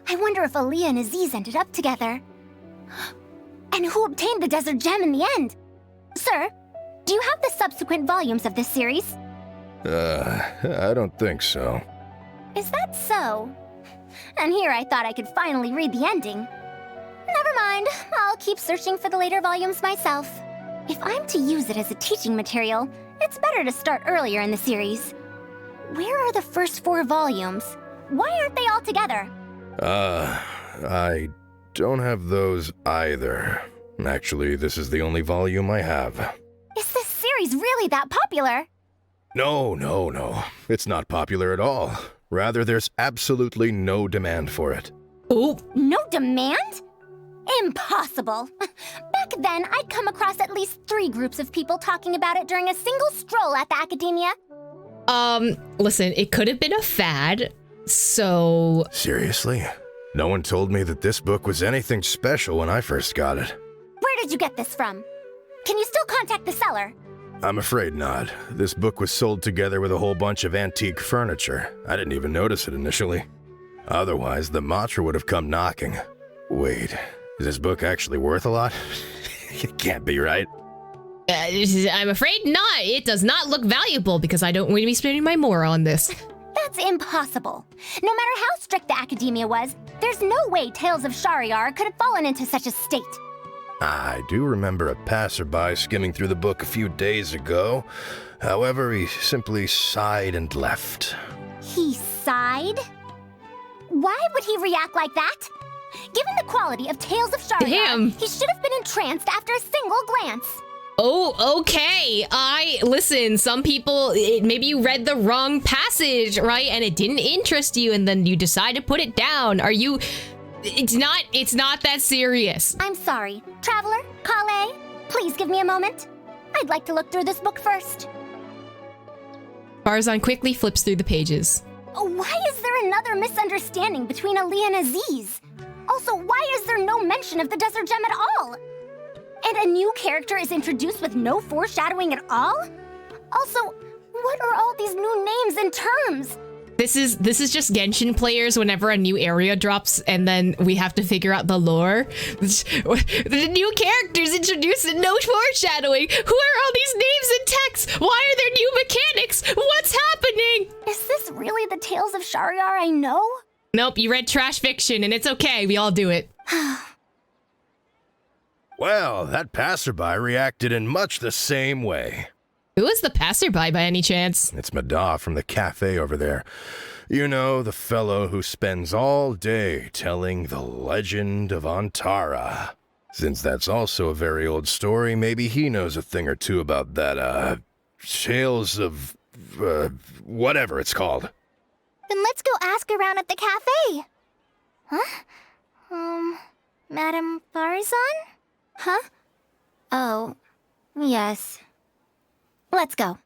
E: I wonder if Aaliyah and Aziz ended up together. And who obtained the desert gem in the end? Sir, do you have the subsequent volumes of this series?
U: I don't think so.
E: Is that so? And here I thought I could finally read the ending. Never mind, I'll keep searching for the later volumes myself. If I'm to use it as a teaching material, it's better to start earlier in the series. Where are the first 4 volumes? Why aren't they all together?
U: I don't have those either. Actually, this is the only volume I have.
E: Is this series really that popular?
U: No. It's not popular at all. Rather, there's absolutely no demand for it.
A: Oh.
E: No demand? Impossible. Back then, I'd come across at least 3 groups of people talking about it during a single stroll at the Academia.
A: Listen, it could have been a fad, so...
U: Seriously? No one told me that this book was anything special when I first got it.
E: Where did you get this from? Can you still contact the seller?
U: I'm afraid not. This book was sold together with a whole bunch of antique furniture. I didn't even notice it initially. Otherwise, the mantra would have come knocking. Wait, is this book actually worth a lot? It can't be, right?
A: I'm afraid not. It does not look valuable because I don't want to be spending my more on this.
E: That's impossible. No matter how strict the academia was, there's no way Tales of Shahryar could have fallen into such a state.
U: I do remember a passerby skimming through the book a few days ago. However, he simply sighed and left.
E: He sighed? Why would he react like that? Given the quality of Tales of Shahryar, he should have been entranced after a single glance.
A: Oh, okay. Listen, some people, maybe you read the wrong passage, right? And it didn't interest you, and then you decide to put it down. It's not that serious.
E: I'm sorry. Traveler, Kale, please give me a moment. I'd like to look through this book first.
A: Faruzan quickly flips through the pages.
E: Why is there another misunderstanding between Ali and Aziz? Also, why is there no mention of the Desert Gem at all? And a new character is introduced with no foreshadowing at all? Also, what are all these new names and terms?
A: This is just Genshin players whenever a new area drops and then we have to figure out the lore. The new characters introduced and no foreshadowing. Who are all these names and texts? Why are there new mechanics? What's happening?
E: Is this really the Tales of Shahryar I know?
A: Nope, you read trash fiction and it's okay. We all do it.
U: Well, that passerby reacted in much the same way.
A: Who is the passerby by any chance?
U: It's Mada from the cafe over there. You know, the fellow who spends all day telling the legend of Antara. Since that's also a very old story, maybe he knows a thing or two about that, Tales of, whatever it's called.
C: Then let's go ask around at the cafe. Huh? Madam Faruzan?
E: Huh? Oh, yes. Let's go.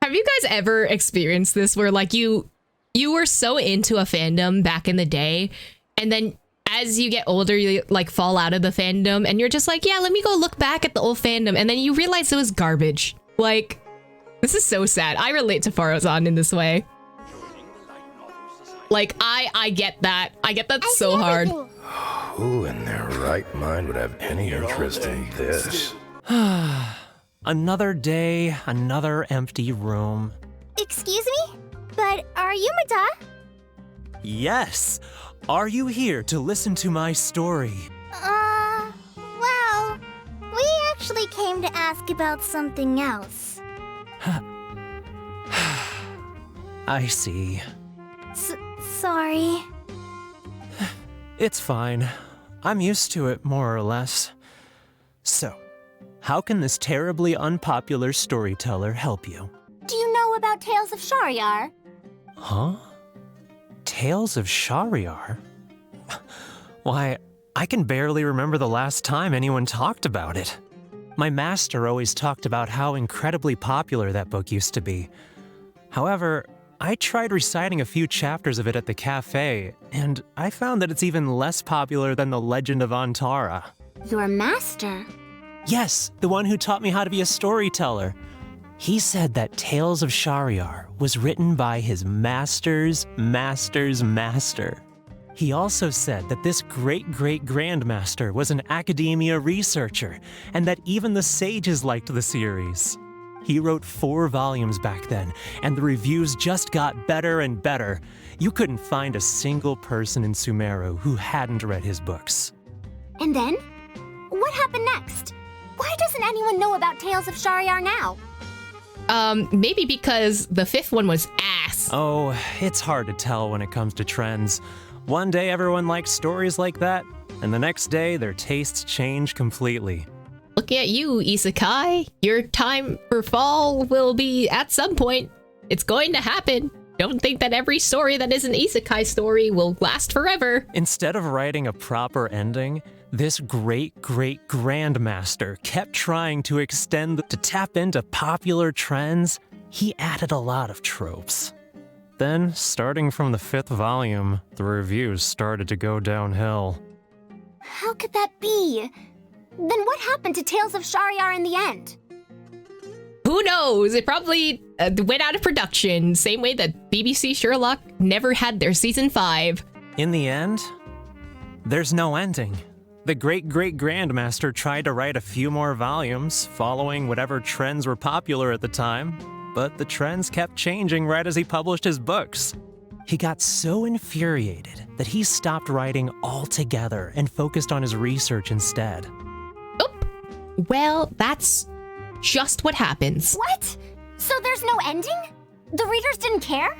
A: Have you guys ever experienced this where like you were so into a fandom back in the day and then as you get older you like fall out of the fandom and you're just like, yeah, let me go look back at the old fandom, and then you realize it was garbage. Like, this is so sad. I relate to Faruzan in this way. Like, I get that. I get that so hard.
U: Who in their right mind would have any interest in this?
H: Another day, another empty room.
C: Excuse me? But are you Mada?
H: Yes. Are you here to listen to my story?
C: Well, we actually came to ask about something else.
H: I see.
C: Sorry.
H: It's fine. I'm used to it, more or less. So, how can this terribly unpopular storyteller help you?
E: Do you know about Tales of Shahryar?
H: Huh? Tales of Shahryar? Why, I can barely remember the last time anyone talked about it. My master always talked about how incredibly popular that book used to be. However, I tried reciting a few chapters of it at the cafe, and I found that it's even less popular than the Legend of Antara.
E: Your master?
H: Yes, the one who taught me how to be a storyteller. He said that Tales of Shahryar was written by his master's master's master. He also said that this great-great-grandmaster was an academia researcher, and that even the sages liked the series. He wrote 4 volumes back then, and the reviews just got better and better. You couldn't find a single person in Sumeru who hadn't read his books.
E: And then? What happened next? Why doesn't anyone know about Tales of Shahryar now?
A: Maybe because the 5th one was ass.
H: Oh, it's hard to tell when it comes to trends. One day everyone likes stories like that, and the next day their tastes change completely.
A: Look at you, Isekai. Your time for fall will be at some point. It's going to happen. Don't think that every story that is an Isekai story will last forever.
H: Instead of writing a proper ending, this great-great-grandmaster kept trying to tap into popular trends. He added a lot of tropes. Then, starting from the 5th volume, the reviews started to go downhill.
E: How could that be? Then what happened to Tales of Shahryar in the end?
A: Who knows? It probably went out of production, same way that BBC Sherlock never had their season 5.
H: In the end, there's no ending. The great-great-grandmaster tried to write a few more volumes, following whatever trends were popular at the time, but the trends kept changing right as he published his books. He got so infuriated that he stopped writing altogether and focused on his research instead.
A: Well, that's just what happens.
E: What? So there's no ending? The readers didn't care?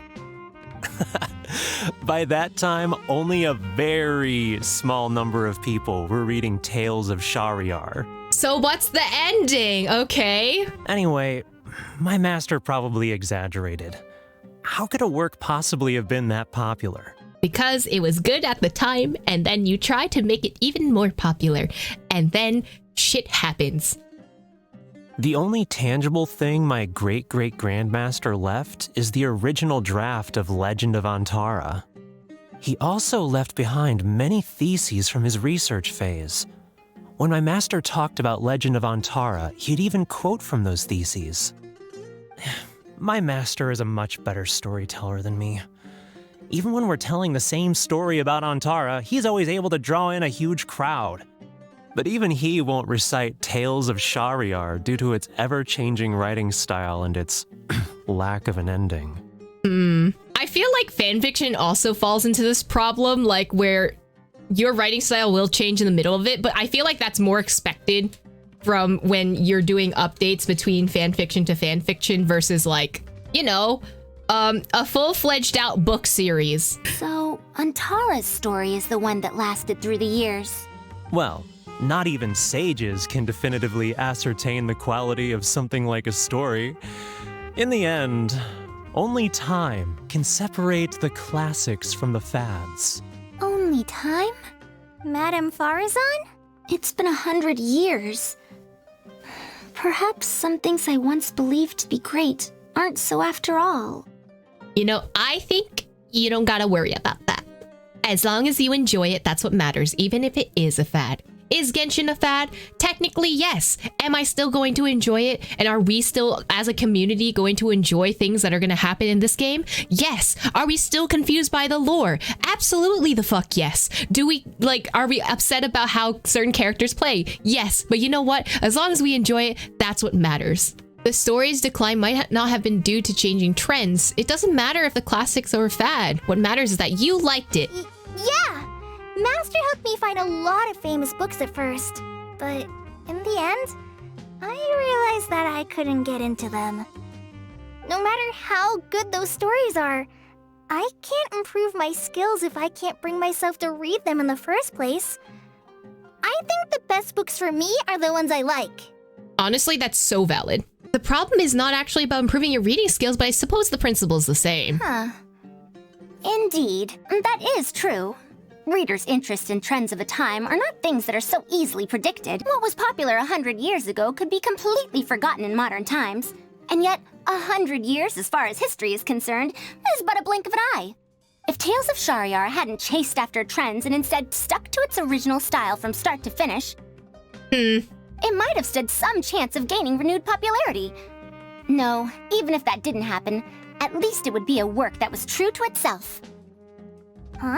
H: By that time, only a very small number of people were reading Tales of Shahryar.
A: So what's the ending? Okay.
H: Anyway, my master probably exaggerated. How could a work possibly have been that popular?
A: Because it was good at the time, and then you try to make it even more popular, and then shit happens.
H: The only tangible thing my great-great-grandmaster left is the original draft of Legend of Antara. He also left behind many theses from his research phase. When my master talked about Legend of Antara, he'd even quote from those theses. My master is a much better storyteller than me. Even when we're telling the same story about Antara, he's always able to draw in a huge crowd. But even he won't recite Tales of Shahryar due to its ever-changing writing style and its lack of an ending.
A: I feel like fanfiction also falls into this problem, like where your writing style will change in the middle of it, but I feel like that's more expected from when you're doing updates between fanfiction to fanfiction versus like, you know, a full-fledged out book series.
E: So, Antara's story is the one that lasted through the years.
H: Well, not even sages can definitively ascertain the quality of something like a story. In the end, only time can separate the classics from the fads.
E: Only time?
C: Madame Faruzan?
E: It's been 100 years. Perhaps some things I once believed to be great aren't so after all.
A: You know, I think you don't gotta worry about that. As long as you enjoy it, that's what matters, even if it is a fad. Is Genshin a fad? Technically, yes. Am I still going to enjoy it? And are we still, as a community, going to enjoy things that are going to happen in this game? Yes. Are we still confused by the lore? Absolutely the fuck yes. Are we upset about how certain characters play? Yes. But you know what? As long as we enjoy it, that's what matters. The story's decline might not have been due to changing trends. It doesn't matter if the classics are a fad. What matters is that you liked it.
C: Yeah! Master helped me find a lot of famous books at first, but in the end, I realized that I couldn't get into them. No matter how good those stories are, I can't improve my skills if I can't bring myself to read them in the first place. I think the best books for me are the ones I like.
A: Honestly, that's so valid. The problem is not actually about improving your reading skills, but I suppose the principle's the same.
E: Huh. Indeed, that is true. Readers' interest in trends of a time are not things that are so easily predicted. What was popular 100 years ago could be completely forgotten in modern times. And yet, 100 years, as far as history is concerned, is but a blink of an eye. If Tales of Shahryar hadn't chased after trends and instead stuck to its original style from start to finish, it might have stood some chance of gaining renewed popularity. No, even if that didn't happen, at least it would be a work that was true to itself.
C: Huh?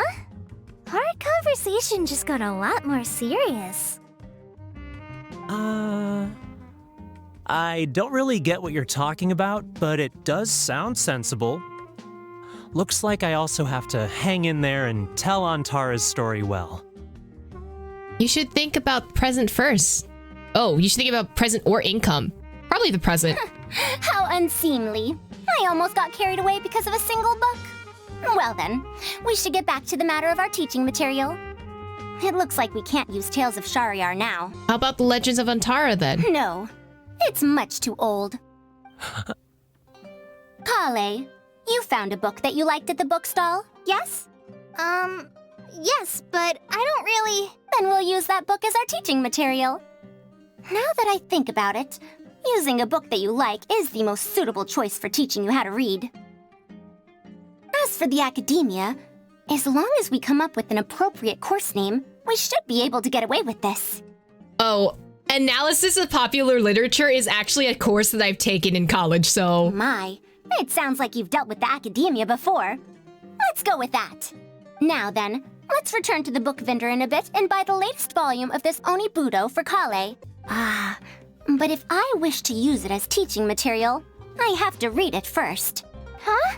C: Our conversation just got a lot more serious.
H: I don't really get what you're talking about, but it does sound sensible. Looks like I also have to hang in there and tell Antara's story well.
A: You should think about present first. Oh, you should think about present or income. Probably the present.
E: How unseemly. I almost got carried away because of a single book. Well then, we should get back to the matter of our teaching material. It looks like we can't use Tales of Shahryar now.
A: How about the Legends of Antara then?
E: No, it's much too old. Kale, you found a book that you liked at the bookstall, yes?
C: Yes, but I don't really...
E: Then we'll use that book as our teaching material. Now that I think about it, using a book that you like is the most suitable choice for teaching you how to read. As for the academia, as long as we come up with an appropriate course name, we should be able to get away with this.
A: Oh, analysis of popular literature is actually a course that I've taken in college, so...
E: My, it sounds like you've dealt with the academia before. Let's go with that. Now then, Let's return to the book vendor in a bit and buy the latest volume of this Onibudo for Kale. But if I wish to use it as teaching material, I have to read it first.
C: Huh?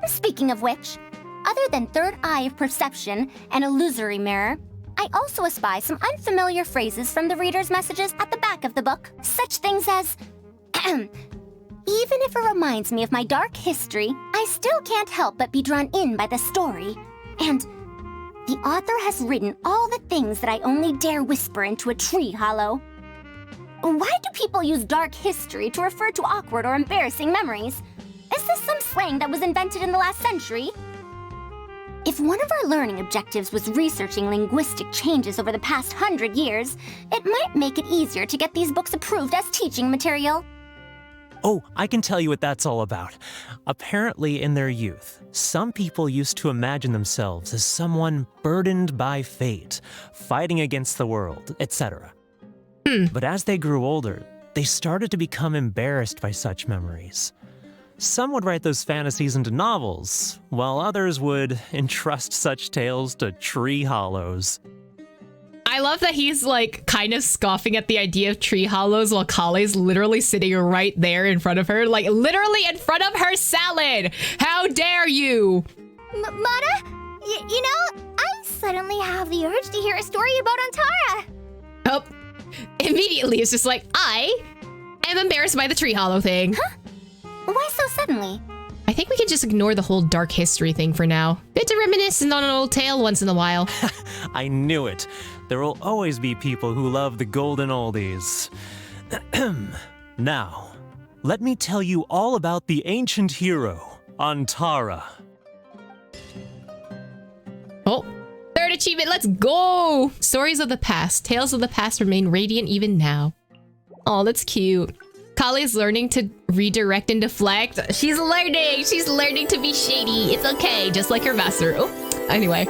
E: Speaking of which, other than third eye of perception and illusory mirror, I also espy some unfamiliar phrases from the reader's messages at the back of the book. Such things as, even if it reminds me of my dark history, I still can't help but be drawn in by the story. And the author has written all the things that I only dare whisper into a tree hollow. Why do people use dark history to refer to awkward or embarrassing memories? Is this some slang that was invented in the last century? If one of our learning objectives was researching linguistic changes over the past 100 years, it might make it easier to get these books approved as teaching material.
H: Oh, I can tell you what that's all about. Apparently, in their youth, some people used to imagine themselves as someone burdened by fate, fighting against the world, etc. But as they grew older, they started to become embarrassed by such memories. Some would write those fantasies into novels, while others would entrust such tales to tree hollows.
A: I love that he's like kind of scoffing at the idea of tree hollows while Kale's literally sitting right there in front of her, like literally in front of her salad. How dare you?
C: Mata, you know, I suddenly have the urge to hear a story about Antara.
A: Oh, immediately it's just like, I am embarrassed by the tree hollow thing.
E: Huh? Why so suddenly?
A: I think we can just ignore the whole dark history thing for now. Bit to reminiscent on an old tale once in a while.
H: I knew it. There will always be people who love the golden oldies. Now, let me tell you all about the ancient hero, Antara.
A: Oh, third achievement, let's go! Stories of the past. Tales of the past remain radiant even now. Oh, that's cute. Kale's learning to redirect and deflect. She's learning to be shady. It's okay, just like her master. Oh, anyway.